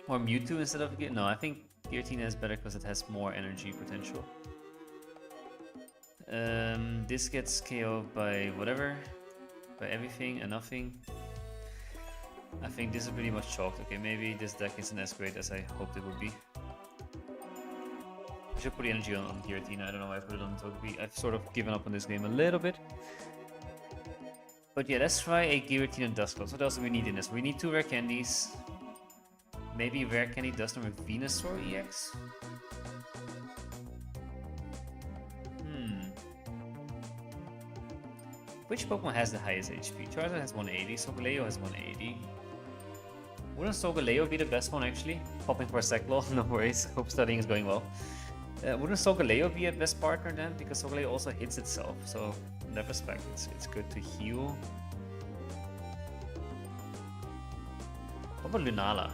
Or Mewtwo instead of... No, I think Giratina is better because it has more energy potential. This gets KO'd by whatever. By everything and nothing. I think this is pretty much chalked. Okay, maybe this deck isn't as great as I hoped it would be. I should put the energy on Giratina. I don't know why I put it on Togepi. I've sort of given up on this game a little bit. But yeah, let's try a Giratina Dusclops. What else do we need in this? We need 2 rare candies. Maybe rare candy Dusknoir with Venusaur EX? Which Pokemon has the highest HP? Charizard has 180, Solgaleo has 180. Wouldn't Solgaleo be the best one actually? Popping for a Seclol, no worries. Hope studying is going well. Wouldn't Solgaleo be a best partner then? Because Solgaleo also hits itself, so in that respect it's good to heal. What about Lunala?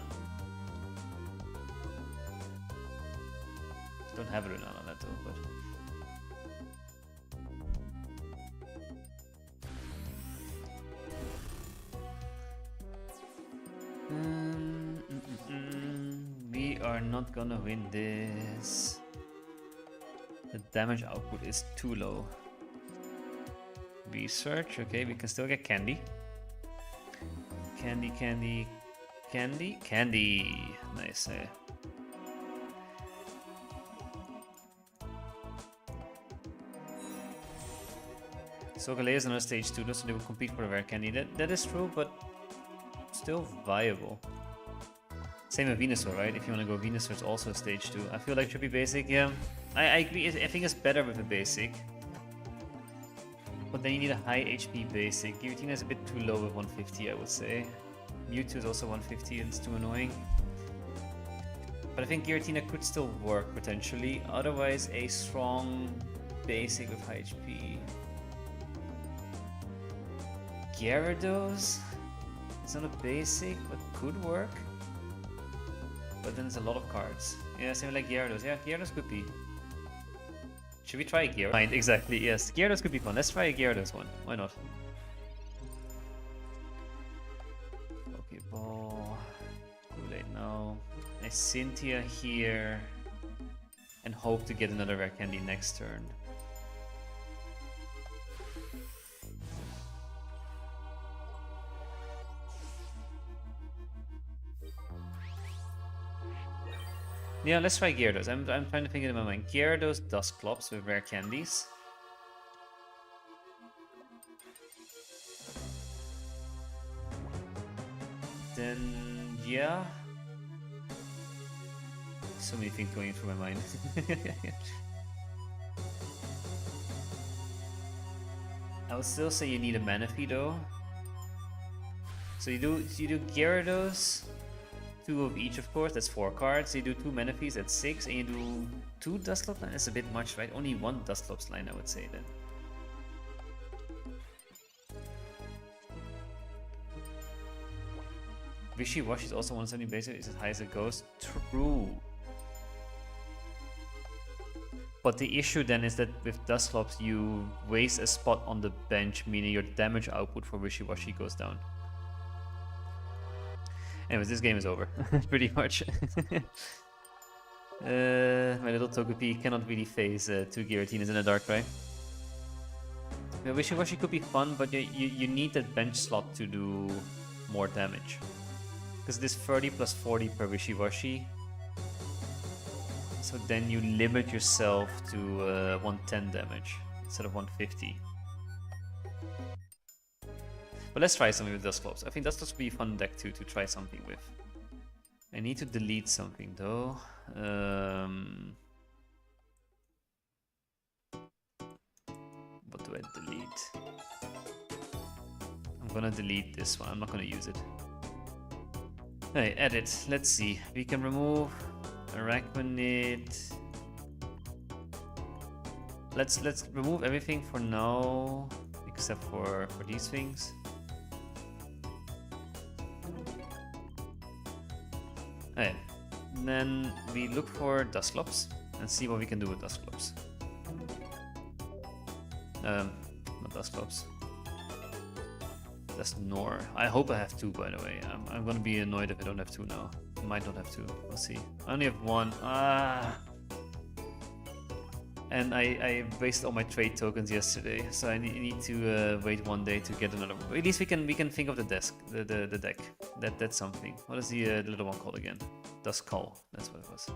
Don't have a Lunala that though, but... We are not gonna win this. The damage output is too low. Research, okay, we can still get candy. Candy, candy, candy, candy. Nice. Solgaleo is another stage 2, so they will compete for the rare candy. That is true, but still viable. Same with Venusaur, right? If you want to go Venusaur, it's also stage 2. I feel like it should be basic, yeah. I agree, I think it's better with a basic. But then you need a high HP basic. Giratina is a bit too low with 150, I would say. Mewtwo is also 150 and it's too annoying. But I think Giratina could still work potentially. Otherwise, a strong basic with high HP. Gyarados? It's not a basic, but could work. But then it's a lot of cards. Yeah, same like Gyarados. Yeah, Gyarados could be. Should we try a Gyarados? Fine, exactly, yes. Gyarados could be fun. Let's try a Gyarados one. Why not? Pokeball. Too late now. A Cynthia here. And hope to get another rare candy next turn. Yeah, let's try Gyarados. I'm trying to think in my mind. Gyarados, Dusclops with rare candies. Then, yeah. So many things going through my mind. I would still say you need a Manaphy though. So you do Gyarados. 2 of each, of course, that's 4 cards. You do 2 Manaphys, that's 6, and you do 2 Dusclops line. That's a bit much, right? Only 1 Dusclops line, I would say then. Wishy-Washy is also 170 basic, is as high as it goes. True. But the issue then is that with Dusclops, you waste a spot on the bench, meaning your damage output for Wishy-Washy goes down. Anyways, this game is over, pretty much. My little Togepi cannot really face 2 Giratinas in the dark, right? Yeah, Wishy-Washy could be fun, but you need that bench slot to do more damage. Because this 30 plus 40 per Wishy-Washy. So then you limit yourself to 110 damage instead of 150. But let's try something with Dusclops. I think Dusclops would be a fun deck too to try something with. I need to delete something though. What do I delete? I'm gonna delete this one. I'm not gonna use it. Hey, edit. Let's see. We can remove Araquanid. Let's remove everything for now, except for these things. Okay. And then we look for Dusclops and see what we can do with Dusclops. Not Dusclops. That's Nor. I hope I have 2, by the way. I'm gonna be annoyed if I don't have 2 now. I might not have 2. We'll see. I only have 1. And I wasted all my trade tokens yesterday, so I need to wait 1 day to get another one. At least we can think of the deck. That's something. What is the little one called again? Duskull. That's what it was.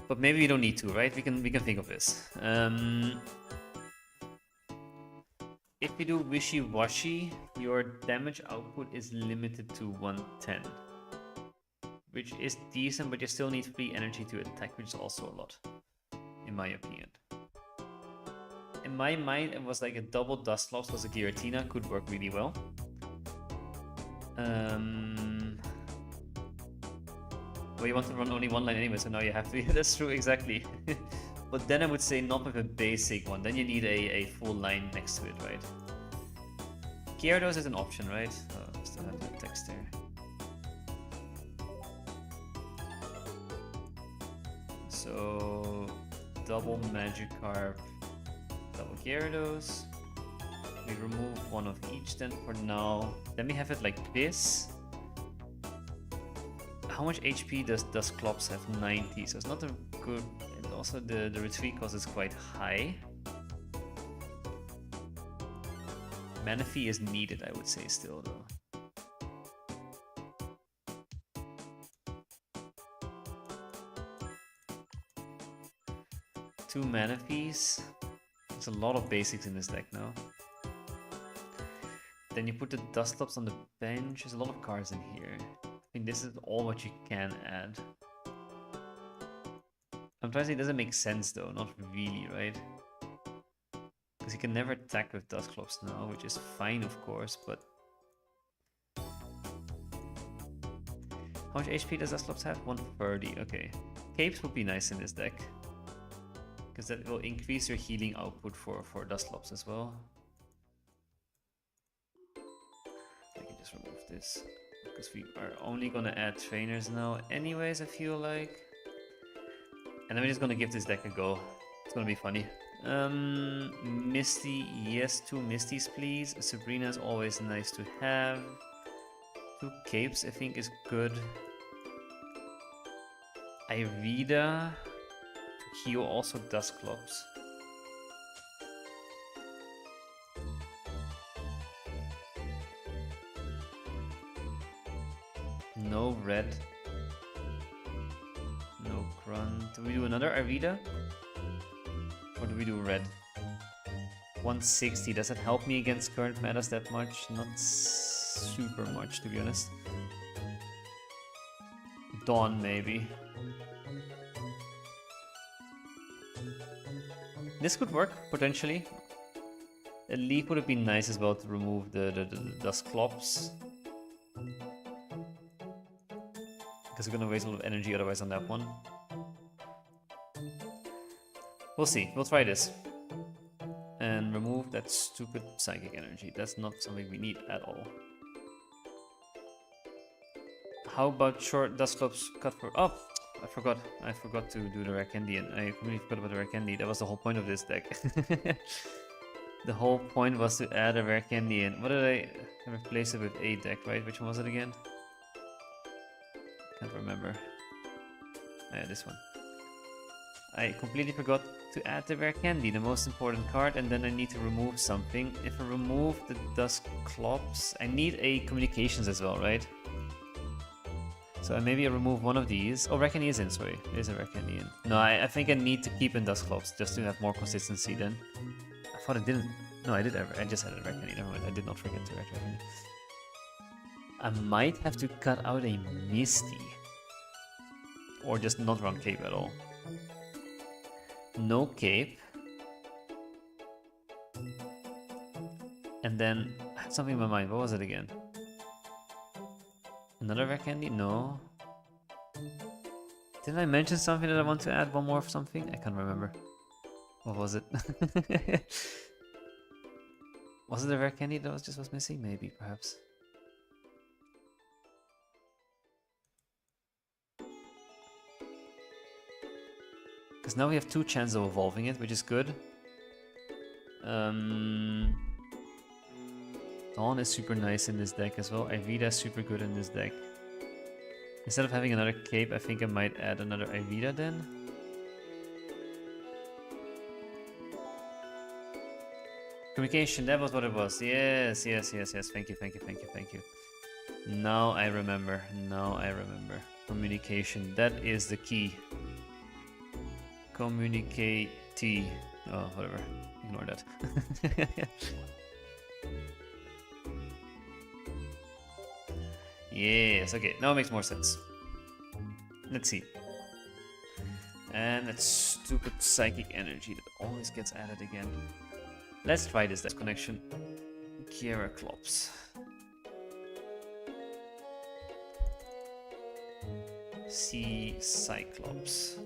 But maybe we don't need to, right? We can think of this. If you do Wishy-Washy, your damage output is limited to 110. Which is decent, but you still need free energy to attack, which is also a lot, in my opinion. In my mind, it was like a double Dusclops plus a Giratina could work really well. Well, you want to run only 1 line anyway, so now you have to. That's true, exactly. But then I would say not with a basic one. Then you need a full line next to it, right? Gyarados is an option, right? Oh, I still have that text there. So, double Magikarp, double Gyarados. We remove 1 of each then for now. Then we have it like this. How much HP does Dusclops have? 90, so it's not a good... also the retreat cost is quite high. Manaphy is needed, I would say, still though. Two Manaphys. There's a lot of basics in this deck now. Then you put the Dusclops on the bench. There's a lot of cards in here. I think this is all what you can add. I'm trying to say it doesn't make sense though, not really, right? Because you can never attack with Dusclops now, which is fine of course, but... How much HP does Dusclops have? 130, okay. Capes would be nice in this deck. Because that will increase your healing output for Dusclops as well. I can just remove this. Because we are only gonna add trainers now anyways, I feel like. And I'm just gonna give this deck a go. It's gonna be funny. Misty, yes, 2 Misties please. Sabrina is always nice to have. 2 Capes I think is good. Irida. Heal also Dusclops. No red. No grunt. Do we do another Arvida? Or do we do red? 160. Does it help me against current metas that much? Not super much, to be honest. Dawn, maybe. This could work, potentially. A leaf would have been nice as well to remove the Dusclops. Because we're gonna waste a lot of energy otherwise on that one. We'll see, we'll try this. And remove that stupid psychic energy. That's not something we need at all. How about short Dusclops cut for... Oh! I forgot to do the Rakendian. I completely forgot about the Rakendi. That was the whole point of this deck. The whole point was to add a Rakendian. What did I replace it with? A deck, right? Which one was it again? Can't remember. Oh, yeah, this one. I completely forgot to add the Rakendi, the most important card, and then I need to remove something. If I remove the Dusclops, I need a communications as well, right? So maybe I remove one of these. Oh, Rakendi is in, sorry. There's a Rakendi in. No, I think I need to keep in Dusclops just to have more consistency then. I thought I didn't. No, I did. I just added Rakendi. Never mind. I did not forget to add Rakendi. I might have to cut out a Misty. Or just not run Cape at all. No Cape. And then I had something in my mind. What was it again? Another Rakendi? No. Didn't I mention something that I want to add? One more of something? I can't remember. What was it? Was it the Rakendi that was missing? Maybe, perhaps. Because now we have 2 chances of evolving it, which is good. Dawn is super nice in this deck as well. Arvida is super good in this deck. Instead of having another Cape, I think I might add another Arvida then. Communication, that was what it was. Yes. Thank you. Now I remember. Communication, that is the key. Communicate. Oh, whatever. Ignore that. Yes, okay, now it makes more sense. Let's see. And that stupid psychic energy that always gets added again. Let's try this connection. Kieraclops. Sea Cyclops.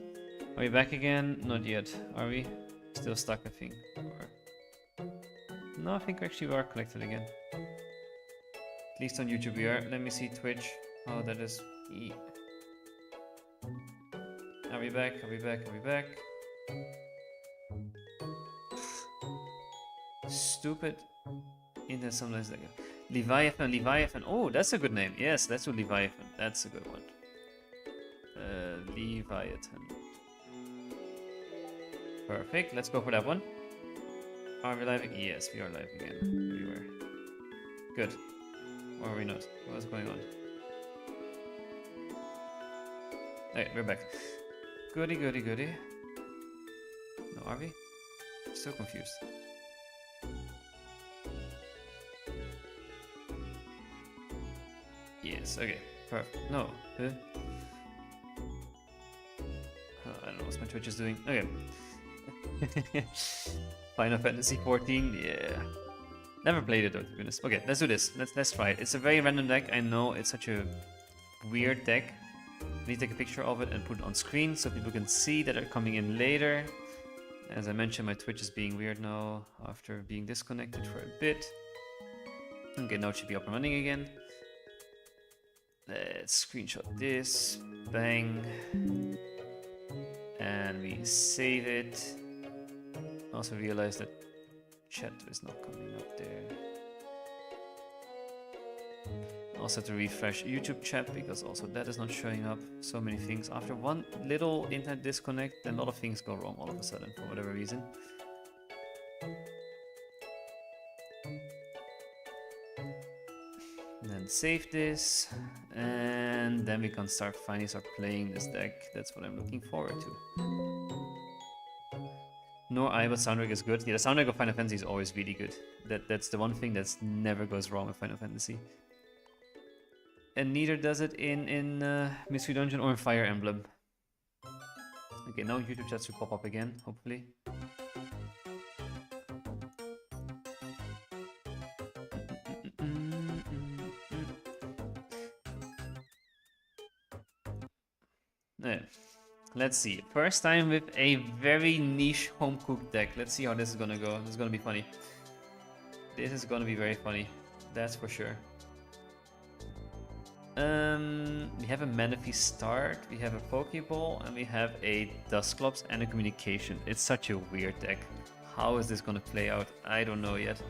Are we back again? Not yet. Are we? Still stuck, I think. Or... No, I think actually we are connected again. At least on YouTube we are. Let me see Twitch. Oh, that is... Are we back? Stupid internet sometimes like Leviathan. Oh, that's a good name. Yes, let's do Leviathan. That's a good one. Leviathan. Perfect. Let's go for that one. Are we live? Yes, we are live again. We were. Good. Or are we not? What's going on? Okay, we're back. Goody, goody, goody. No, are we? Still confused. Yes, okay. Perfect. No. Huh? I don't know what my Twitch is doing. Okay. Final Fantasy 14, yeah. Never played it though, to be honest. Okay, let's do this. Let's try it. It's a very random deck. I know it's such a weird deck. I need to take a picture of it and put it on screen so people can see that are coming in later. As I mentioned, my Twitch is being weird now after being disconnected for a bit. Okay, now it should be up and running again. Let's screenshot this. Bang. And we save it. Also realize that chat is not coming up there. Also to refresh YouTube chat because also that is not showing up. So many things. After one little internet disconnect, then a lot of things go wrong all of a sudden for whatever reason. And then save this. And then we can finally start playing this deck. That's what I'm looking forward to. Nor I, but soundtrack is good. Yeah, the soundtrack of Final Fantasy is always really good. That's the one thing that's never goes wrong with Final Fantasy. And neither does it in Mystery Dungeon or in Fire Emblem. Okay, now YouTube chat should pop up again, hopefully. Yeah. Let's see. First time with a very niche home cooked deck. Let's see how this is gonna go. This is gonna be funny. This is gonna be very funny. That's for sure. We have a Manaphy start, we have a Pokeball, and we have a Dusclops and a Communication. It's such a weird deck. How is this gonna play out? I don't know yet.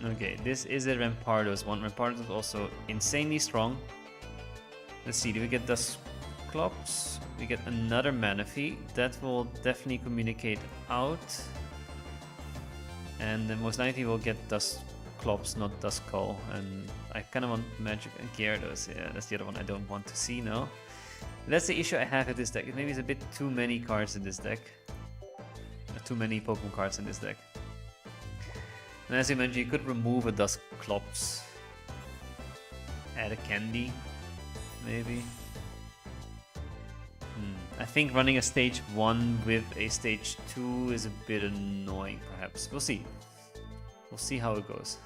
Okay, this is a Rampardos one. Rampardos is also insanely strong. Let's see, do we get Dusclops? We get another Manaphy. That will definitely communicate out. And then most likely we'll get Dusclops, not Duskull. And I kind of want Magic and Gyarados. Yeah, that's the other one I don't want to see now. That's the issue I have with this deck. Maybe it's a bit too many cards in this deck. Too many Pokemon cards in this deck. And as you mentioned, you could remove a Dusclops. Add a Candy, maybe. I think running a stage 1 with a stage 2 is a bit annoying, perhaps. We'll see. We'll see how it goes.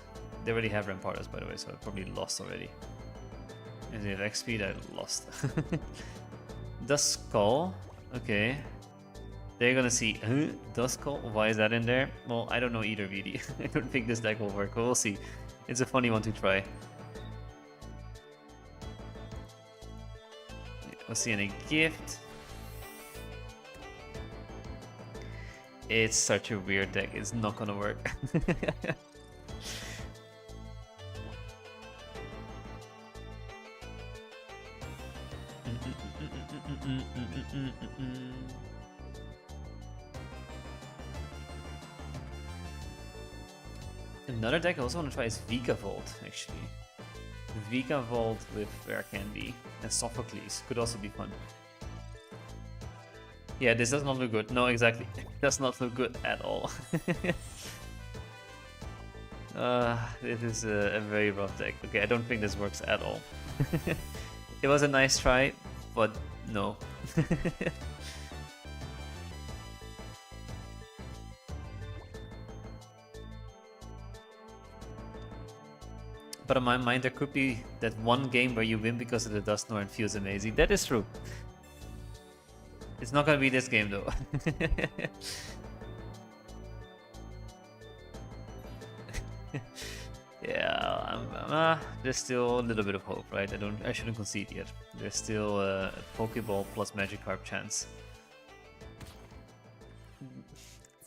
They already have Rampardos, by the way, so I probably lost already. And they have XP, I lost. Duskull, okay. They're gonna see, Duskull, why is that in there? Well, I don't know either, really. I don't think this deck will work, but we'll see. It's a funny one to try. We'll see in a gift. It's such a weird deck, it's not gonna work. Another deck I also want to try is Vikavolt, actually. Vikavolt with Rare Candy and Sophocles could also be fun. Yeah, this does not look good. No, exactly. It does not look good at all. It is a very rough deck. Okay, I don't think this works at all. It was a nice try, but no. But in my mind, there could be that one game where you win because of the Dusknoir and feels amazing. That is true. It's not gonna be this game though. Yeah, there's still a little bit of hope, right? I shouldn't concede yet. There's still a Pokeball plus Magikarp chance.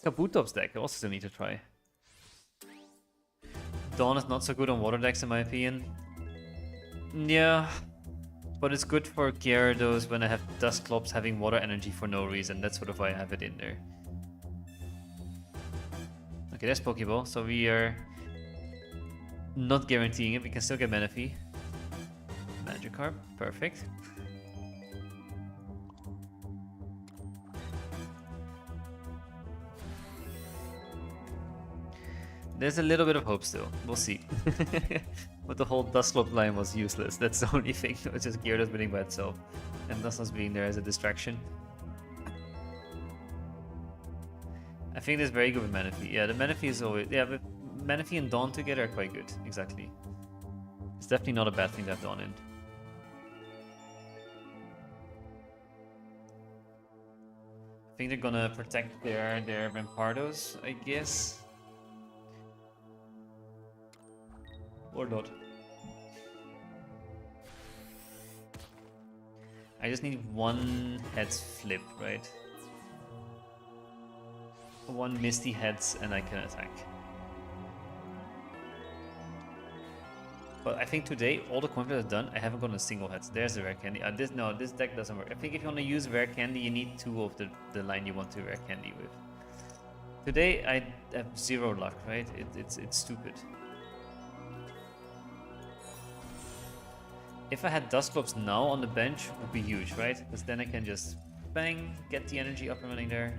Kabutops deck I also still need to try. Dawn is not so good on water decks in my opinion. Yeah, but it's good for Gyarados when I have Dusclops having water energy for no reason. That's sort of why I have it in there. Okay, that's Pokeball, so we are not guaranteeing it. We can still get Manaphy. Magikarp, perfect. There's a little bit of hope still. We'll see. But the whole Dusclops line was useless. That's the only thing. It was just Gyarados winning by itself. And Dusclops being there as a distraction. I think that's very good with Manaphy. Yeah, the Manaphy is always... Yeah, but Manaphy and Dawn together are quite good. Exactly. It's definitely not a bad thing to have Dawn in. I think they're gonna protect their Rampardos, I guess. Or not. I just need one heads flip, right? One Misty heads and I can attack. But I think today all the confidence is done. I haven't gotten a single heads. There's the rare candy. This deck doesn't work. I think if you want to use rare candy, you need two of the line you want to rare candy with. Today I have zero luck, right? It's stupid. If I had Dusclops now on the bench, it would be huge, right? Because then I can just bang, get the energy up and running there.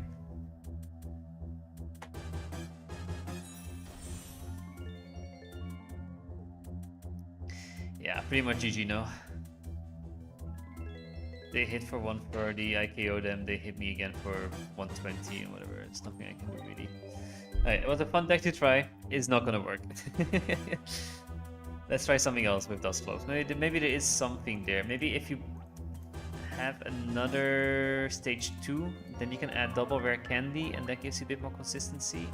Yeah, pretty much GG now. They hit for 130, I KO them, they hit me again for 120 and whatever. It's nothing I can do really. Alright, it was a fun deck to try. It's not gonna work. Let's try something else with Dusclops. Maybe there is something there. Maybe if you have another stage 2, then you can add double rare candy and that gives you a bit more consistency.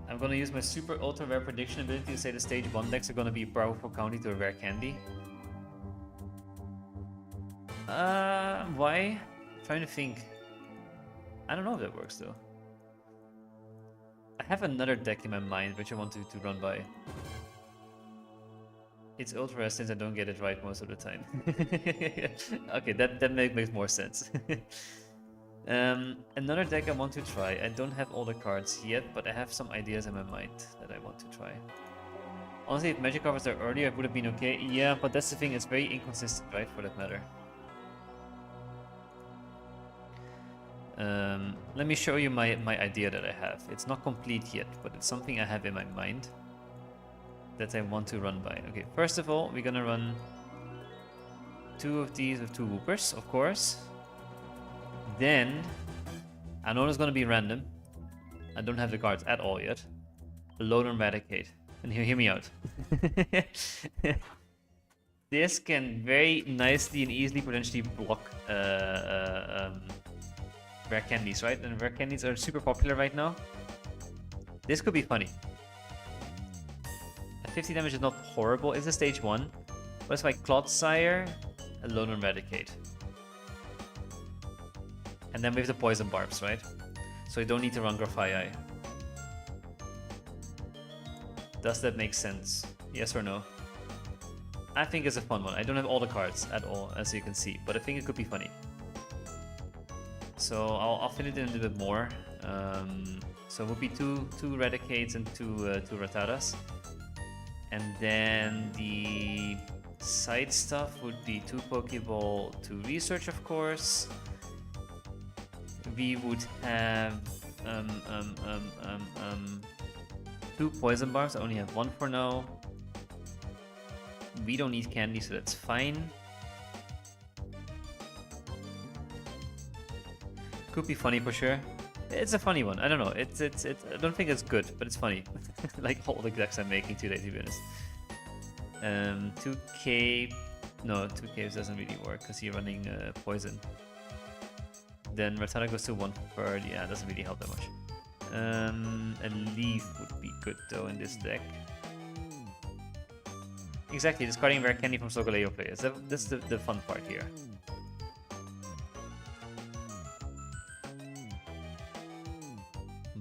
I'm gonna use my super ultra rare prediction ability to say the stage 1 decks are gonna be a powerful counter to a rare candy. Why? I'm trying to think. I don't know if that works though. I have another deck in my mind which I want to run by. It's ultra rare since I don't get it right most of the time. Okay, that makes more sense. Another deck I want to try. I don't have all the cards yet, but I have some ideas in my mind that I want to try. Honestly, if Magikarp was there earlier, it would have been okay. Yeah, but that's the thing, it's very inconsistent, right, for that matter. Let me show you my idea that I have. It's not complete yet, but it's something I have in my mind that I want to run by. Okay, first of all, we're gonna run 2 of these with 2 Whoopers, of course. Then, I know it's gonna be random. I don't have the cards at all yet. Load and Eradicate. And hear me out. This can very nicely and easily potentially block rare candies, right? And rare candies are super popular right now. This could be funny. At 50 damage is not horrible. It's a stage 1. But it's like Clodsire, a Load and Eradicate. And then we have the Poison Barbs, right? So you don't need to run Grafaiai. Does that make sense? Yes or no? I think it's a fun one. I don't have all the cards at all, as you can see, but I think it could be funny. So I'll fill it in a little bit more. So it would be two Raticates and two Rattatas. And then the side stuff would be 2 Pokeball, 2 Research, of course. We would have 2 Poison Barbs. I only have 1 for now. We don't need candy, so that's fine. Could be funny for sure. It's a funny one. I don't know. It's I don't think it's good, but it's funny. Like all the decks I'm making today, to be honest. 2 Cave. No, 2 Caves doesn't really work because you're running poison. Then Rattata goes to 1/3. Yeah, it doesn't really help that much. A Leaf would be good though in this deck. Exactly, discarding rare candy from Solgaleo players. That's the fun part here.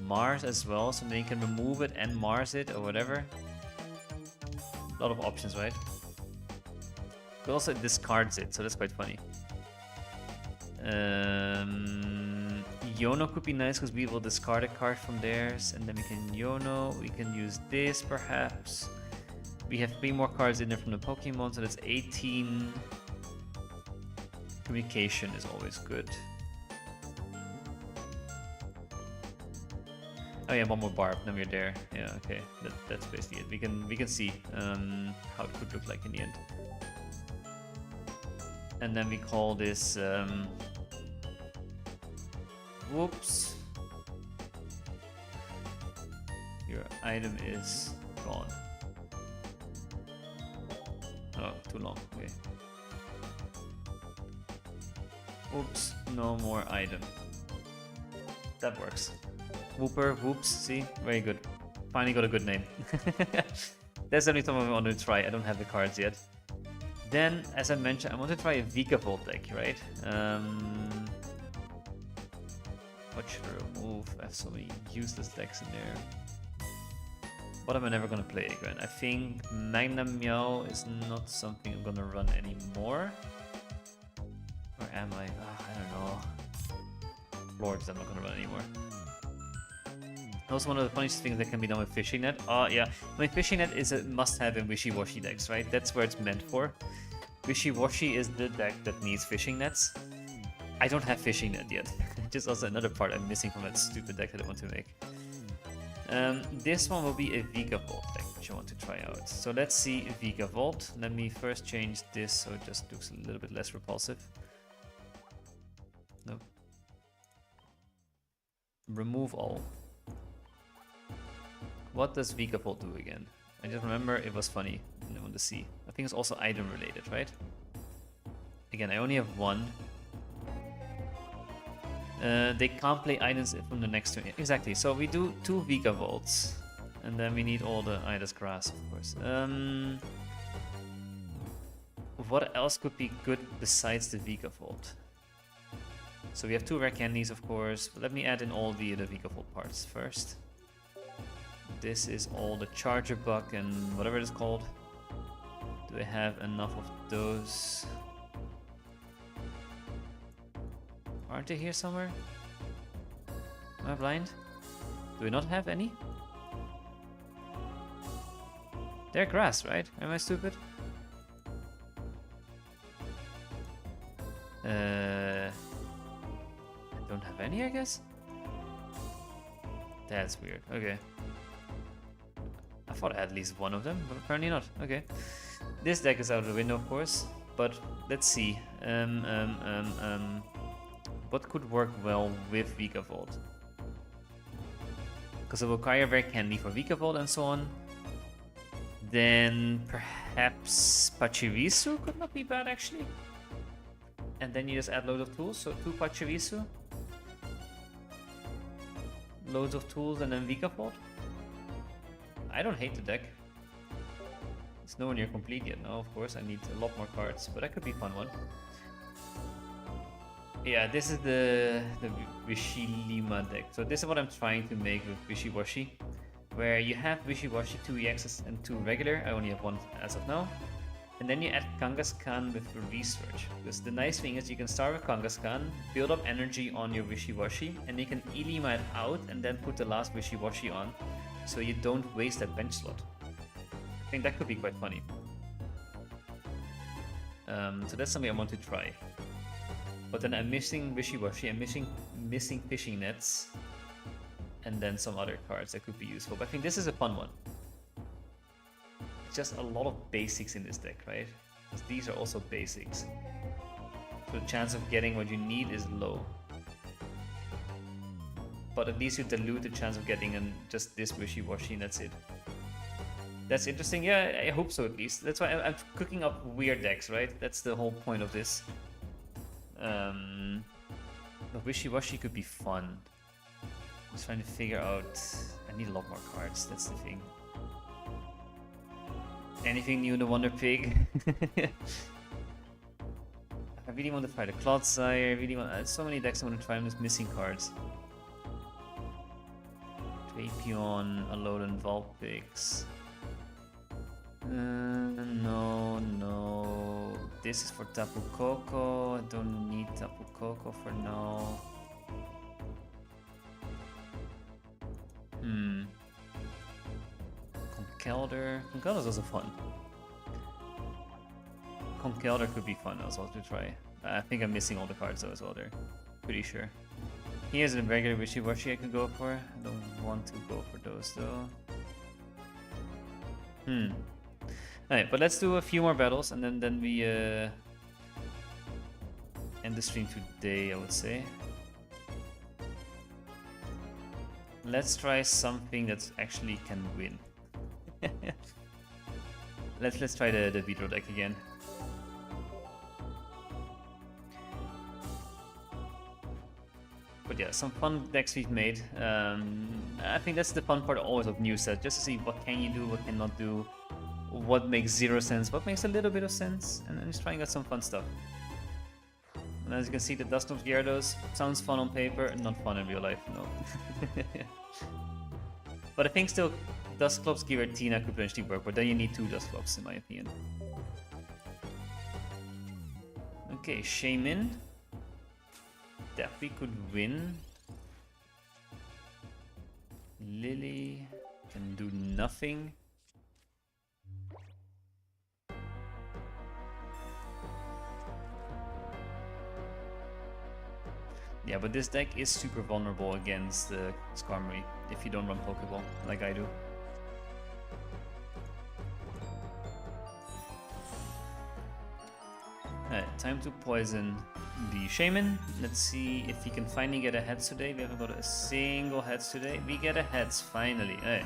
Mars as well, so then you can remove it and Mars it or whatever. A lot of options, right? But also it discards it, so that's quite funny. Yono could be nice because we will discard a card from theirs, and then we can Yono. We can use this perhaps. We have 3 more cards in there from the Pokemon, so that's 18. Communication is always good. Oh yeah, one more barb, then we're there. Yeah, okay, that's basically it. We can see how it could look like in the end. And then we call this whoops. Your item is gone. Oh, too long. Okay. Oops, no more item. That works. Whooper, whoops, see? Very good. Finally got a good name. That's definitely something I want to try. I don't have the cards yet. Then, as I mentioned, I want to try a Vikavolt deck, right? What should I remove? I have so many useless decks in there. What am I never gonna play again? I think Magna Meow is not something I'm gonna run anymore. Or am I? I don't know. Lords I'm not gonna run anymore. Also, one of the funniest things that can be done with Fishing Net. Yeah, I mean, Fishing Net is a must-have in Wishy-Washy decks, right? That's where it's meant for. Wishy-Washy is the deck that needs Fishing Nets. I don't have Fishing Net yet. Just also another part I'm missing from that stupid deck that I want to make. This one will be a Vikavolt deck, which I want to try out. So let's see Vikavolt. Let me first change this so it just looks a little bit less repulsive. Nope. Remove all. What does Vikavolt do again? I just remember it was funny and I want to see. I think it's also item related, right? Again, I only have one. They can't play items from the next turn. Exactly, so we do 2 Vikavolts. And then we need all the Ida's Grass, of course. What else could be good besides the Vikavolt? So we have 2 rare candies, of course. But let me add in all the Vikavolt parts first. This is all the Charger Buck and whatever it is called. Do I have enough of those? Aren't they here somewhere? Am I blind? Do we not have any? They're grass, right? Am I stupid? I don't have any, I guess? That's weird. Okay. I thought I had at least one of them, but apparently not. Okay. This deck is out of the window, of course. But let's see. What could work well with Vikavolt? Because it will require Rare Candy for Vikavolt and so on. Then perhaps Pachirisu could not be bad actually. And then you just add loads of tools, so 2 Pachirisu. Loads of tools and then Vikavolt. I don't hate the deck. It's nowhere near complete yet. No, of course, I need a lot more cards, but that could be a fun one. Yeah, this is the Wishilima deck. So this is what I'm trying to make with Wishy-Washy. Where you have Wishy-Washy, 2 EXs and 2 regular. I only have 1 as of now. And then you add Kangaskhan with Research. Because the nice thing is you can start with Kangaskhan, build up energy on your Wishy-Washy, and you can Ilima it out and then put the last Wishy-Washy on. So you don't waste that bench slot. I think that could be quite funny. So that's something I want to try. But then I'm missing Wishy-Washy, I'm missing Fishing Nets, and then some other cards that could be useful. But I think this is a fun one. It's just a lot of basics in this deck, right? Because these are also basics. So the chance of getting what you need is low. But at least you dilute the chance of getting just this Wishy-Washy and that's it. That's interesting, yeah, I hope so at least. That's why I'm cooking up weird decks, right? That's the whole point of this. But Wishy-Washy could be fun. I'm just trying to figure out... I need a lot more cards, that's the thing. Anything new in the Wonder Pig? I really want to try the Clodsire, I really want... so many decks I want to try, I'm just missing cards. Vapion, Alolan Vulpix. No, no. This is for Tapu Koko. I don't need Tapu Koko for now. Conkeldurr. Conkeldurr's also fun. Conkeldurr could be fun as well to try. I think I'm missing all the cards though as well there. Pretty sure. Here's a regular Wishiwashi I could go for. I don't want to go for those though. Alright, but let's do a few more battles and then we end the stream today, I would say. Let's try something that actually can win. let's try the Beedrill deck again. But yeah, some fun decks we've made. I think that's the fun part always of new sets, just to see what can you do, what cannot do, what makes zero sense, what makes a little bit of sense, and then just trying out some fun stuff. And as you can see, the Dusclops Gyarados sounds fun on paper, not fun in real life, no. But I think still Dusclops Giratina could potentially work, but then you need 2 Dusclops in my opinion. Okay, Shaymin. That we could win. Lily can do nothing. Yeah, but this deck is super vulnerable against the Skarmory if you don't run Pokeball like I do. Alright, time to poison the Shaymin. Let's see if he can finally get a heads today. We haven't got a single heads today. We get a heads finally. Hey.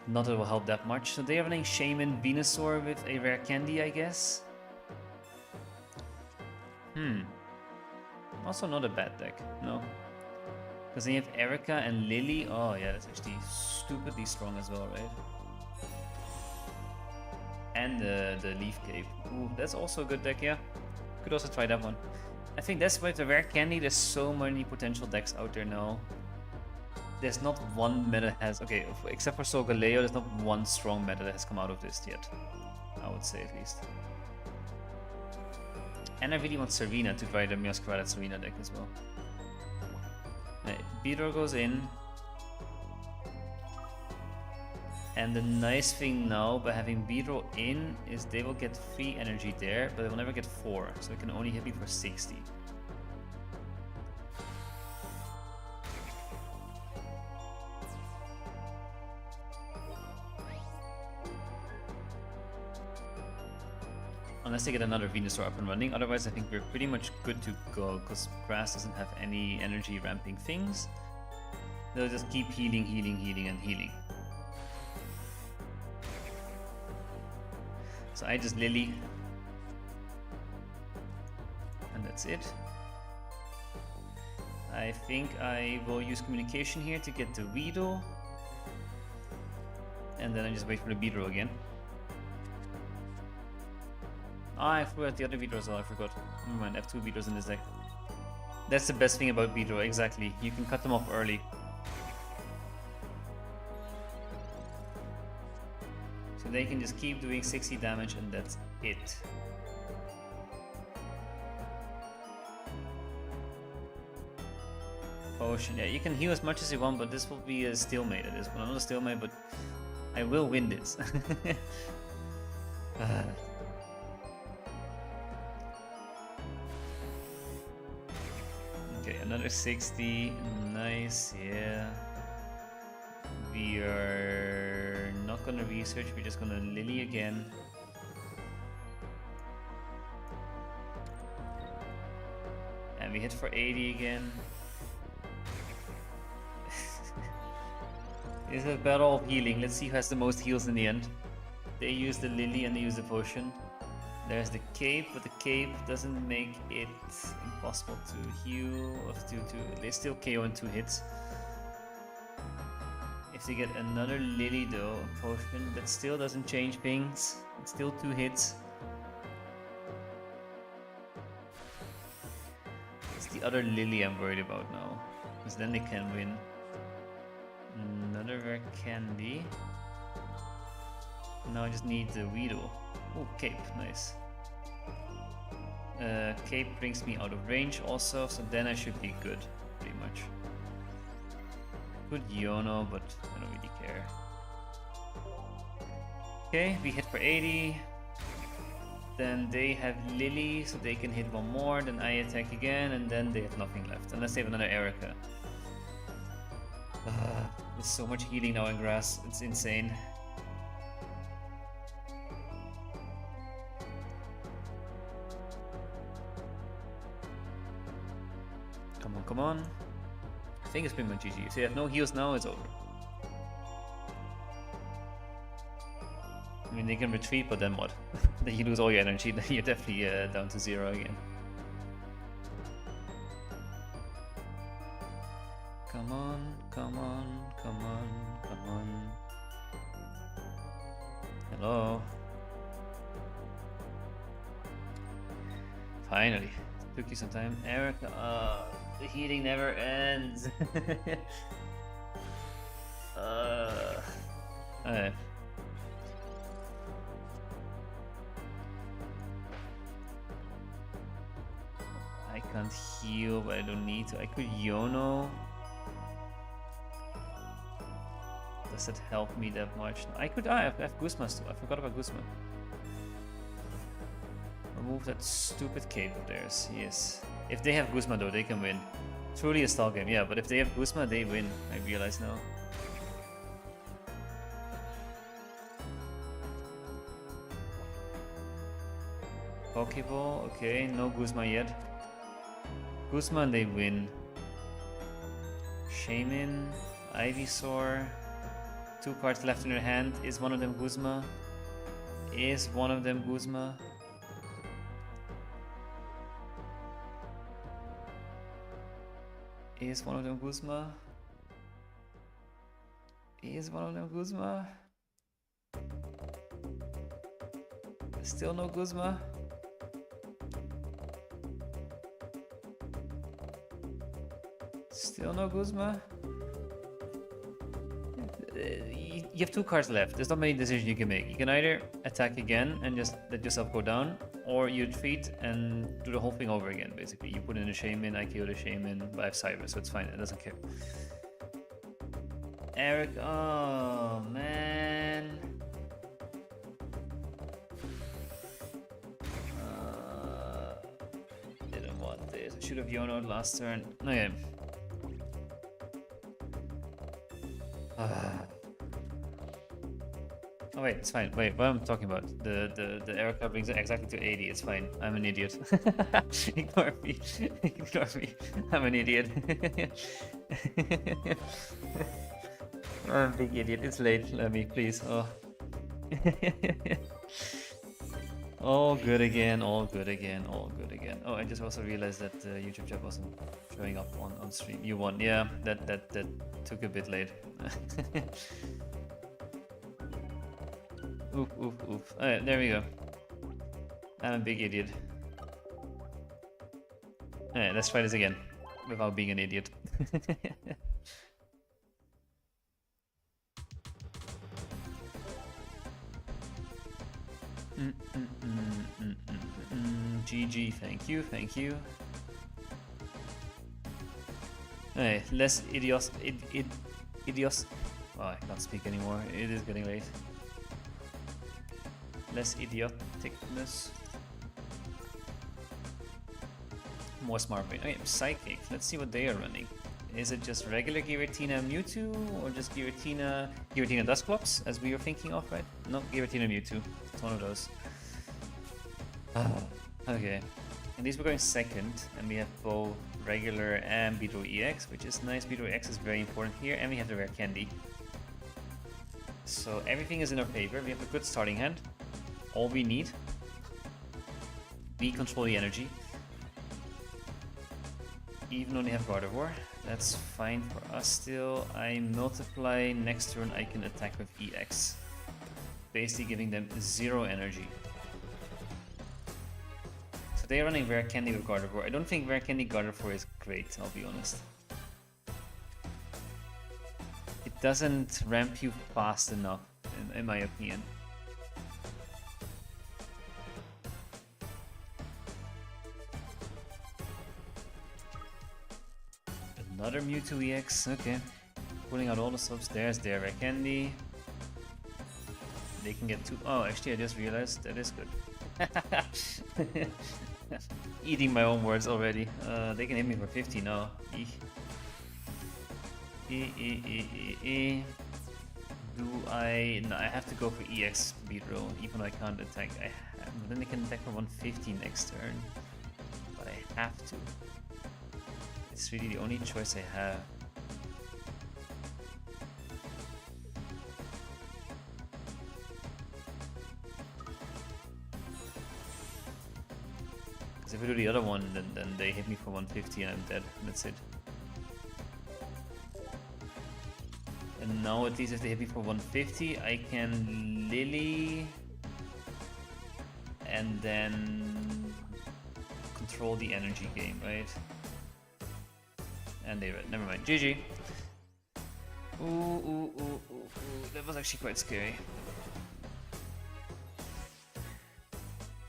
Not that it will help that much. So they are running Shaymin Venusaur with a rare candy, I guess. Also not a bad deck, no. Because then you have Erica and Lily. Oh yeah, that's actually stupidly strong as well, right? And the Leaf Cape. Ooh, that's also a good deck, yeah. Could also try that one. I think that's why the rare candy, there's so many potential decks out there now. There's not one meta has, okay, except for Solgaleo, there's not one strong meta that has come out of this yet. I would say at least. And I really want Serena to try the Meowscarada Serena deck as well. Right, Beedrill goes in. And the nice thing now by having Beedrill in is they will get 3 energy there, but they will never get 4, so it can only hit me for 60. Unless they get another Venusaur up and running, otherwise I think we're pretty much good to go, because Grass doesn't have any energy ramping things. They'll just keep healing, healing, healing, and healing. So I just Lily. And that's it. I think I will use communication here to get the Weedle. And then I just wait for the Beedrill again. Ah, I forgot the other Beedrill as well, I forgot. Never mind, I have 2 Beedrills in this deck. That's the best thing about Beedrill, exactly. You can cut them off early. So they can just keep doing 60 damage and that's it. Potion, yeah, you can heal as much as you want, but this will be a stalemate at this point. I'm not a stalemate, but I will win this. Okay, another 60. Nice, yeah. We are not gonna research, we're just gonna Lily again. And we hit for 80 again. It's a battle of healing. Let's see who has the most heals in the end. They use the Lily and they use the potion. There's the cape, but the cape doesn't make it impossible to heal. They still KO in 2 hits. If they get another Lily though, potion, that still doesn't change things. It's still 2 hits. It's the other Lily I'm worried about now, because then they can win. Another rare candy. Now I just need the Weedle. Oh, Cape, nice. Cape brings me out of range also, so then I should be good, pretty much. Good Yono, but I don't really care. Okay, we hit for 80. Then they have Lily, so they can hit one more, then I attack again, and then they have nothing left, unless they have another Erica. There's so much healing now in grass, it's insane. Come on, come on. I think it's pretty much GG. If they have no heals now, it's over. I mean, they can retreat, but then what? Then you lose all your energy, then you're definitely down to 0 again. Come on, come on, come on, come on. Hello. Finally. Took you some time. Erica, the healing never ends. Alright. I can't heal, but I don't need to. I could Yono. Does it help me that much? I could. I have Guzma still. I forgot about Guzma. Remove that stupid cape of theirs. Yes. If they have Guzma though, they can win. Truly a stall game, yeah. But if they have Guzma, they win. I realize now. Pokeball. Okay, no Guzma yet. Guzma and they win. Shaman, Ivysaur. 2 cards left in their hand. Is one of them Guzma? Is one of them Guzma? Is one of them Guzma? Is one of them Guzma? Still no Guzma? Still no Guzma? You have 2 cards left. There's not many decisions you can make. You can either attack again and just let yourself go down, or you retreat and do the whole thing over again, basically. You put in a Shaman, I kill the Shaman, but I have Cyber, so it's fine. It doesn't care. Eric, oh man. Didn't want this. I should have Yono'd last turn. Okay. Oh wait, it's fine. Wait, what am I talking about? The Erica brings it exactly to 80. It's fine. I'm an idiot. Ignore me. Ignore me. I'm an idiot. I'm a big idiot. It's late. Let me, please. Oh. All good again. All good again. All good again. Oh, I just also realized that YouTube chat wasn't showing up on stream. You won. Yeah, that took a bit late. Oof, oof, oof. Alright, there we go. I'm a big idiot. Alright, let's try this again. Without being an idiot. GG, thank you, thank you. Alright, less idios... idios... Oh, I can't speak anymore. It is getting late. Less idioticness. More smart brain. Okay, Psychic. Let's see what they are running. Is it just regular Giratina Mewtwo, or just Giratina Dusclops, as we were thinking of, right? No, Giratina Mewtwo. It's one of those. Okay. And these were going second, and we have both regular and Beedrill EX, which is nice. Beedrill EX is very important here, and we have the rare candy. So everything is in our favor. We have a good starting hand. All we need. We control the energy. Even though they have Gardevoir, that's fine for us still. I multiply, next turn I can attack with EX. Basically giving them 0 energy. So they are running Rare Candy with Gardevoir. I don't think Rare Candy Gardevoir is great, I'll be honest. It doesn't ramp you fast enough, in my opinion. Another Mewtwo EX, okay. Pulling out all the subs. There's their Rare Candy. They can get two. Oh, actually, I just realized that is good. Eating my own words already. They can hit me for 50 now. Do I? No, I have to go for EX Beedrill, even though I can't attack. Then they can attack for 150 next turn. But I have to. It's really the only choice I have. Because if I do the other one, then they hit me for 150 and I'm dead. And that's it. And now at least if they hit me for 150, I can Lily and then control the energy game, right? And they read. Never mind. GG. Ooh. That was actually quite scary.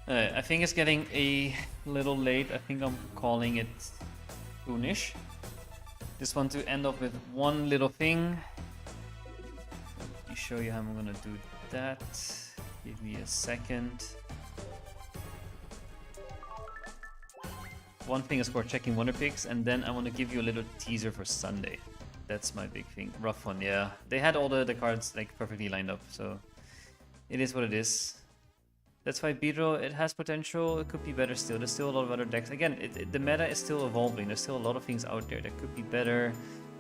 I think it's getting a little late. I think I'm calling it soonish. Just want to end off with one little thing. Let me show you how I'm gonna do that. Give me a second. One thing is for checking Wonder Picks, and then I want to give you a little teaser for Sunday. That's my big thing. Rough one, yeah. They had all the cards like perfectly lined up, so it is what it is. That's why Beedrill, it has potential. It could be better still. There's still a lot of other decks. Again, the meta is still evolving. There's still a lot of things out there that could be better,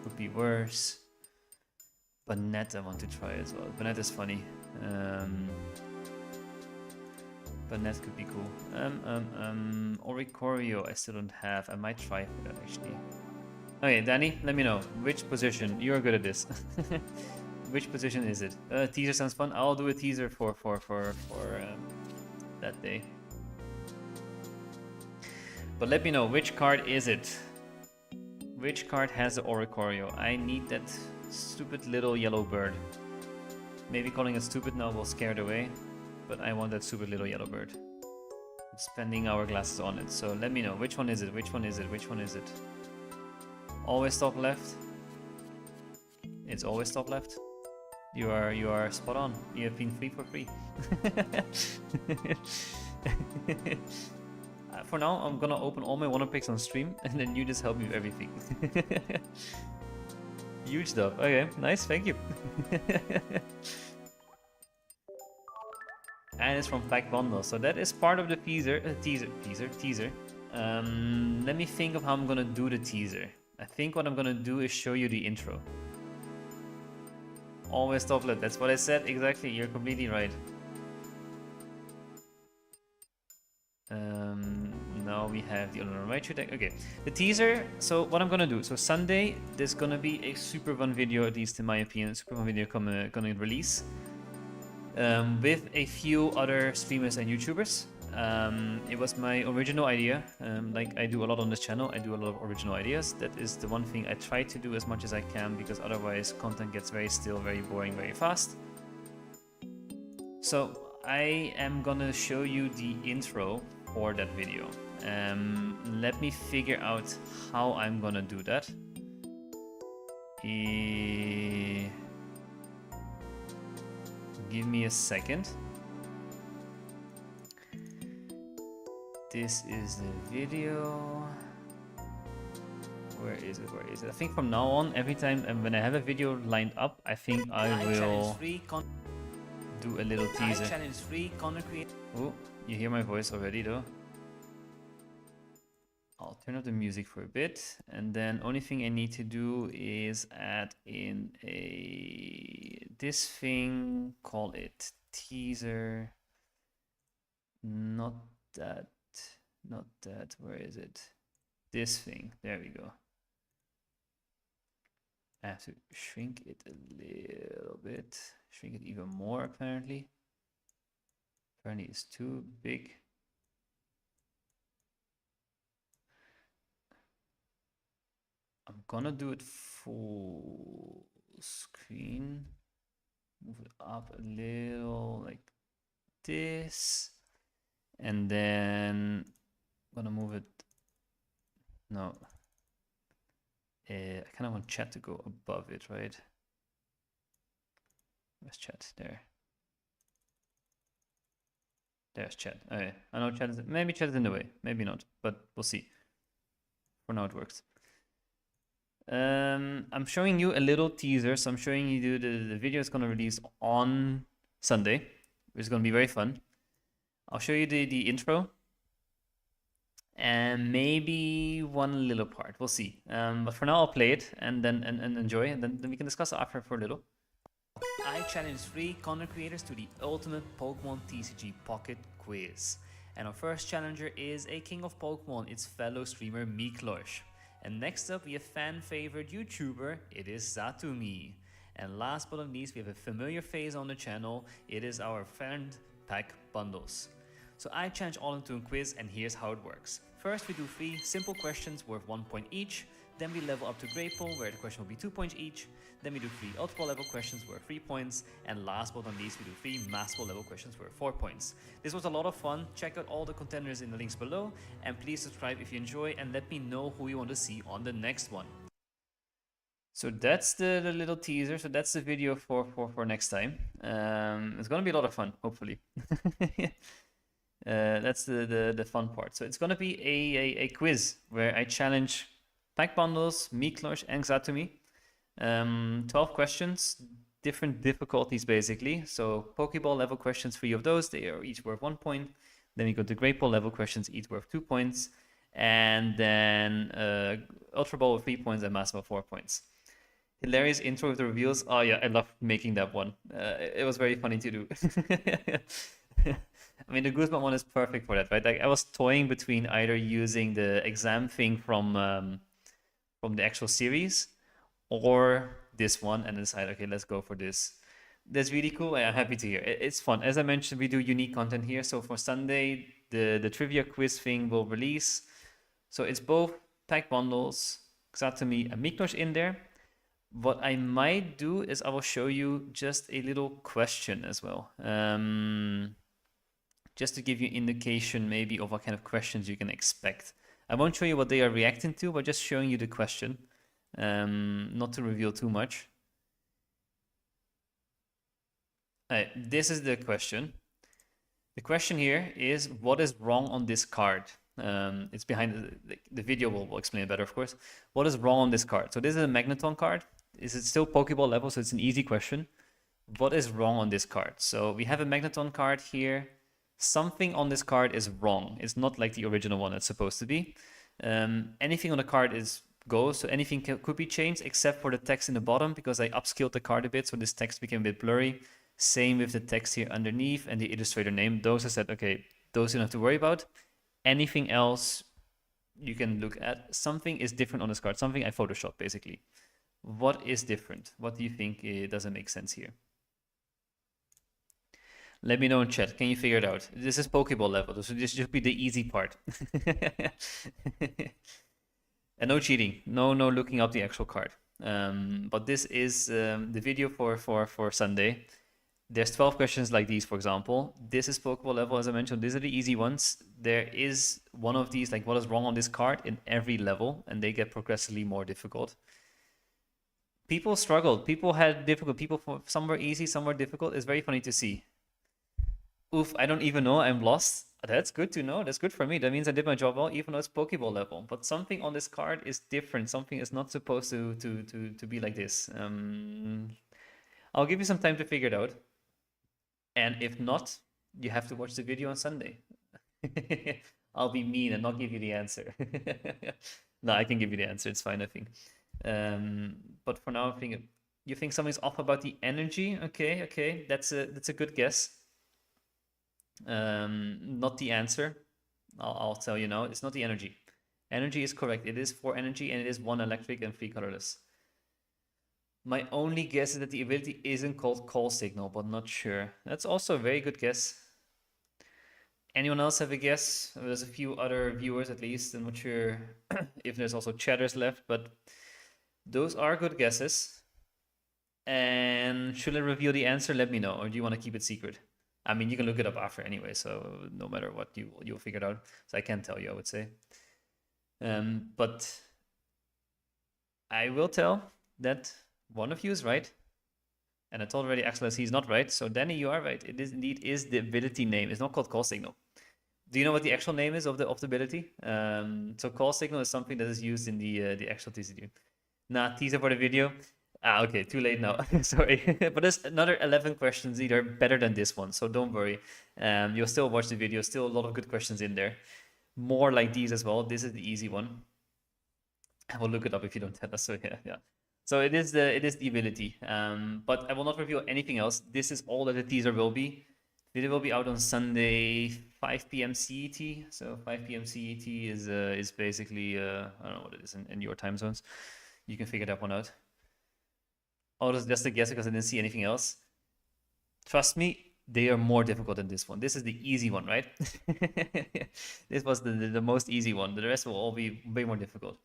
could be worse. Banette I want to try as well. Banette is funny. Banette could be cool. Oricorio I still don't have. I might try for that actually. Okay, Danny, let me know. Which position? You're good at this. Which position is it? Teaser sounds fun. I'll do a teaser for that day. But let me know, which card is it? Which card has the Oricorio? I need that stupid little yellow bird. Maybe calling it stupid now will scare it away, but I want that stupid little yellow bird. I'm spending hourglasses on it, so let me know. Which one is it? Which one is it? Which one is it? Always top left. It's always top left. You are spot on. You have been free for free. For now, I'm gonna open all my Wonder Picks on stream, and then you just help me with everything. Huge stuff. Okay, nice. Thank you. And it's from Pack Bundle, so that is part of the teaser. Let me think of how I'm gonna do the teaser. I think what I'm gonna do is show you the intro. Always top left. That's what I said. Exactly. You're completely right. Now we have the other Raichu deck. Okay, the teaser. So what I'm gonna do. So Sunday, there's gonna be a super fun video, at least in my opinion. Super fun video gonna release with a few other streamers and YouTubers. It was my original idea. Like I do a lot on this channel, I do a lot of original ideas. That is the one thing I try to do as much as I can, because otherwise content gets very still, very boring, very fast. So I am gonna show you the intro for that video. Let me figure out how I'm gonna do that. Give me a second. This is the video. Where is it? Where is it? I think from now on, every time when I have a video lined up, I think I will do a little teaser. Oh, you hear my voice already though. I'll turn up the music for a bit, and then only thing I need to do is add in this thing, call it teaser. Not that. Where is it? This thing. There we go. I have to shrink it a little bit. Shrink it even more, apparently. Apparently it's too big. I'm gonna do it full screen. Move it up a little like this. And then I'm gonna move it. No. I kind of want chat to go above it, right? Where's chat? There. There's chat. Okay. I know chat is, maybe chat is in the way, maybe not, but we'll see. For now it works. I'm showing you a little teaser. So I'm showing you the video is gonna release on Sunday, which is gonna be very fun. I'll show you the intro and maybe one little part. We'll see. But for now, I'll play it and then enjoy, and then we can discuss after for a little. I challenge 3 content creators to the ultimate Pokemon TCG Pocket Quiz. And our first challenger is a king of Pokemon, it's fellow streamer Miklos. And next up we have fan favorite YouTuber, it is Xatumi. And last but not least we have a familiar face on the channel, it is our friend Pack Bundles. So I challenge all into a quiz and here's how it works. First we do 3 simple questions worth 1 point each. Then we level up to Great Ball, where the question will be 2 points each. Then we do 3 Ultra Ball level questions worth 3 points. And last but not least, we do 3 Master Ball level questions worth 4 points. This was a lot of fun. Check out all the contenders in the links below. And please subscribe if you enjoy and let me know who you want to see on the next one. So that's the little teaser. So that's the video for next time. It's going to be a lot of fun, hopefully. That's the fun part. So it's going to be a quiz where I challenge Pack Bundles, Miklos, and Xatumi. 12 questions, different difficulties basically. So Pokeball level questions, 3 of those, they are each worth 1 point. Then we go to Great Ball level questions, each worth 2 points. And then Ultra Ball with 3 points and Master Ball 4 points. Hilarious intro with the reveals. Oh yeah, I love making that one. It was very funny to do. I mean, the Goosebump one is perfect for that, right? Like I was toying between either using the exam thing from the actual series or this one, and decided, okay, let's go for this. That's really cool. I'm happy to hear. It's fun. As I mentioned, we do unique content here. So for Sunday, the trivia quiz thing will release. So it's both Pack Bundles, Xatumi, and Miklos in there. What I might do is I will show you just a little question as well. Just to give you indication maybe of what kind of questions you can expect. I won't show you what they are reacting to, but just showing you the question. Not to reveal too much. This is the question. The question here is, what is wrong on this card? It's behind the video, will explain it better, of course. What is wrong on this card? So this is a Magneton card. Is it still Pokeball level? So it's an easy question. What is wrong on this card? So we have a Magneton card here. Something on this card is wrong. It's not like the original one it's supposed to be. Anything on the card goes, so anything could be changed except for the text in the bottom, because I upscaled the card a bit, so this text became a bit blurry. Same with the text here underneath and the illustrator name. Those I said, okay, those you don't have to worry about. Anything else you can look at. Something is different on this card. Something I photoshopped, basically. What is different? What do you think doesn't make sense here? Let me know in chat. Can you figure it out? This is Pokeball level, so this should be the easy part. And no cheating. No looking up the actual card. But this is the video for Sunday. There's 12 questions like these, for example. This is Pokeball level, as I mentioned. These are the easy ones. There is one of these, like what is wrong on this card, in every level, and they get progressively more difficult. People struggled. People had difficult. Some were easy, some were difficult. It's very funny to see. Oof, I don't even know. I'm lost. That's good to know. That's good for me. That means I did my job well, even though it's Pokeball level. But something on this card is different. Something is not supposed to be like this. I'll give you some time to figure it out. And if not, you have to watch the video on Sunday. I'll be mean and not give you the answer. No, I can give you the answer. It's fine, I think. But for now, I think you think something's off about the energy. Okay. That's a good guess. Not the answer. I'll tell you now. It's not the energy. Energy is correct. It is 4 energy and it is 1 electric and 3 colorless. My only guess is that the ability isn't called Call Signal, but not sure. That's also a very good guess. Anyone else have a guess? There's a few other viewers at least. I'm not sure if there's also chatters left, but those are good guesses. And should I reveal the answer? Let me know. Or do you want to keep it secret? I mean, you can look it up after anyway, so no matter what, you'll figure it out. So I can't tell you, I would say. But I will tell that one of you is right. And I told already Axeles he's not right. So Danny, you are right. It is indeed the ability name. It's not called call signal. Do you know what the actual name is of the ability? So call signal is something that is used in the actual TCG. Nah, teaser for the video. Okay, too late now. Sorry. But there's another 11 questions either better than this one, so don't worry. You'll still watch the video, still a lot of good questions in there. More like these as well. This is the easy one. I will look it up if you don't tell us. So yeah. So it is the ability. But I will not reveal anything else. This is all that the teaser will be. Video will be out on Sunday, 5 p.m. CET. So 5 p.m. CET is basically I don't know what it is in your time zones. You can figure that one out. Oh, that's just a guess because I didn't see anything else. Trust me, they are more difficult than this one. This is the easy one, right? This was the most easy one. The rest will all be way more difficult.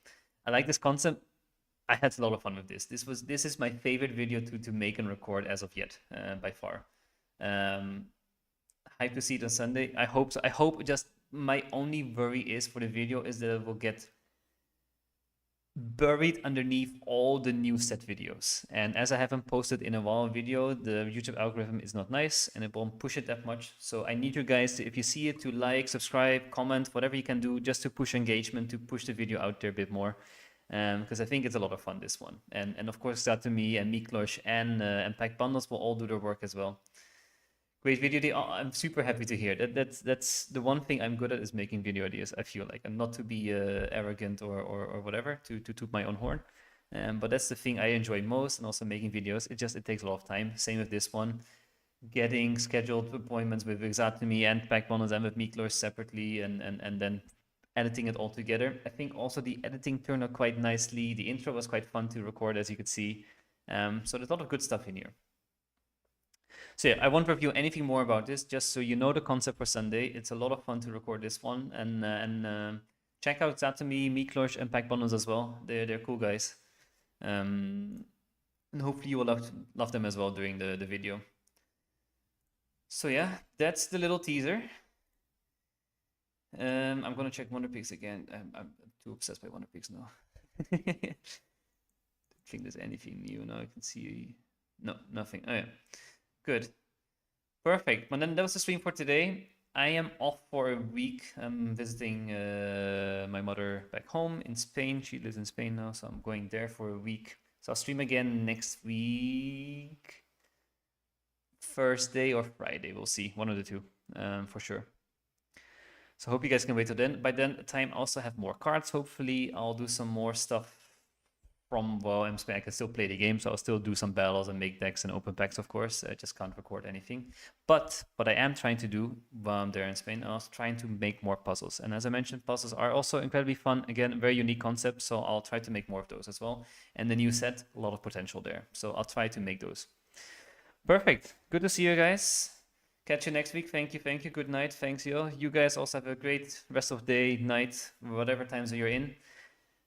I like this concept. I had a lot of fun with this. This is my favorite video to make and record as of yet, by far. Hype to see it on Sunday. I hope so. I hope just my only worry is for the video is that it will get buried underneath all the new set videos. And as I haven't posted in a while video, the YouTube algorithm is not nice and it won't push it that much. So I need you guys to, if you see it, to like, subscribe, comment, whatever you can do just to push engagement, to push the video out there a bit more. Because I think it's a lot of fun, this one. And of course, Satomi and Miklos and Pack Bundles will all do their work as well. Great video. I'm super happy to hear that. That's the one thing I'm good at, is making video ideas. I feel like, and not to be arrogant or whatever, to toot my own horn. But that's the thing I enjoy most, and also making videos. It takes a lot of time. Same with this one. Getting scheduled appointments with Exatomy and Pack Bundles and with Miklos separately, and then editing it all together. I think also the editing turned out quite nicely. The intro was quite fun to record, as you could see. So there's a lot of good stuff in here. So yeah, I won't review anything more about this, just so you know the concept for Sunday. It's a lot of fun to record this one, and check out Satomi, Miklos, and Pack Bundles as well. They're cool guys, and hopefully you will love them as well during the video. So yeah, that's the little teaser. I'm gonna check Wonder Pigs again. I'm too obsessed by Wonder Pigs now. I think there's anything new now. I can see no, nothing. Oh yeah. Good. Perfect. Well, then that was the stream for today. I am off for a week. I'm visiting my mother back home in Spain. She lives in Spain now, so I'm going there for a week. So I'll stream again next week. Thursday or Friday, we'll see. One of the two, for sure. So I hope you guys can wait till then. By then time, I also have more cards. Hopefully, I'll do some more stuff from, well, in Spain. I can still play the game, so I'll still do some battles and make decks and open packs, of course. I just can't record anything. But what I am trying to do while I'm there in Spain, I was trying to make more puzzles. And as I mentioned, puzzles are also incredibly fun. Again, very unique concept, so I'll try to make more of those as well. And the new set, a lot of potential there. So I'll try to make those. Perfect. Good to see you guys. Catch you next week. Thank you. Good night. Thanks, yo. You guys also have a great rest of day, night, whatever times you're in.